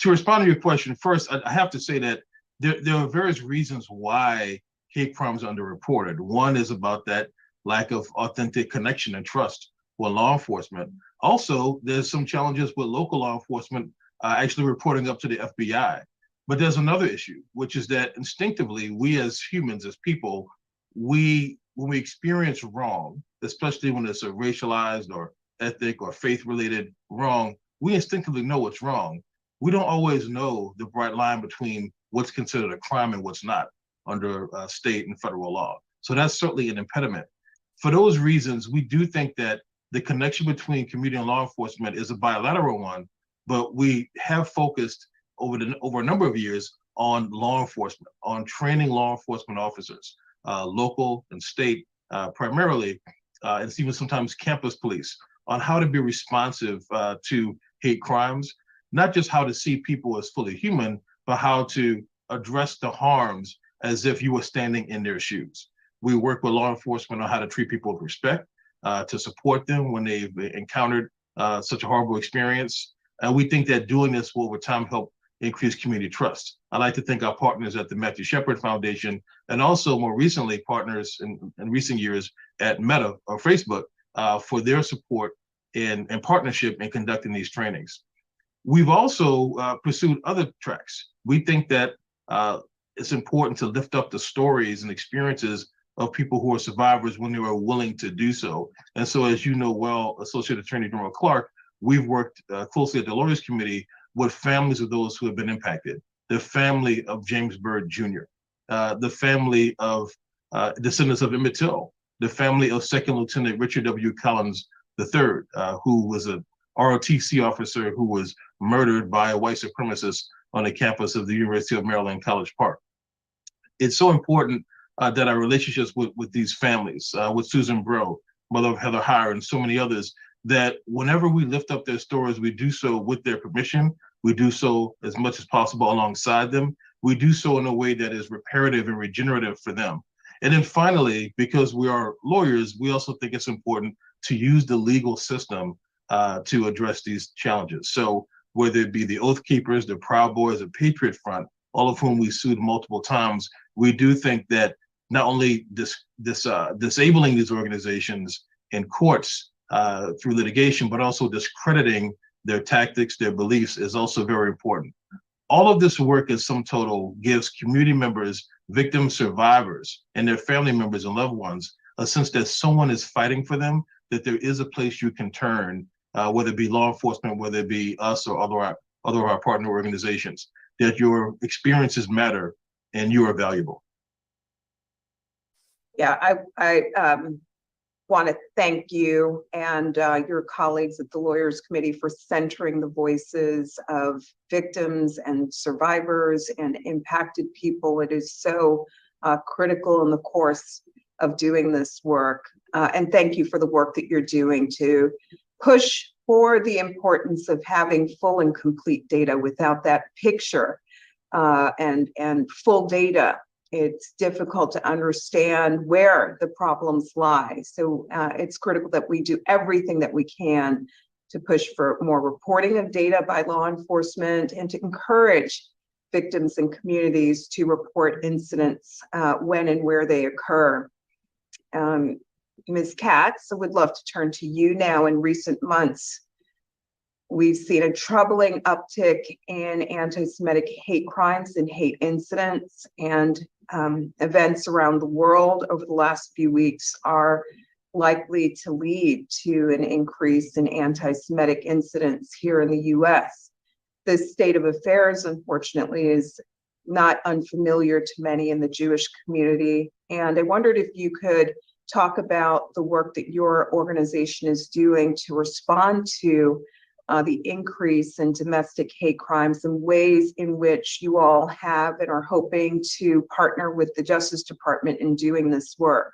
Speaker 6: respond to your question, first, I have to say that there are various reasons why hate crimes are underreported. One is about that lack of authentic connection and trust with law enforcement. Also, there's some challenges with local law enforcement actually reporting up to the FBI. But there's another issue, which is that instinctively, we as humans, as people, when we experience wrong, especially when it's a racialized or ethnic or faith-related wrong, we instinctively know what's wrong. We don't always know the bright line between what's considered a crime and what's not under state and federal law. So that's certainly an impediment. For those reasons, we do think that the connection between community and law enforcement is a bilateral one, but we have focused over a number of years on law enforcement, on training law enforcement officers, local and state, primarily, and even sometimes campus police, on how to be responsive to hate crimes, not just how to see people as fully human, but how to address the harms as if you were standing in their shoes. We work with law enforcement on how to treat people with respect, to support them when they've encountered such a horrible experience. And we think that doing this will over time help increase community trust. I'd like to thank our partners at the Matthew Shepard Foundation, and also more recently partners in recent years at Meta or Facebook for their support and partnership in conducting these trainings. We've also pursued other tracks. We think that it's important to lift up the stories and experiences of people who are survivors when they are willing to do so. And so, as you know well, Associate Attorney General Clark, we've worked closely at the Lawyers Committee with families of those who have been impacted. The family of James Byrd Jr., the family of descendants of Emmett Till, the family of Second Lieutenant Richard W. Collins III, who was a ROTC officer who was murdered by a white supremacist on the campus of the University of Maryland, College Park. It's so important that our relationships with these families, with Susan Bro, mother of Heather Heyer, and so many others, that whenever we lift up their stories, we do so with their permission. We do so as much as possible alongside them. We do so in a way that is reparative and regenerative for them. And then finally, because we are lawyers, we also think it's important to use the legal system to address these challenges. So whether it be the Oath Keepers, the Proud Boys, the Patriot Front, all of whom we sued multiple times, we do think that not only disabling these organizations in courts through litigation, but also discrediting their tactics, their beliefs is also very important. All of this work in sum total gives community members, victims, survivors, and their family members and loved ones a sense that someone is fighting for them, that there is a place you can turn, whether it be law enforcement, whether it be us or other of our partner organizations, that your experiences matter and you are valuable.
Speaker 5: Yeah, I want to thank you and your colleagues at the Lawyers Committee for centering the voices of victims and survivors and impacted people. It is so critical in the course of doing this work. And thank you for the work that you're doing to push for the importance of having full and complete data. Without that picture and full data, it's difficult to understand where the problems lie. So it's critical that we do everything that we can to push for more reporting of data by law enforcement and to encourage victims and communities to report incidents when and where they occur. Ms. Katz, I would love to turn to you now. In recent months, we've seen a troubling uptick in anti-Semitic hate crimes and hate incidents, and events around the world over the last few weeks are likely to lead to an increase in anti-Semitic incidents here in the US. This state of affairs, unfortunately, is not unfamiliar to many in the Jewish community. And I wondered if you could talk about the work that your organization is doing to respond to the increase in domestic hate crimes and ways in which you all have and are hoping to partner with the Justice Department in doing this work.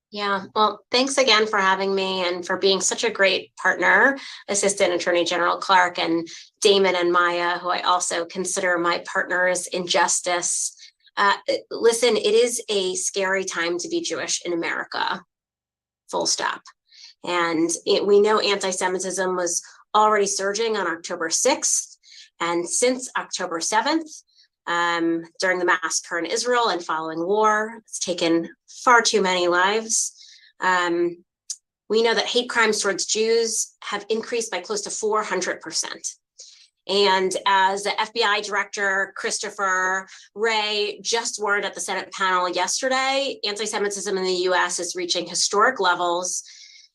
Speaker 8: Yeah, well, thanks again for having me and for being such a great partner, Assistant Attorney General Clark, and Damon and Maya, who I also consider my partners in justice. Listen, it is a scary time to be Jewish in America, full stop. And we know anti-Semitism was already surging on October 6th. And since October 7th, during the massacre in Israel and following war, it's taken far too many lives. We know that hate crimes towards Jews have increased by close to 400%. And as the FBI Director Christopher Wray just warned at the Senate panel yesterday, anti-Semitism in the US is reaching historic levels,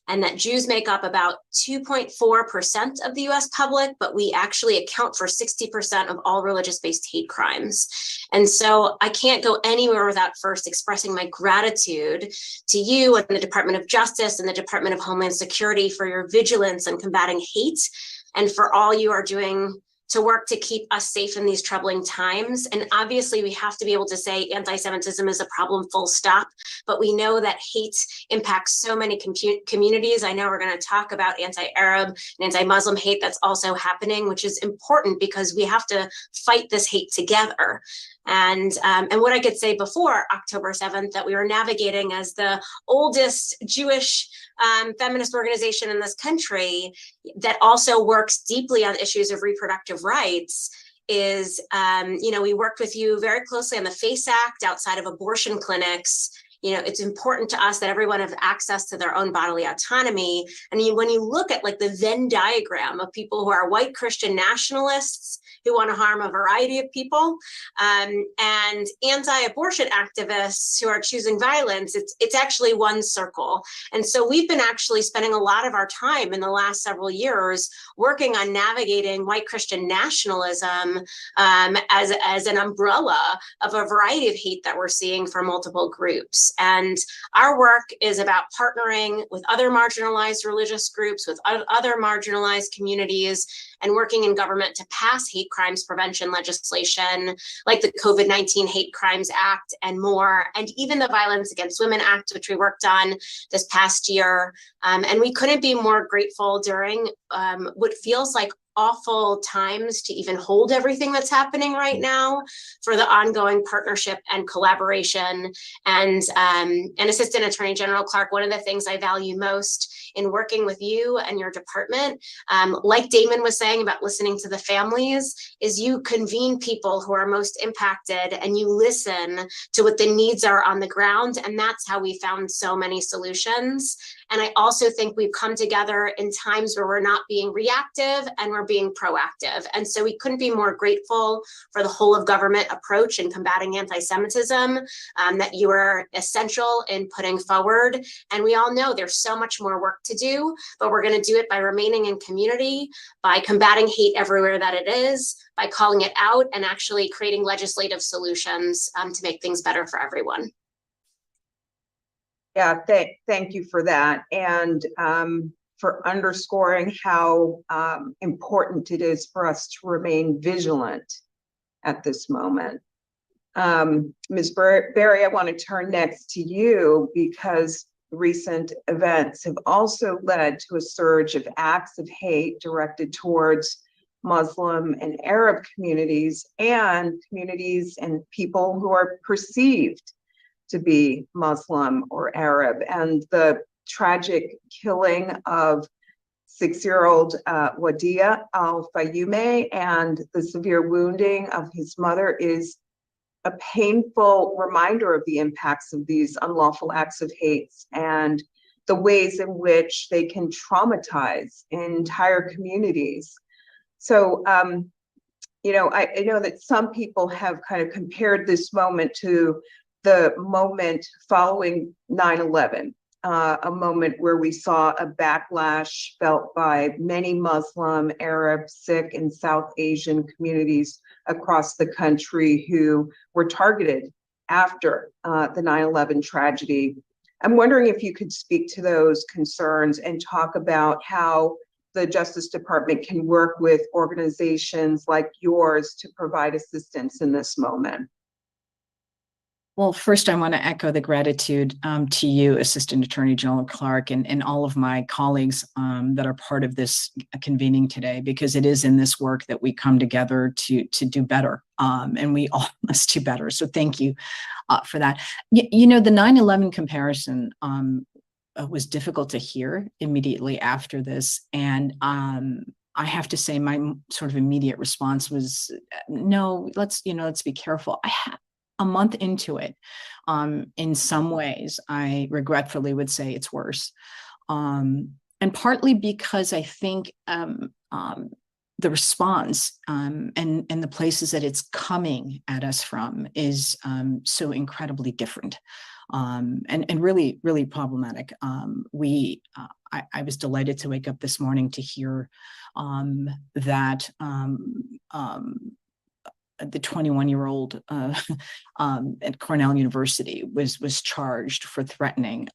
Speaker 8: and that Jews make up about 2.4% of the US public, but we actually account for 60% of all religious-based hate crimes. And so I can't go anywhere without first expressing my gratitude to you and the Department of Justice and the Department of Homeland Security for your vigilance in combating hate and for all you are doing to work to keep us safe in these troubling times. And obviously we have to be able to say anti-Semitism is a problem, full stop, but we know that hate impacts so many communities. I know we're going to talk about anti-Arab and anti-Muslim hate that's also happening, which is important because we have to fight this hate together. And what I could say before October 7th, that we were navigating as the oldest Jewish feminist organization in this country that also works deeply on issues of reproductive rights is, we worked with you very closely on the FACE Act outside of abortion clinics. It's important to us that everyone have access to their own bodily autonomy. And when you look at like the Venn diagram of people who are white Christian nationalists who want to harm a variety of people, and anti-abortion activists who are choosing violence, it's actually one circle. And so we've been actually spending a lot of our time in the last several years working on navigating white Christian nationalism as an umbrella of a variety of hate that we're seeing for multiple groups. And our work is about partnering with other marginalized religious groups, with other marginalized communities, and working in government to pass hate crimes prevention legislation like the COVID-19 Hate Crimes Act and more, and even the Violence Against Women Act, which we worked on this past year. And we couldn't be more grateful during what feels like awful times to even hold everything that's happening right now for the ongoing partnership and collaboration. And Assistant Attorney General Clark, one of the things I value most in working with you and your department, like Damon was saying about listening to the families, is you convene people who are most impacted and you listen to what the needs are on the ground. And that's how we found so many solutions. And I also think we've come together in times where we're not being reactive and we're being proactive. And so we couldn't be more grateful for the whole of government approach in combating anti-Semitism that you are essential in putting forward. And we all know there's so much more work to do, but we're going to do it by remaining in community, by combating hate everywhere that it is, by calling it out, and actually creating legislative solutions to make things better for everyone.
Speaker 5: Yeah, thank you for that. And for underscoring how important it is for us to remain vigilant at this moment. Ms. Berry, I want to turn next to you because recent events have also led to a surge of acts of hate directed towards Muslim and Arab communities and people who are perceived to be Muslim or Arab. And the tragic killing of 6-year-old Wadia Al-Fayoume and the severe wounding of his mother is a painful reminder of the impacts of these unlawful acts of hate and the ways in which they can traumatize entire communities. So, I know that some people have kind of compared this moment to the moment following 9/11, a moment where we saw a backlash felt by many Muslim, Arab, Sikh, and South Asian communities across the country who were targeted after the 9/11 tragedy. I'm wondering if you could speak to those concerns and talk about how the Justice Department can work with organizations like yours to provide assistance in this moment.
Speaker 7: Well, first, I want to echo the gratitude to you, Assistant Attorney General Clark, and all of my colleagues that are part of this convening today, because it is in this work that we come together to do better, and we all must do better. So thank you for that. The 9/11 comparison was difficult to hear immediately after this, and I have to say my sort of immediate response was, no, let's be careful. A month into it, in some ways, I regretfully would say it's worse. And partly because I think the response and the places that it's coming at us from is so incredibly different and really, really problematic. I was delighted to wake up this morning to hear that the 21-year-old at Cornell University was charged for threatening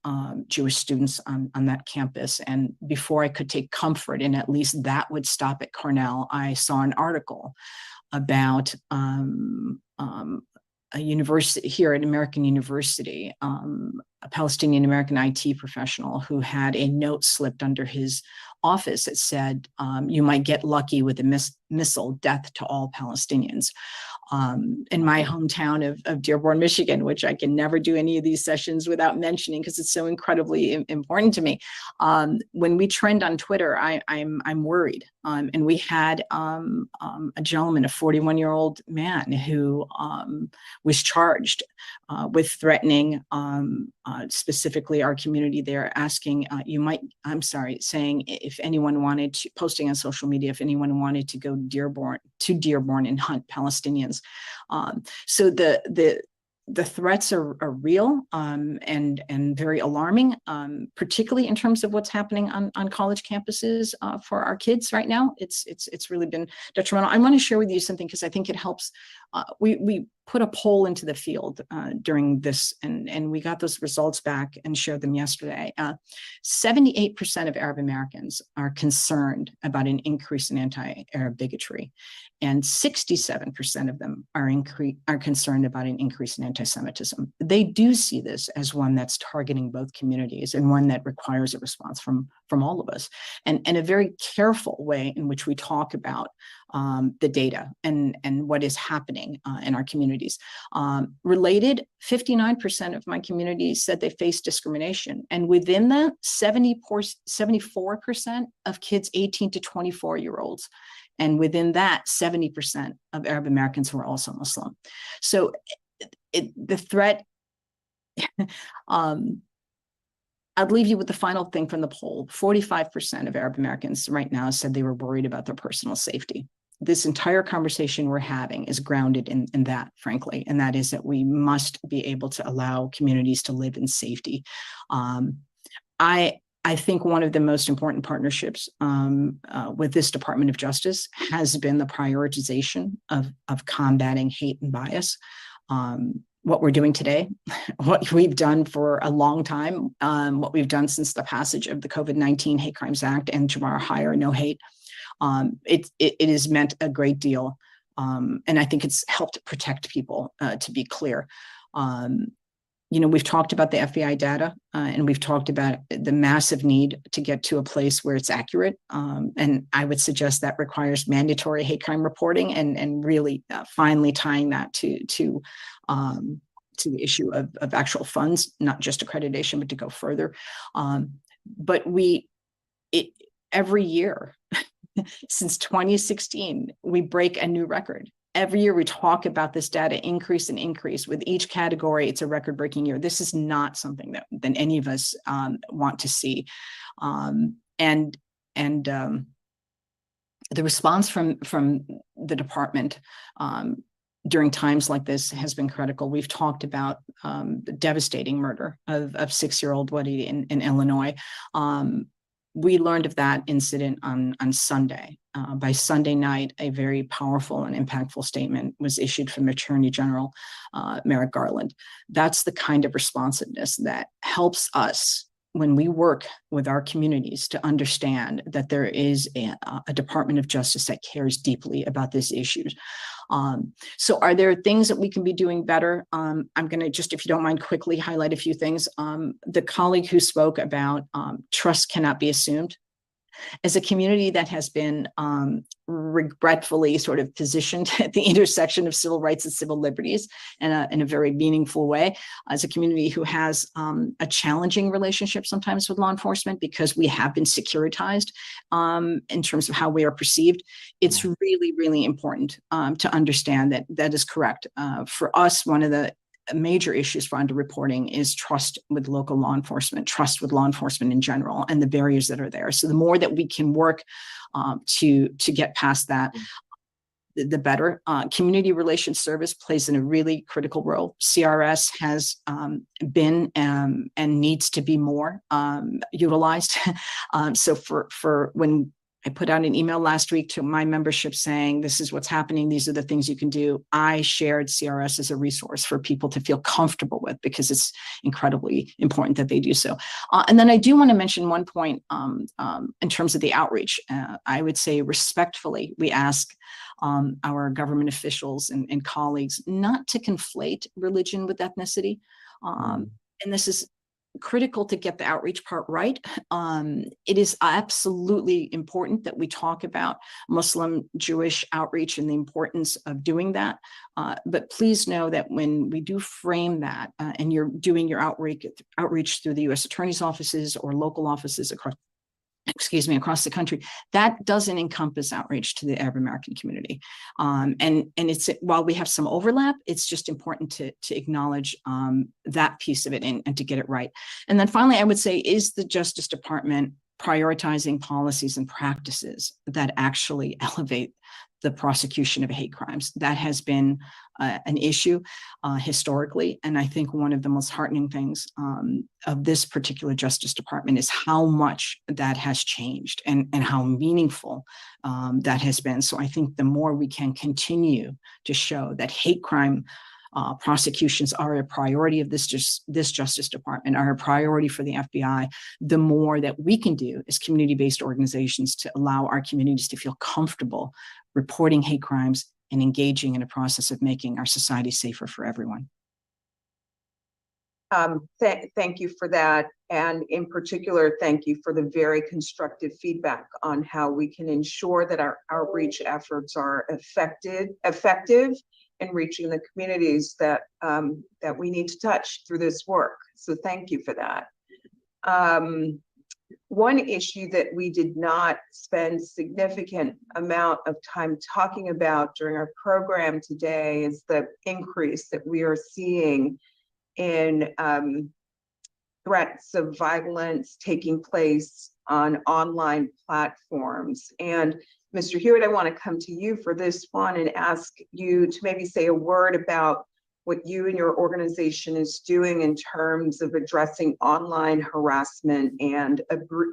Speaker 7: Jewish students on that campus. And before I could take comfort in at least that would stop at Cornell, I saw an article about a university here at American University, a Palestinian American IT professional who had a note slipped under his office that said, you might get lucky with a missile, death to all Palestinians. In my hometown of Dearborn, Michigan, which I can never do any of these sessions without mentioning because it's so incredibly important to me. When we trend on Twitter, I'm worried. And we had a gentleman, a 41-year-old man who was charged with threatening specifically our community there, asking, saying if anyone wanted to, posting on social media, if anyone wanted to go to Dearborn and hunt Palestinians. So the threats are real and very alarming, particularly in terms of what's happening on college campuses for our kids right now. It's really been detrimental. I want to share with you something because I think it helps. We put a poll into the field during this, and we got those results back and shared them yesterday. 78% of Arab Americans are concerned about an increase in anti-Arab bigotry, and 67% of them are concerned about an increase in anti-Semitism. They do see this as one that's targeting both communities and one that requires a response from all of us, and a very careful way in which we talk about the data and what is happening in our communities. Related, 59% of my community said they face discrimination. And within that, 74% of kids 18 to 24-year-olds. And within that, 70% of Arab Americans who are also Muslim. So the threat, I'd leave you with the final thing from the poll. 45% of Arab Americans right now said they were worried about their personal safety. This entire conversation we're having is grounded in that, frankly, and that is that we must be able to allow communities to live in safety. I think one of the most important partnerships with this Department of Justice has been the prioritization of combating hate and bias. What we're doing today, what we've done for a long time, what we've done since the passage of the COVID-19 Hate Crimes Act and Jamar Hire, No Hate, it has meant a great deal. And I think it's helped protect people, to be clear. We've talked about the FBI data and we've talked about the massive need to get to a place where it's accurate. And I would suggest that requires mandatory hate crime reporting and really finally tying that to the issue of actual funds, not just accreditation, but to go further. But every year since 2016, we break a new record. Every year we talk about this data increase and increase. With each category, it's a record-breaking year. This is not something that any of us want to see. And the response from the department during times like this has been critical. We've talked about the devastating murder of 6-year-old Wadid in Illinois. We learned of that incident on Sunday. By Sunday night, a very powerful and impactful statement was issued from Attorney General Merrick Garland. That's the kind of responsiveness that helps us when we work with our communities to understand that there is a Department of Justice that cares deeply about these issues. So are there things that we can be doing better? I'm going to just, if you don't mind, quickly highlight a few things. The colleague who spoke about trust cannot be assumed. As a community that has been regretfully sort of positioned at the intersection of civil rights and civil liberties in a very meaningful way, as a community who has a challenging relationship sometimes with law enforcement because we have been securitized in terms of how we are perceived, it's really, really important to understand that that is correct. For us, one of the major issues for underreporting is trust with local law enforcement, trust with law enforcement in general, and the barriers that are there. So the more that we can work to get past that, the better. Community Relations Service plays in a really critical role. CRS has been and needs to be more utilized. So for when I put out an email last week to my membership saying, this is what's happening. These are the things you can do. I shared CRS as a resource for people to feel comfortable with, because it's incredibly important that they do so. And then I do want to mention one point in terms of the outreach. I would say respectfully, we ask our government officials and colleagues not to conflate religion with ethnicity. And this is critical to get the outreach part right. It is absolutely important that we talk about Muslim, Jewish outreach and the importance of doing that. But please know that when we do frame that and you're doing your outreach through the U.S. Attorney's offices or local offices across the country, that doesn't encompass outreach to the Arab American community. And it's, while we have some overlap, it's just important to acknowledge that piece of it and to get it right. And then finally, I would say, is the Justice Department prioritizing policies and practices that actually elevate the prosecution of hate crimes? That has been an issue historically. And I think one of the most heartening things of this particular Justice Department is how much that has changed and how meaningful that has been. So I think the more we can continue to show that hate crime prosecutions are a priority of this Justice Department, are a priority for the FBI, the more that we can do as community-based organizations to allow our communities to feel comfortable reporting hate crimes and engaging in a process of making our society safer for everyone.
Speaker 5: Thank you for that. And in particular, thank you for the very constructive feedback on how we can ensure that our outreach efforts are effective in reaching the communities that we need to touch through this work. So thank you for that. One issue that we did not spend significant amount of time talking about during our program today is the increase that we are seeing in threats of violence taking place on online platforms. And Mr. Hewitt, I want to come to you for this one and ask you to maybe say a word about what you and your organization is doing in terms of addressing online harassment and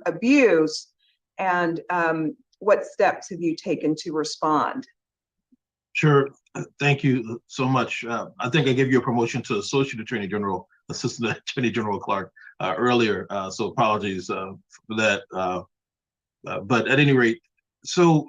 Speaker 5: abuse, and what steps have you taken to respond?
Speaker 6: Sure. Thank you so much. I think I gave you a promotion to Associate Attorney General, Assistant Attorney General Clark earlier, so apologies for that. But at any rate, so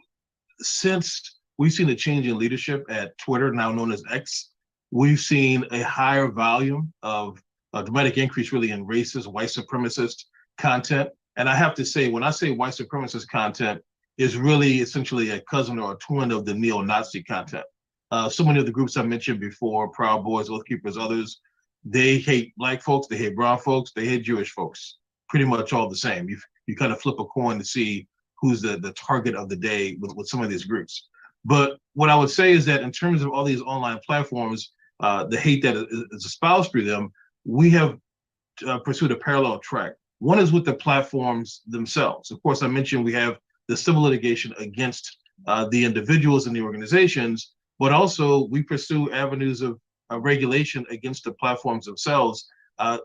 Speaker 6: since we've seen a change in leadership at Twitter, now known as X, we've seen a higher volume of a dramatic increase really in racist, white supremacist content. And I have to say, when I say white supremacist content, is really essentially a cousin or a twin of the neo-Nazi content. So many of the groups I mentioned before, Proud Boys, Oath Keepers, others, they hate Black folks, they hate brown folks, they hate Jewish folks, pretty much all the same. You kind of flip a coin to see who's the target of the day with some of these groups. But what I would say is that in terms of all these online platforms, the hate that is espoused through them, we have pursued a parallel track. One is with the platforms themselves. Of course, I mentioned we have the civil litigation against the individuals and the organizations, but also we pursue avenues of regulation against the platforms themselves.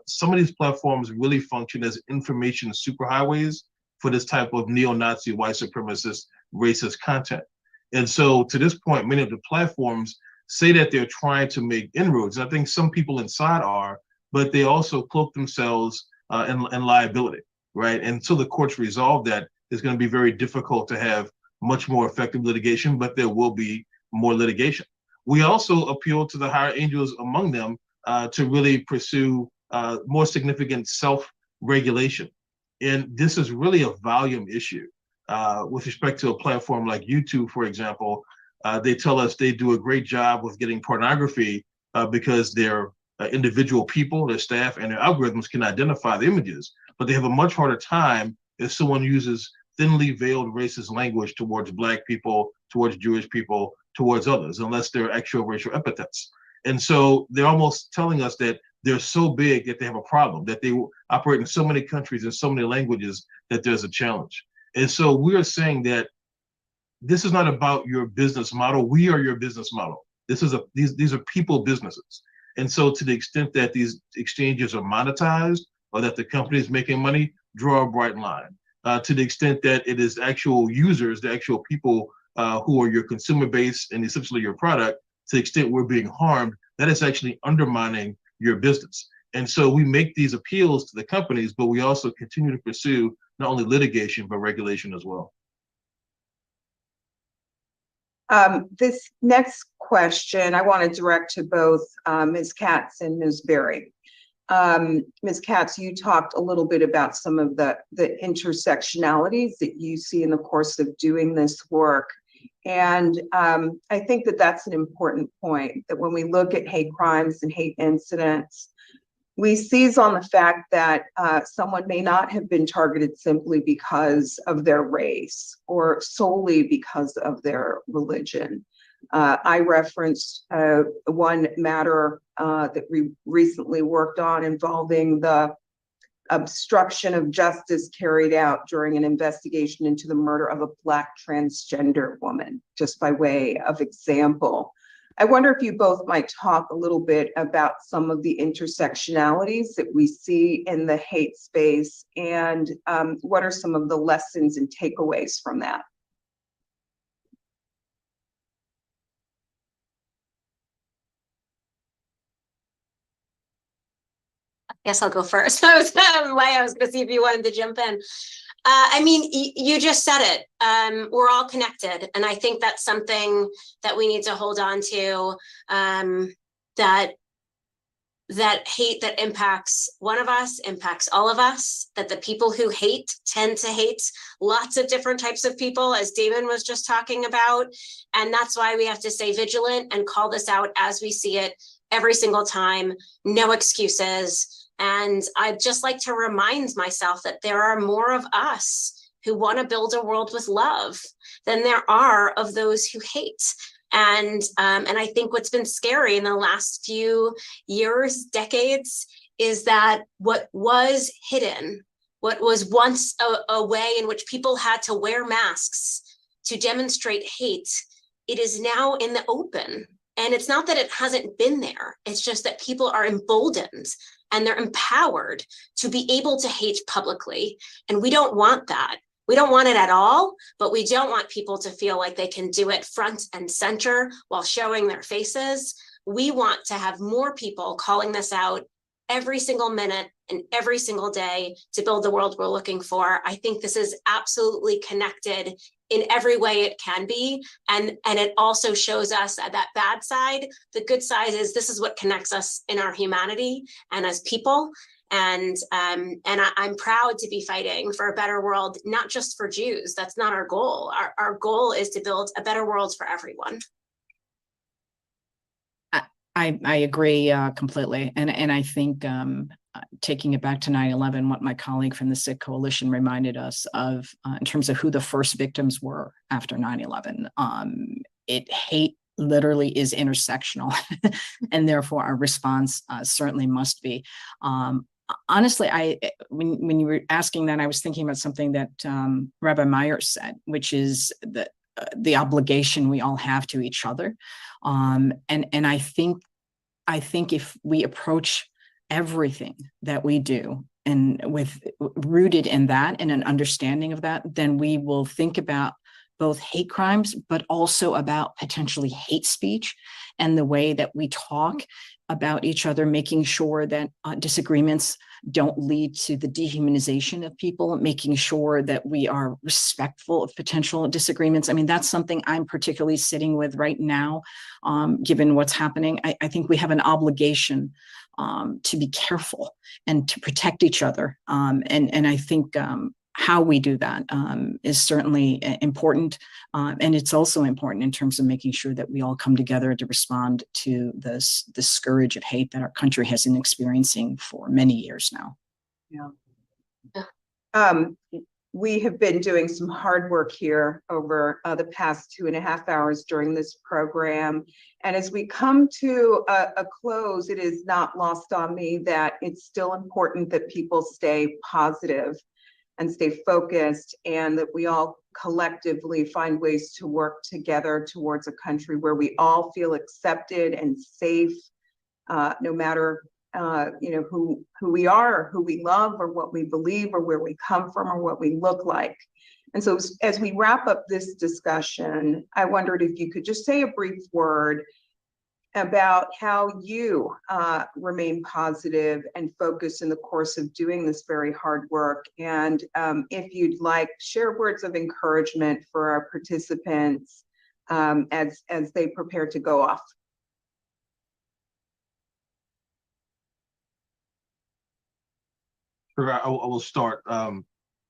Speaker 6: Some of these platforms really function as information superhighways for this type of neo-Nazi, white supremacist, racist content. And so to this point, many of the platforms say that they're trying to make inroads. I think some people inside are, but they also cloak themselves in liability, right? And so the courts resolve that it's going to be very difficult to have much more effective litigation, but there will be more litigation. We also appeal to the higher angels among them to really pursue more significant self-regulation. And this is really a volume issue. With respect to a platform like YouTube, for example, they tell us they do a great job with getting pornography because their individual people, their staff, and their algorithms can identify the images, but they have a much harder time if someone uses thinly veiled racist language towards Black people, towards Jewish people, towards others, unless they're actual racial epithets. And so they're almost telling us that they're so big that they have a problem, that they operate in so many countries and so many languages that there's a challenge. And so we are saying that this is not about your business model. We are your business model. These are people businesses. And so to the extent that these exchanges are monetized or that the company is making money, draw a bright line. to the extent that it is actual users, the actual people who are your consumer base and essentially your product, to the extent we're being harmed, that is actually undermining your business. And so we make these appeals to the companies, but we also continue to pursue not only litigation, but regulation as well.
Speaker 5: This next question I want to direct to both Ms. Katz and Ms. Berry. Ms. Katz, you talked a little bit about some of the intersectionalities that you see in the course of doing this work. And I think that that's an important point, that when we look at hate crimes and hate incidents, we seize on the fact that someone may not have been targeted simply because of their race or solely because of their religion. I referenced one matter that we recently worked on involving the obstruction of justice carried out during an investigation into the murder of a Black transgender woman, just by way of example. I wonder if you both might talk a little bit about some of the intersectionalities that we see in the hate space, and what are some of the lessons and takeaways from that?
Speaker 8: Guess I'll go first. I was going to see if you wanted to jump in. I mean, you just said it. We're all connected. And I think that's something that we need to hold on to, that hate that impacts one of us impacts all of us, that the people who hate tend to hate lots of different types of people, as Damon was just talking about. And that's why we have to stay vigilant and call this out as we see it every single time. No excuses. And I'd just like to remind myself that there are more of us who want to build a world with love than there are of those who hate. And I think what's been scary in the last few years, decades, is that what was hidden, what was once a way in which people had to wear masks to demonstrate hate, it is now in the open. And it's not that it hasn't been there. It's just that people are emboldened and they're empowered to be able to hate publicly. And we don't want that. We don't want it at all, but we don't want people to feel like they can do it front and center while showing their faces. We want to have more people calling this out every single minute and every single day to build the world we're looking for. I think this is absolutely connected in every way it can be. And it also shows us that bad side. The good side is this is what connects us in our humanity and as people. And I'm proud to be fighting for a better world, not just for Jews. That's not our goal. Our goal is to build a better world for everyone.
Speaker 7: I agree completely. And I think taking it back to 9/11, what my colleague from the Sikh Coalition reminded us of in terms of who the first victims were after 9/11, hate literally is intersectional, and therefore our response certainly must be. Honestly, when you were asking that, I was thinking about something that Rabbi Meyer said, which is the obligation we all have to each other. And I think if we approach everything that we do and rooted in that and an understanding of that, then we will think about both hate crimes, but also about potentially hate speech and the way that we talk about each other, making sure that disagreements don't lead to the dehumanization of people, making sure that we are respectful of potential disagreements. I mean, that's something I'm particularly sitting with right now, given what's happening. I think we have an obligation to be careful and to protect each other. And I think how we do that is certainly important. And it's also important in terms of making sure that we all come together to respond to the scourge of hate that our country has been experiencing for many years now.
Speaker 5: Yeah. We have been doing some hard work here over the past 2.5 hours during this program. And as we come to a close, it is not lost on me that it's still important that people stay positive and stay focused, and that we all collectively find ways to work together towards a country where we all feel accepted and safe, no matter who we are, who we love, or what we believe, or where we come from, or what we look like. And so as we wrap up this discussion, I wondered if you could just say a brief word about how you remain positive and focused in the course of doing this very hard work. And if you'd like, share words of encouragement for our participants as they prepare to go off.
Speaker 6: Sure, I will start.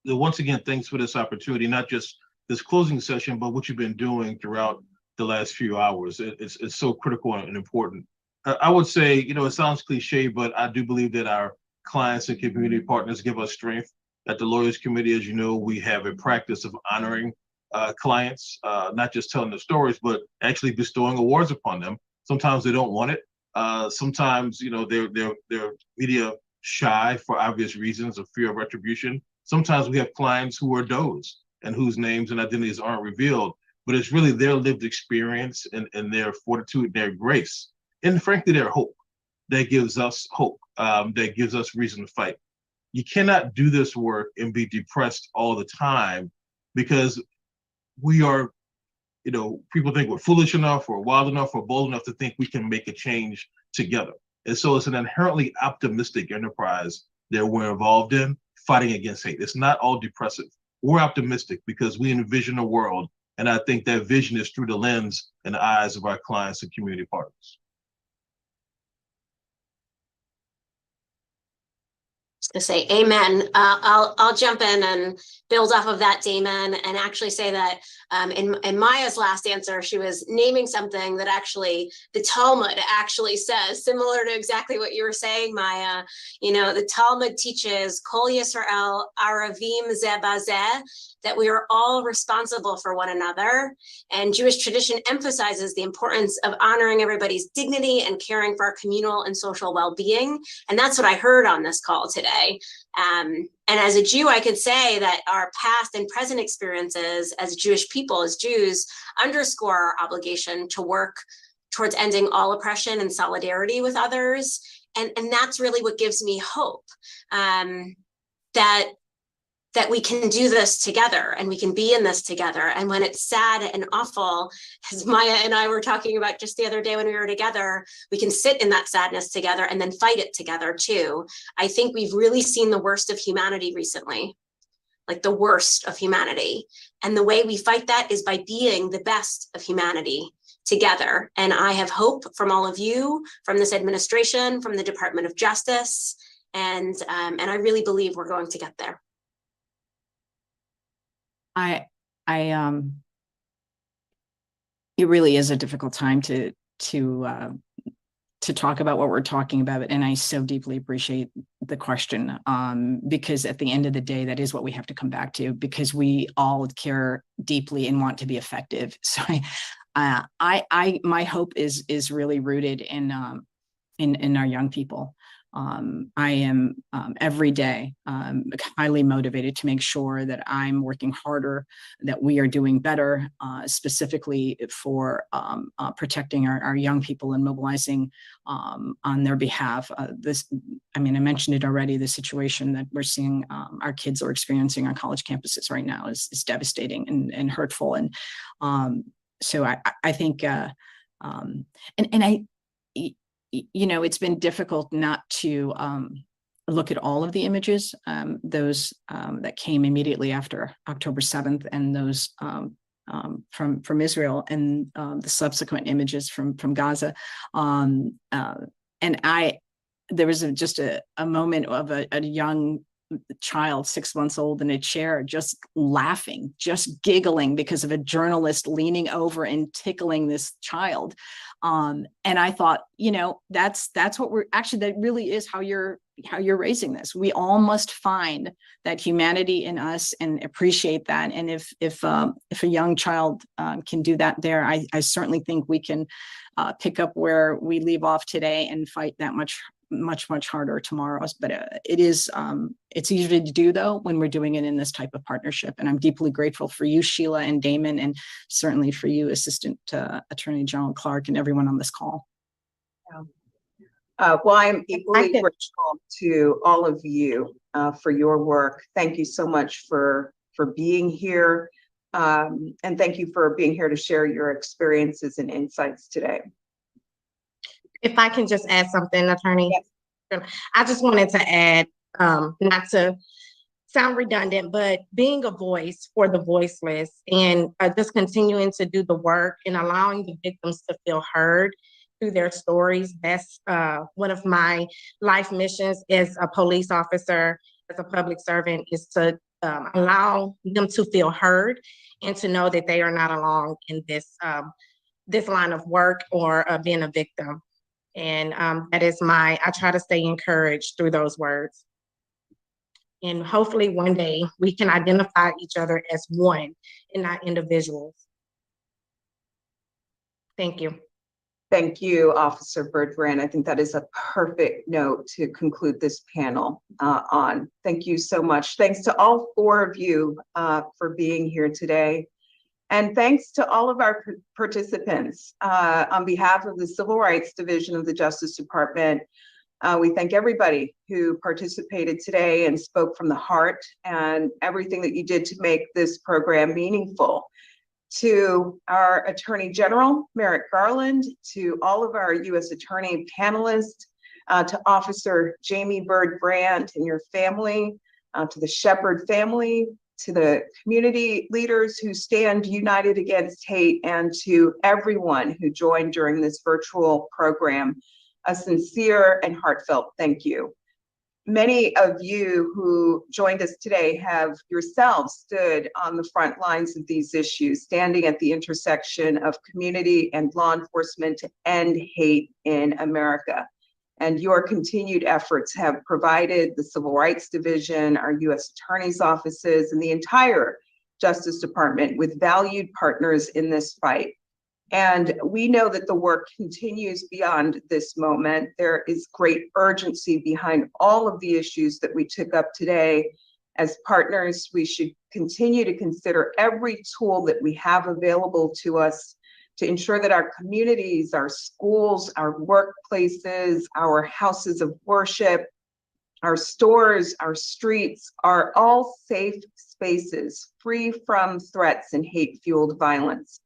Speaker 6: Once again, thanks for this opportunity, not just this closing session, but what you've been doing throughout the last few hours. It's so critical and important. I would say, it sounds cliche, but I do believe that our clients and community partners give us strength. At the Lawyers Committee, as you know, we have a practice of honoring clients, not just telling their stories, but actually bestowing awards upon them. Sometimes they don't want it. Sometimes, they're media shy for obvious reasons of fear of retribution. Sometimes we have clients who are does and whose names and identities aren't revealed, but it's really their lived experience and their fortitude, their grace, and frankly, their hope that gives us hope, that gives us reason to fight. You cannot do this work and be depressed all the time because we are, people think we're foolish enough or wild enough or bold enough to think we can make a change together. And so it's an inherently optimistic enterprise that we're involved in, fighting against hate. It's not all depressive. We're optimistic because we envision a world, and I think that vision is through the lens and the eyes of our clients and community partners.
Speaker 8: To say amen. I'll jump in and build off of that, Damon, and actually say that in Maya's last answer, she was naming something that actually the Talmud actually says, similar to exactly what you were saying, Maya. The Talmud teaches Kol Yisrael Aravim Zeh Bazeh, that we are all responsible for one another. And Jewish tradition emphasizes the importance of honoring everybody's dignity and caring for our communal and social well-being. And that's what I heard on this call today. And as a Jew, I could say that our past and present experiences as Jewish people, as Jews, underscore our obligation to work towards ending all oppression and solidarity with others. And that's really what gives me hope, that we can do this together and we can be in this together. And when it's sad and awful, as Maya and I were talking about just the other day when we were together, we can sit in that sadness together and then fight it together too. I think we've really seen the worst of humanity recently, like the worst of humanity. And the way we fight that is by being the best of humanity together. And I have hope from all of you, from this administration, from the Department of Justice. And I really believe we're going to get there.
Speaker 7: It really is a difficult time to talk about what we're talking about, and I so deeply appreciate the question, because at the end of the day, that is what we have to come back to, because we all care deeply and want to be effective. So my hope is really rooted in our young people. I am every day highly motivated to make sure that I'm working harder, that we are doing better, specifically for protecting our young people and mobilizing on their behalf. I mentioned it already, the situation that we're seeing our kids are experiencing on college campuses right now is devastating and hurtful. And so I think, it's been difficult not to look at all of the images, those that came immediately after October 7th, and those from Israel, and the subsequent images from Gaza. And there was just a moment of a young child, 6 months old, in a chair, just laughing, just giggling because of a journalist leaning over and tickling this child. And I thought, that's what we're actually, that really is how you're raising this. We all must find that humanity in us and appreciate that. And if a young child can do that there, I certainly think we can pick up where we leave off today and fight that much harder tomorrow. But it's easier to do, though, when we're doing it in this type of partnership. And I'm deeply grateful for you, Sheila and Damon, and certainly for you, Assistant Attorney General Clark, and everyone on this call.
Speaker 5: Well, I'm equally grateful to all of you for your work. Thank you so much for being here. And thank you for being here to share your experiences and insights today.
Speaker 9: If I can just add something, Attorney. Yes. I just wanted to add, not to sound redundant, but being a voice for the voiceless and just continuing to do the work and allowing the victims to feel heard through their stories. That's one of my life missions as a police officer, as a public servant, is to allow them to feel heard and to know that they are not alone in this this line of work or being a victim. And that is I try to stay encouraged through those words. And hopefully one day we can identify each other as one and not individuals. Thank you.
Speaker 5: Thank you, Officer Bertrand. I think that is a perfect note to conclude this panel on. Thank you so much. Thanks to all four of you for being here today. And thanks to all of our participants. On behalf of the Civil Rights Division of the Justice Department, we thank everybody who participated today and spoke from the heart, and everything that you did to make this program meaningful. To our Attorney General, Merrick Garland, to all of our U.S. Attorney panelists, to Officer Jamie Byrd Brandt and your family, to the Shepherd family, to the community leaders who stand united against hate, and to everyone who joined during this virtual program, a sincere and heartfelt thank you. Many of you who joined us today have yourselves stood on the front lines of these issues, standing at the intersection of community and law enforcement to end hate in America. And your continued efforts have provided the Civil Rights Division, our U.S. Attorney's offices, and the entire Justice Department with valued partners in this fight. And we know that the work continues beyond this moment. There is great urgency behind all of the issues that we took up today. As partners, we should continue to consider every tool that we have available to us to ensure that our communities, our schools, our workplaces, our houses of worship, our stores, our streets are all safe spaces, free from threats and hate-fueled violence.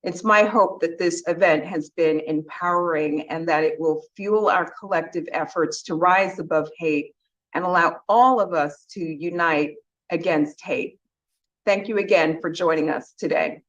Speaker 5: It's my hope that this event has been empowering and that it will fuel our collective efforts to rise above hate and allow all of us to unite against hate. Thank you again for joining us today.